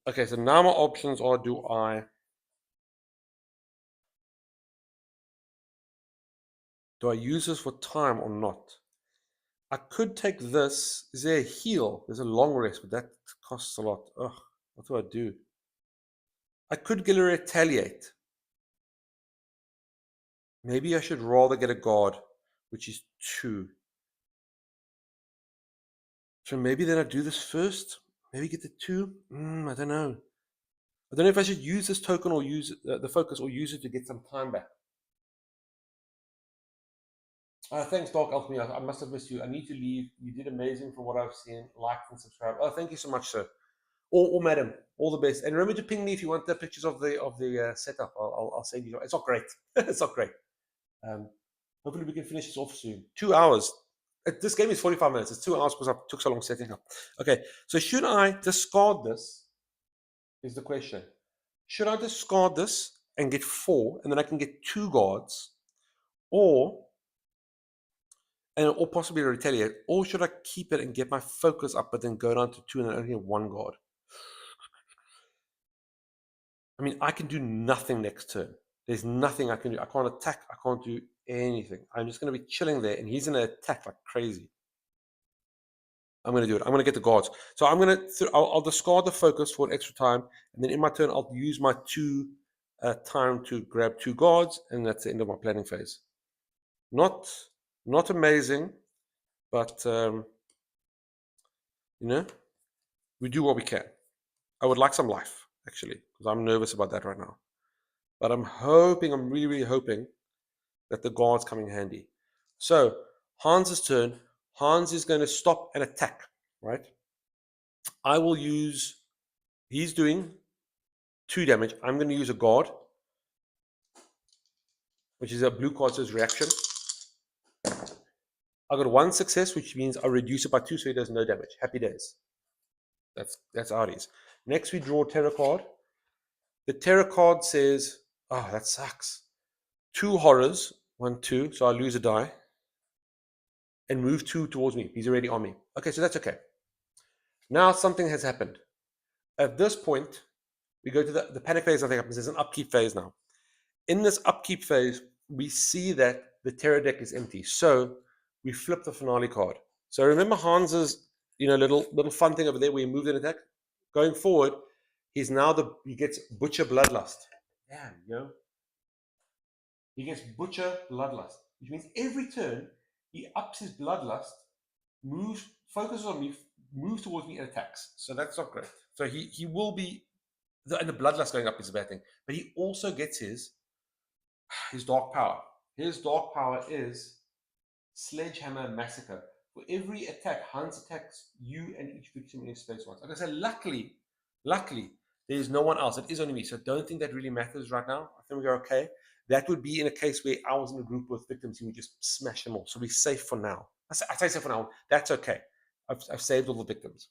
Okay, so now my options are: do I use this for time or not? I could take this. Is there a heal? There's a long rest, but that costs a lot. Ugh, what do I do? I could get a retaliate. Maybe I should rather get a guard, which is 2. So maybe then I do this first. Maybe get the 2. I don't know. I don't know if I should use this token or use the focus, or use it to get some time back. Thanks, Doc Alchemy. I must have missed you. I need to leave. You did amazing from what I've seen. Like and subscribe. Oh, thank you so much, sir. Or madam. All the best. And remember to ping me if you want the pictures of the setup. I'll send you. It's not great. It's not great. Hopefully we can finish this off soon. 2 hours. This game is 45 minutes. It's 2 hours because I took so long setting up. Okay. So should I discard this? Is the question. Should I discard this and get 4, and then I can get 2 guards, or possibly retaliate, or should I keep it and get my focus up, but then go down to 2 and then only get 1 guard? I mean, I can do nothing next turn. There's nothing I can do. I can't attack. I can't do anything. I'm just going to be chilling there, and he's going to attack like crazy. I'm going to do it. I'm going to get the guards. So I'm going to. I'll discard the focus for an extra time, and then in my turn, I'll use my 2 time to grab 2 guards, and that's the end of my planning phase. Not amazing, but we do what we can. I would like some life, actually, because I'm nervous about that right now. But I'm really, really hoping that the guards come in handy. So Hans's turn. Hans is going to stop and attack, right? I will use, he's doing 2 damage. I'm going to use a guard, which is a blue card says reaction. I got 1 success, which means I reduce it by 2, so he does no damage. Happy days. That's how it is. Next, we draw a terror card. The terror card says, oh, that sucks. 2 horrors, 1, 2, so I lose a die. And move 2 towards me. He's already on me. Okay, so that's okay. Now something has happened. At this point, we go to the panic phase, nothing happens. There's an upkeep phase now. In this upkeep phase, we see that the terror deck is empty. So we flip the finale card. So remember Hans's little fun thing over there where he moved an attack? Going forward, he gets Butcher Bloodlust. Damn, he gets Butcher Bloodlust, which means every turn he ups his Bloodlust, focuses on me, moves towards me and attacks. So that's not great. So he will be, and the Bloodlust going up is a bad thing. But he also gets his Dark Power. His Dark Power is Sledgehammer Massacre. For every attack, Hans attacks you and each victim in his space once. Like I said, luckily, there is no one else. It is only me. So don't think that really matters right now. I think we're okay. That would be in a case where I was in a group with victims and we just smash them all. So we're safe for now. I say safe for now. That's okay. I've saved all the victims.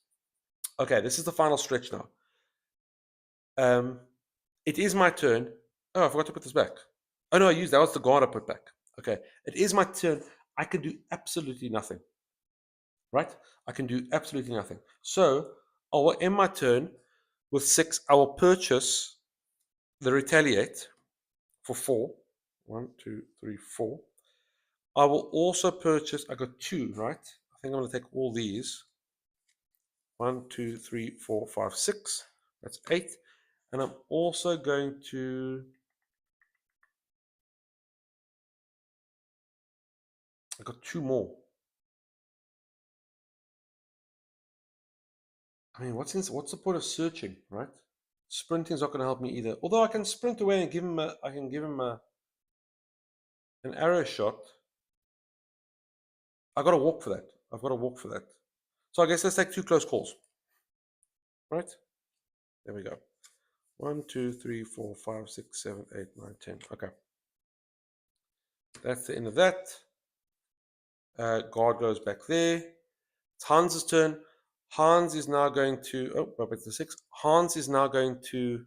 Okay, this is the final stretch now. It is my turn. Oh, I forgot to put this back. Oh no, that was the guard I put back. Okay, it is my turn. I can do absolutely nothing. Right? I can do absolutely nothing. So I will end my turn with 6. I will purchase the Retaliate for 4. 1, 2, 3, 4. I will also purchase, I got 2, right? I think I'm going to take all these. 1, 2, 3, 4, 5, 6. That's 8. And I'm also going to, I got 2 more. I mean, what's the point of searching, right? Sprinting's not going to help me either. Although I can sprint away and give him an arrow shot. I've got to walk for that. So I guess let's take 2 close calls. Right? There we go. 1, 2, 3, 4, 5, 6, 7, 8, 9, 10. Okay. That's the end of that. Guard goes back there. It's Hans's turn. Hans is now going to, back to 6. Hans is now going to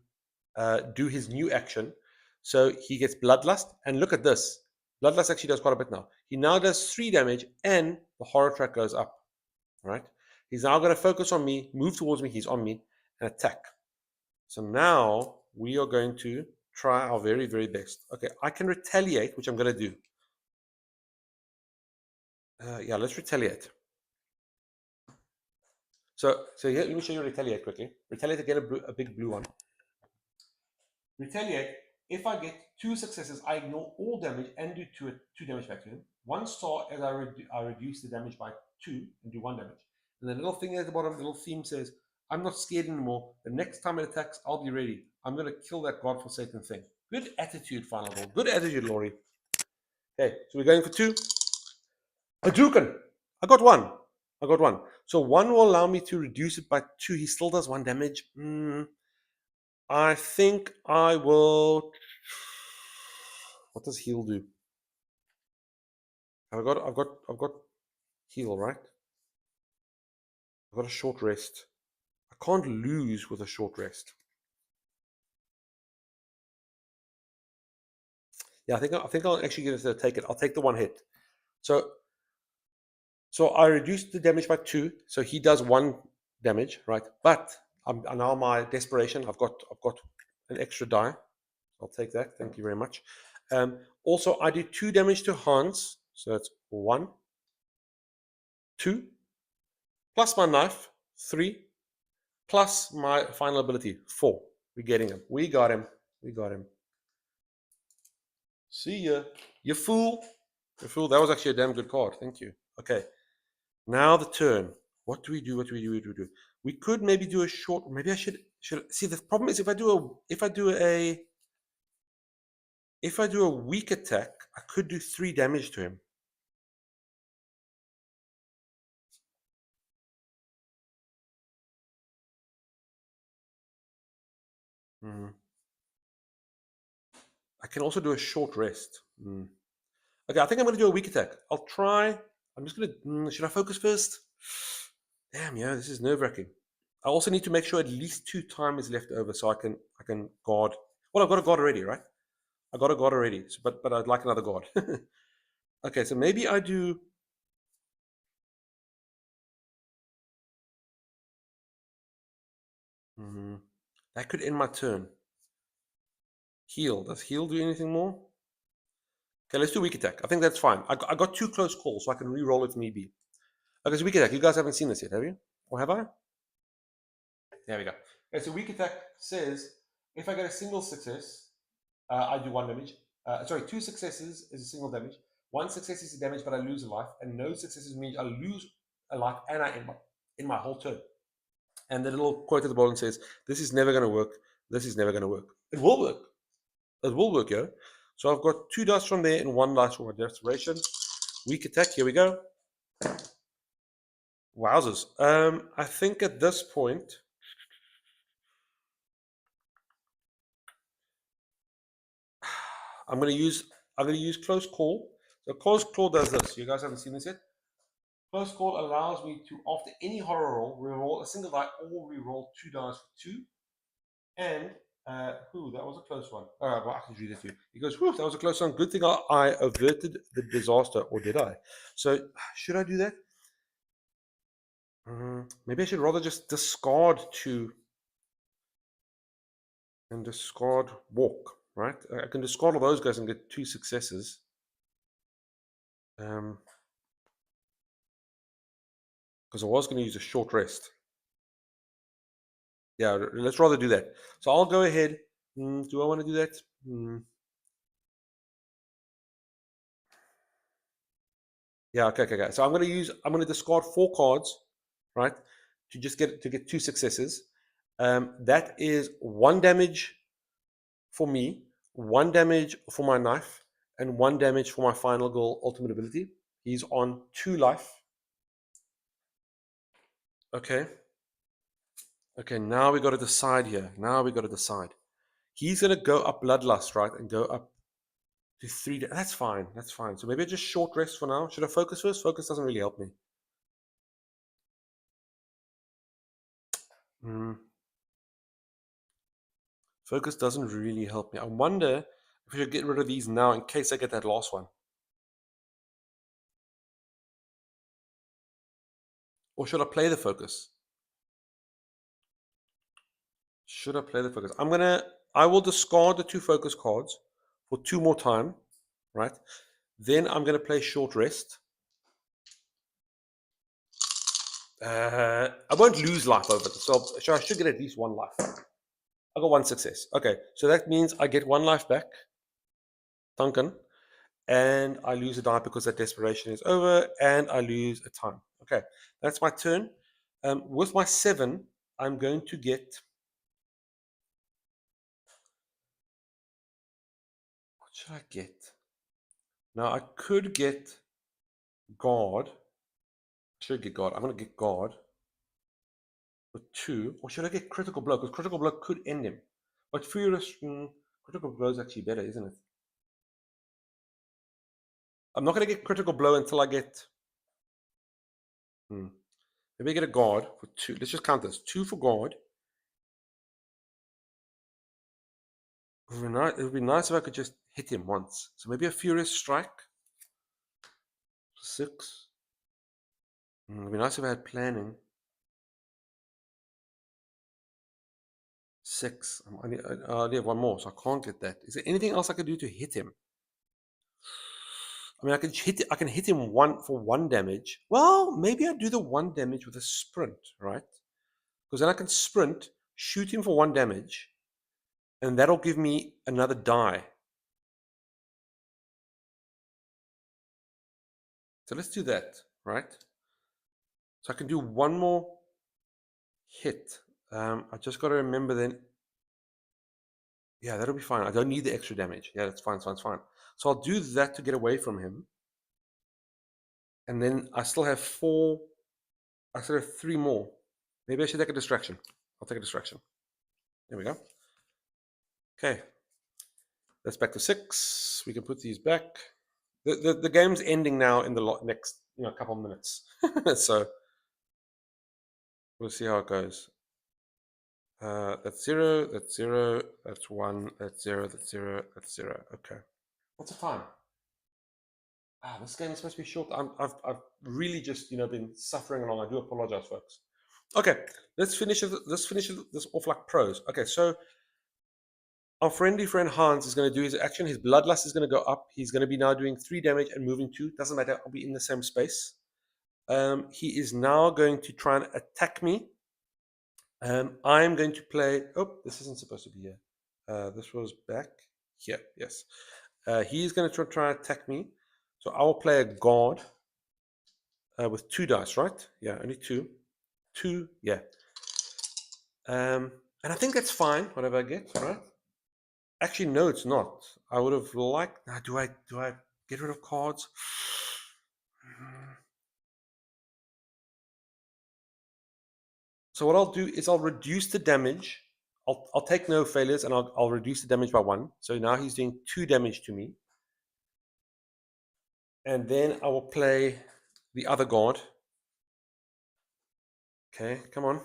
do his new action. So he gets Bloodlust. And look at this. Bloodlust actually does quite a bit now. He now does 3 damage and the horror track goes up. Right? He's now going to focus on me, move towards me, he's on me, and attack. So now we are going to try our very, very best. Okay, I can retaliate, which I'm going to do. Yeah, let's retaliate. So here, let me show you retaliate quickly. Retaliate again, a big blue one. Retaliate. If I get 2 successes, I ignore all damage and do 2 damage back to him. 1 star as I reduce the damage by 2 and do 1 damage. And the little thing at the bottom, the little theme says, I'm not scared anymore. The next time it attacks, I'll be ready. I'm going to kill that godforsaken thing. Good attitude, final ball. Good attitude, Laurie. Okay, so we're going for 2. A Duken. I got 1. So 1 will allow me to reduce it by 2. He still does 1 damage. I think I will. What does heal do? I've got heal, right? I've got a short rest. I can't lose with a short rest. Yeah, I think I'll actually get to take it. I'll take the 1 hit. So I reduced the damage by 2. So he does 1 damage, right? But now my desperation. I've got an extra die. I'll take that. Thank you very much. Also, I do 2 damage to Hans. So that's 1, 2, plus my knife, 3, plus my final ability, 4. We're getting him. We got him. See ya. You fool. That was actually a damn good card. Thank you. Okay. Now the turn. What do we do? We could maybe do a short. Maybe I should. See, the problem is if I do a weak attack, I could do 3 damage to him. I can also do a short rest. Okay, I think I'm going to do a weak attack. I'll try. I'm just going to. Should I focus first? Damn, yeah, this is nerve-wracking. I also need to make sure at least 2 time is left over so I can guard. Well, I've got a guard already, right? I got a guard already, so, but I'd like another guard. Okay, so maybe I do. That could end my turn. Heal. Does heal do anything more? Okay, let's do weak attack. I think that's fine. I got 2 close calls, so I can re-roll if need be. Okay, so weak attack. You guys haven't seen this yet, have you? Or have I? There we go. Okay, so weak attack says if I get a single success, I do 1 damage. Sorry, 2 successes is a single damage. 1 success is a damage, but I lose a life, and no successes means I lose a life and I end my whole turn. And the little quote at the bottom says, "This is never going to work. This is never going to work." It will work. It will work, yo. So I've got 2 dice from there and 1 dice from my desperation. Weak attack. Here we go. Wowzers. I think at this point, I'm going to use close call. So close call does this. You guys haven't seen this yet. Close call allows me to, after any horror roll, re-roll a single die or re-roll 2 dice for 2. And that was a close one. Well, I can read it to you. He goes, that was a close one. Good thing I averted the disaster, or did I? So should I do that? Maybe I should rather just discard 2 and discard walk, right? I can discard all those guys and get 2 successes. Because I was going to use a short rest. Yeah, let's rather do that. So I'll go ahead. Do I want to do that? Yeah, okay. So I'm going to discard 4 cards, right? To get 2 successes. That is 1 damage for me, 1 damage for my knife, and 1 damage for my final goal ultimate ability. He's on 2 life. Okay. Okay, now we got to decide here. He's going to go up Bloodlust, right? And go up to 3. That's fine. So maybe just short rest for now. Should I focus first? Focus doesn't really help me. Focus doesn't really help me. I wonder if I should get rid of these now in case I get that last one. Or should I play the focus? I will discard the 2 focus cards for 2 more time, right? Then I'm going to play short rest. I won't lose life over this, so I should get at least 1 life. I got 1 success. Okay, so that means I get 1 life back, Duncan, and I lose a die because that desperation is over, and I lose a time. Okay, that's my turn. With my 7, I'm going to get. What should I get? Now I could get guard. I'm going to get guard for 2, or should I get critical blow? Because critical blow could end him. But furious critical blow is actually better, isn't it? I'm not going to get critical blow until I get. Maybe I get a guard for 2. Let's just count this: 2 for guard. It would be nice if I could just hit him once. So maybe a furious strike. 6. It would be nice if I had planning. 6. I only have 1 more, so I can't get that. Is there anything else I could do to hit him? I mean, I can hit him for 1 damage. Well, maybe I do the 1 damage with a sprint, right? Because then I can sprint, shoot him for 1 damage, and that'll give me another die. So let's do that, right? So I can do 1 more hit. I just got to remember then. Yeah, that'll be fine. I don't need the extra damage. Yeah, that's fine. So I'll do that to get away from him. And then I still have 4. I still have 3 more. Maybe I should take a distraction. I'll take a distraction. There we go. Okay, that's back to 6. We can put these back. The game's ending now in the next couple of minutes. So we'll see how it goes. That's 0, that's 0, that's 1, that's 0, that's 0, that's 0. Okay. What's the time? This game is supposed to be short. I've really just been suffering along. I do apologize, folks. Okay, let's finish this off like pros. Okay, so our friendly friend Hans is going to do his action. His bloodlust is going to go up. He's going to be now doing 3 damage and moving 2. Doesn't matter. I'll be in the same space. He is now going to try and attack me. I'm going to play. Oh, this isn't supposed to be here. This was back here. Yes. He's going to try and attack me. So I will play a guard with 2 dice, right? Yeah, only 2. 2, yeah. And I think that's fine, whatever I get, right? Actually, no, it's not. I would have liked. Now, do I get rid of cards? So what I'll do is I'll reduce the damage. I'll take no failures and I'll reduce the damage by 1. So now he's doing 2 damage to me. And then I will play the other guard. Okay, come on.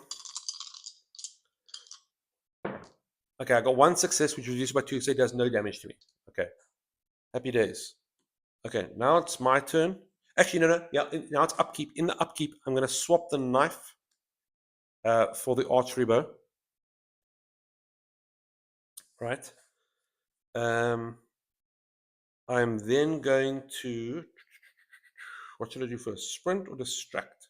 Okay, I got 1 success, which reduced by 2, so it does no damage to me. Okay, happy days. Okay, now it's my turn. Actually, no. Yeah, now it's upkeep. In the upkeep, I'm going to swap the knife for the archery bow. Right. I'm then going to. What should I do first? Sprint or distract?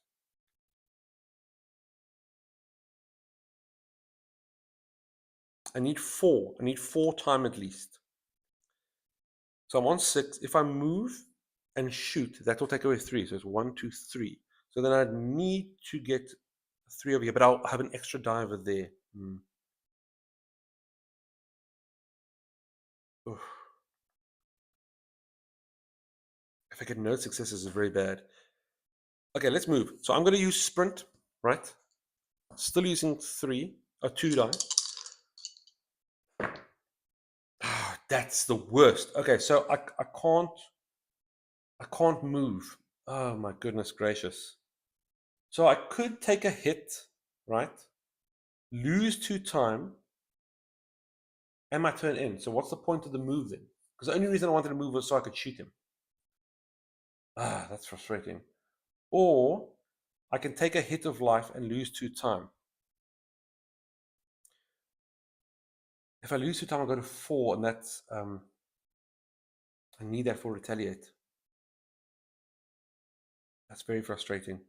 I need 4. I need 4 time at least. So I'm on 6. If I move and shoot, that will take away 3. So it's 1, 2, 3. So then I'd need to get 3 over here, but I'll have an extra die over there. If I get no successes, it's very bad. Okay, let's move. So I'm going to use sprint, right? Still using 2 die. That's the worst. Okay, so I can't move. Oh my goodness gracious. So I could take a hit, right? Lose 2 time, and my turn ends. So what's the point of the move then? Because the only reason I wanted to move was so I could shoot him. That's frustrating. Or I can take a hit of life and lose 2 time. If I lose 2 time, I go to 4, and that's I need that for retaliate. That's very frustrating.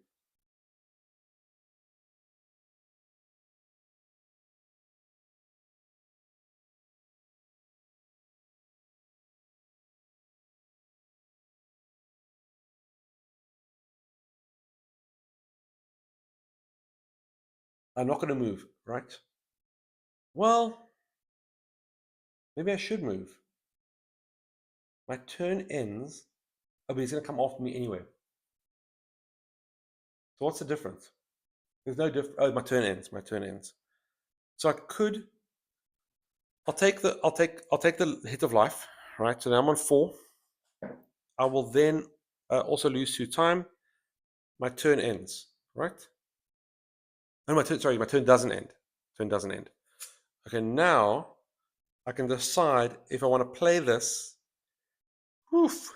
I'm not going to move, right? Well, maybe I should move. My turn ends. Oh, but he's going to come after me anyway. So what's the difference? There's no difference. Oh, my turn ends. My turn ends. So I could. I'll take the hit of life, right? So now I'm on 4. I will then also lose 2 time. My turn ends, right? Oh, my turn doesn't end. Turn doesn't end. Okay, now I can decide if I want to play this. Oof.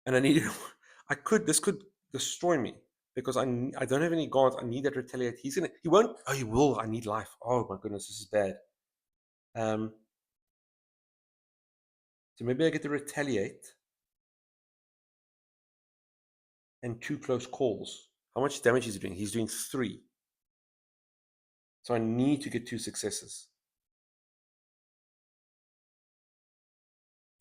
And I need. This could destroy me because I don't have any guards. I need that retaliate. He won't. Oh, he will. I need life. Oh my goodness, this is bad. So maybe I get to retaliate and 2 close calls. How much damage is he doing? He's doing 3. So I need to get 2 successes.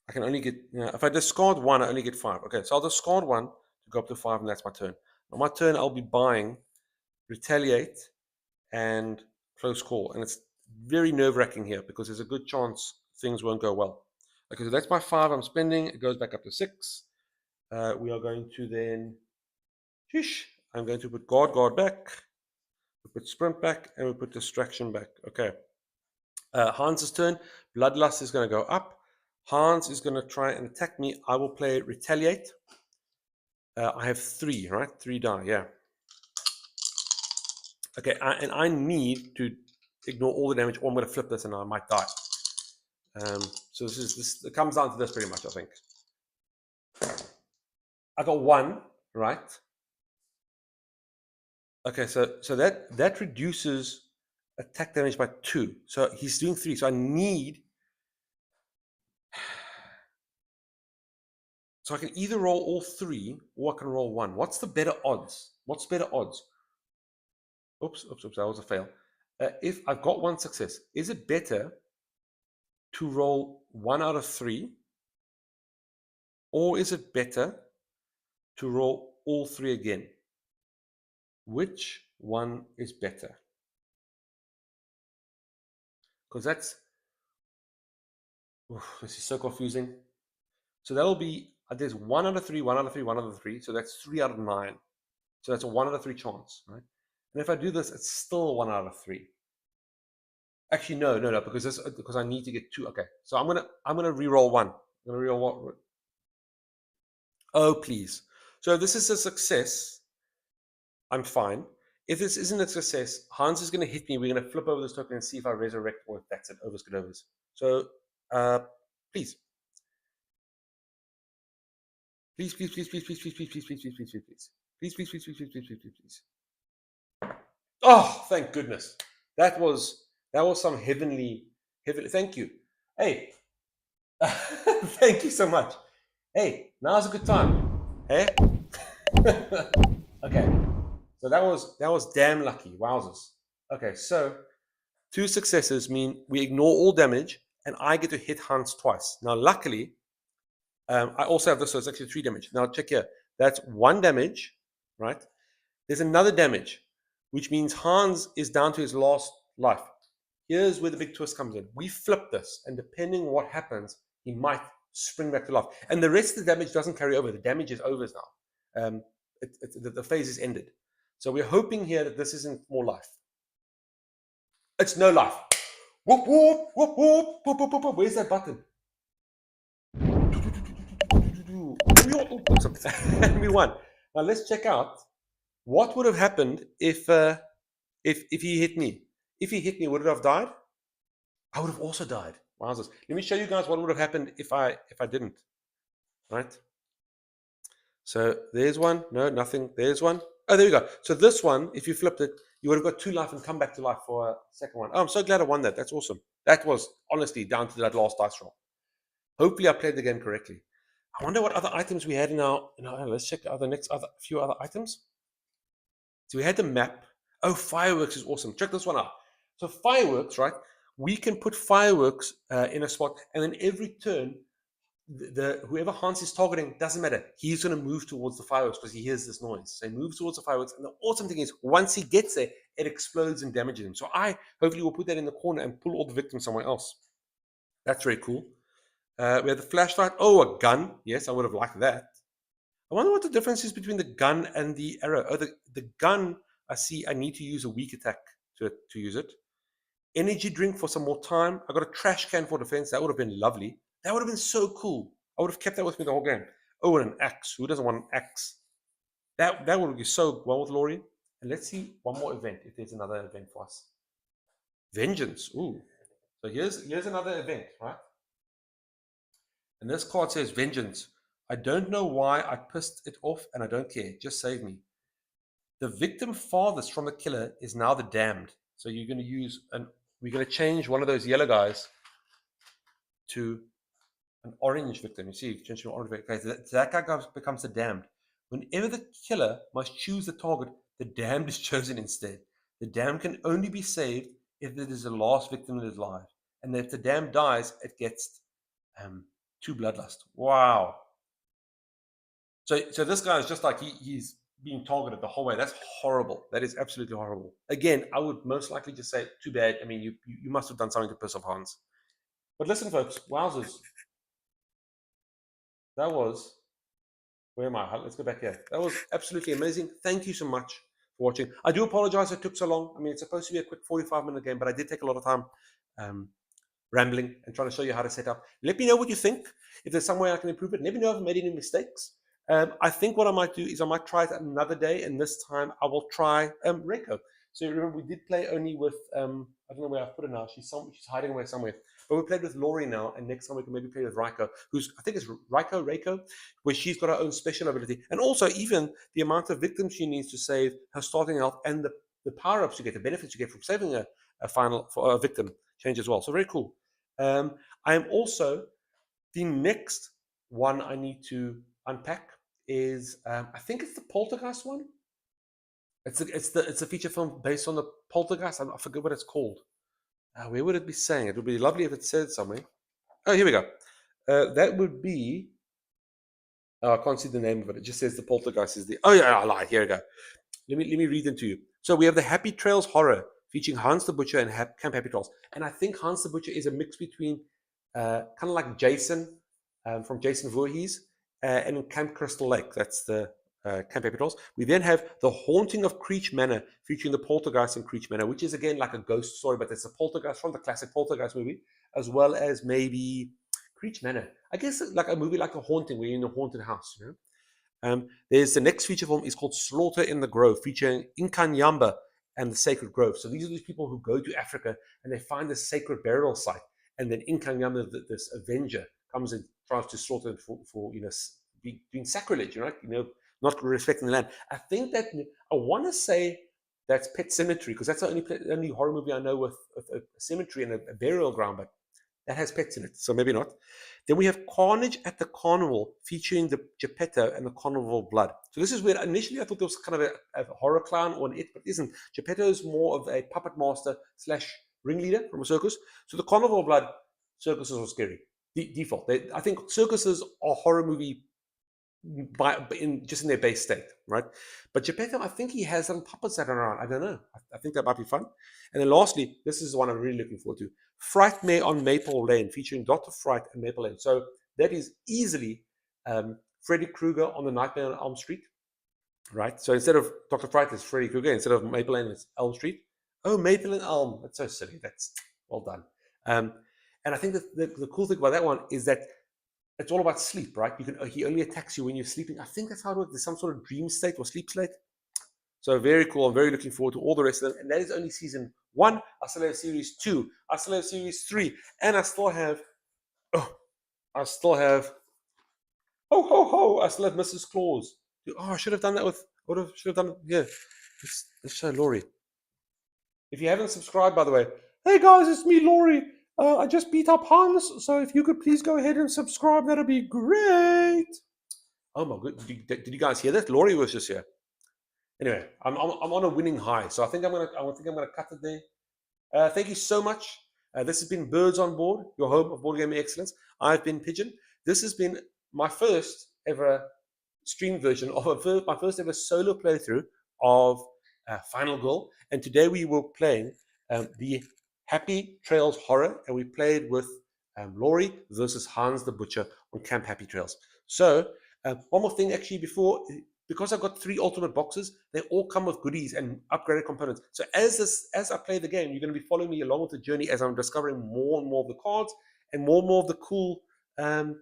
I can only get, if I discard 1, I only get 5. Okay, so I'll discard 1 to go up to 5, and that's my turn. On my turn, I'll be buying retaliate and close call. And it's very nerve-wracking here because there's a good chance things won't go well. Okay, so that's my 5 I'm spending. It goes back up to 6. We are going to then, I'm going to put guard back. We put sprint back, and we put distraction back. Okay. Hans's turn. Bloodlust is going to go up. Hans is going to try and attack me. I will play Retaliate. I have 3, right? 3 die, yeah. Okay, and I need to ignore all the damage, or I'm going to flip this and I might die. So this it comes down to this pretty much, I think. I got 1, right? Okay, so that reduces attack damage by 2. So he's doing 3. So I need. So I can either roll all 3 or I can roll 1. What's the better odds? What's better odds? Oops, that was a fail. If I've got 1 success, is it better to roll 1 out of 3? Or is it better to roll all 3 again? Which one is better? Because this is so confusing. So that'll be, there's 1 out of 3, 1 out of 3, 1 out of 3. So that's 3 out of 9. So that's a 1 out of 3 chance, right? And if I do this, it's still 1 out of 3. Actually, no, because I need to get 2. Okay, so I'm gonna re-roll 1. I'm gonna re-roll 1. Oh, please. So if this is a success, I'm fine. If this isn't a success, Hans is going to hit me. We're going to flip over this token and see if I resurrect or if that's it. Overs, good overs. So, please. Please. Oh, thank goodness. That was some heavenly. Thank you. Hey. Thank you so much. Hey, now's a good time. Hey? Okay. So that was damn lucky. Wowzers. Okay, so 2 successes mean we ignore all damage, and I get to hit Hans twice. Now, luckily, I also have this, so it's actually 3 damage. Now, check here. That's 1 damage, right? There's another damage, which means Hans is down to his last life. Here's where the big twist comes in. We flip this, and depending on what happens, he might spring back to life. And the rest of the damage doesn't carry over. The damage is over now. The phase is ended. So we're hoping here that this isn't more life. It's no life. Whoop, whoop, whoop, whoop, whoop, whoop, whoop. Where's that button? We won. Now let's check out what would have happened if he hit me. If he hit me, would it have died? I would have also died. Wowzers. Let me show you guys what would have happened if I didn't. Right? So there's one. No, nothing. There's one. Oh, there we go. So this one, if you flipped it, you would have got 2 life and come back to life for a second one. Oh, I'm so glad I won that. That's awesome. That was honestly down to that last dice roll. Hopefully I played the game correctly. I wonder what other items we had in our let's check the few other items. So we had the map. Oh, fireworks is awesome. Check this one out. So fireworks, right? We can put fireworks in a spot, and then every turn, whoever Hans is targeting, doesn't matter. He's going to move towards the fireworks because he hears this noise. So he moves towards the fireworks, and the awesome thing is, once he gets there, it explodes and damages him. So I hopefully will put that in the corner and pull all the victims somewhere else. That's very cool. We have the flashlight. Oh, a gun. Yes, I would have liked that. I wonder what the difference is between the gun and the arrow. Oh, the gun, I see I need to use a weak attack to use it. Energy drink for some more time. I got a trash can for defense. That would have been lovely. That would have been so cool. I would have kept that with me the whole game. Oh, and an axe. Who doesn't want an axe? That would be so well with Laurie. And let's see one more event, if there's another event for us. Vengeance. Ooh. So here's another event, right? And this card says Vengeance. I don't know why I pissed it off, and I don't care. Just save me. The victim farthest from the killer is now the damned. So you're going to use we're going to change one of those yellow guys to an orange victim. You see, change to an orange victim. Okay, so that guy becomes the damned. Whenever the killer must choose the target, the damned is chosen instead. The damned can only be saved if it is the last victim that is alive. And if the damned dies, it gets 2 bloodlust. Wow. So this guy is just like he's being targeted the whole way. That's horrible. That is absolutely horrible. Again, I would most likely just say, too bad. I mean, you must have done something to piss off Hans. But listen, folks, wowzers. That was, where am I? Let's go back here. That was absolutely amazing. Thank you so much for watching. I do apologize it took so long. I mean, it's supposed to be a quick 45-minute game, but I did take a lot of time. rambling and trying to show you how to set up. Let me know what you think. If there's some way I can improve it, let me know if I've made any mistakes. I think what I might do is I might try it another day, and this time I will try Reiko. So remember, we did play only with, I don't know where I've put her now. She's hiding away somewhere. But we played with Laurie now, and next time we can maybe play with Reiko, I think it's Reiko, where she's got her own special ability. And also even the amount of victims she needs to save, her starting health, and the power-ups you get, the benefits you get from saving a victim change as well. So very cool. I am also, the next one I need to unpack is, I think it's the Poltergeist one. It's a feature film based on the Poltergeist. I forget what it's called. Where would it be saying? It would be lovely if it said somewhere. Oh, here we go. That would be. Oh, I can't see the name of it. It just says the Poltergeist is the. Oh yeah, I lied. Here we go. Let me read them to you. So we have the Happy Trails Horror featuring Hans the Butcher and Camp Happy Trails. And I think Hans the Butcher is a mix between kind of like Jason from Jason Voorhees and Camp Crystal Lake. That's the Camp Happy Trails. We then have The Haunting of Creech Manor featuring the Poltergeist in Creech Manor, which is again like a ghost story, but it's a poltergeist from the classic Poltergeist movie, as well as maybe Creech Manor. I guess like a movie like A Haunting, where you're in a haunted house, you know. There's the next feature film is called Slaughter in the Grove, featuring Inkanyamba and the Sacred Grove. So these are these people who go to Africa and they find this sacred burial site, and then Inkanyamba, this avenger, comes and tries to slaughter them for doing sacrilege, not respecting the land. I think that I want to say that's Pet Sematary, because that's the only horror movie I know with a cemetery and a burial ground, but that has pets in it, so maybe not. Then we have Carnage at the Carnival, featuring the Geppetto and the Carnival Blood. So this is where initially I thought there was kind of a horror clown or an it, but it isn't. Geppetto is more of a puppet master / ringleader from a circus. So the Carnival Blood circuses are scary. Default. I think circuses are horror movie just in their base state, right? But Geppetto, I think he has some puppets that are around. I don't know. I think that might be fun. And then lastly, this is the one I'm really looking forward to. Frightmare on Maple Lane, featuring Dr. Fright and Maple Lane. So that is easily Freddy Krueger on the Nightmare on Elm Street, right? So instead of Dr. Fright, it's Freddy Krueger. Instead of Maple Lane, it's Elm Street. Oh, Maple and Elm. That's so silly. That's well done. And I think that the cool thing about that one is that it's all about sleep, right? He only attacks you when you're sleeping. I think that's how it works. There's some sort of dream state or sleep state. So very cool. I'm very looking forward to all the rest of them. And that is only season 1. I still have series 2. I still have series 3. And I still have ho, ho, ho. I still have Mrs. Claus. Oh, I should have done that should have done it. Yeah. Let's show Laurie. If you haven't subscribed, by the way, hey guys, it's me, Laurie. I just beat up Hans, so if you could please go ahead and subscribe, that'd be great. Oh my god, did you guys hear that? Laurie was just here. Anyway, I'm on a winning high, so I think I'm gonna cut it there. Thank you so much. This has been Birds on Board, your home of board gaming excellence. I've been Pigeon. This has been my first ever stream version of my first ever solo playthrough of Final Girl, and today we were playing the Happy Trails Horror, and we played with Laurie versus Hans the Butcher on Camp Happy Trails. So one more thing actually because I've got 3 ultimate boxes, they all come with goodies and upgraded components. So as I play the game, you're going to be following me along with the journey as I'm discovering more and more of the cards and more of the cool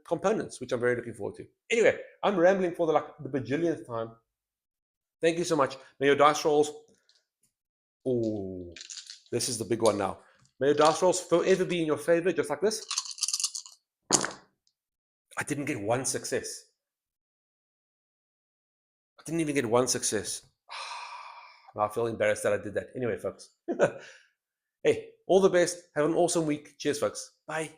components, which I'm very looking forward to. Anyway, I'm rambling for the bajillionth time. Thank you so much. May your dice rolls. Oh, this is the big one now. May your dice rolls forever be in your favor, just like this. I didn't get one success. I didn't even get one success. Now I feel embarrassed that I did that. Anyway, folks. Hey, all the best. Have an awesome week. Cheers, folks. Bye.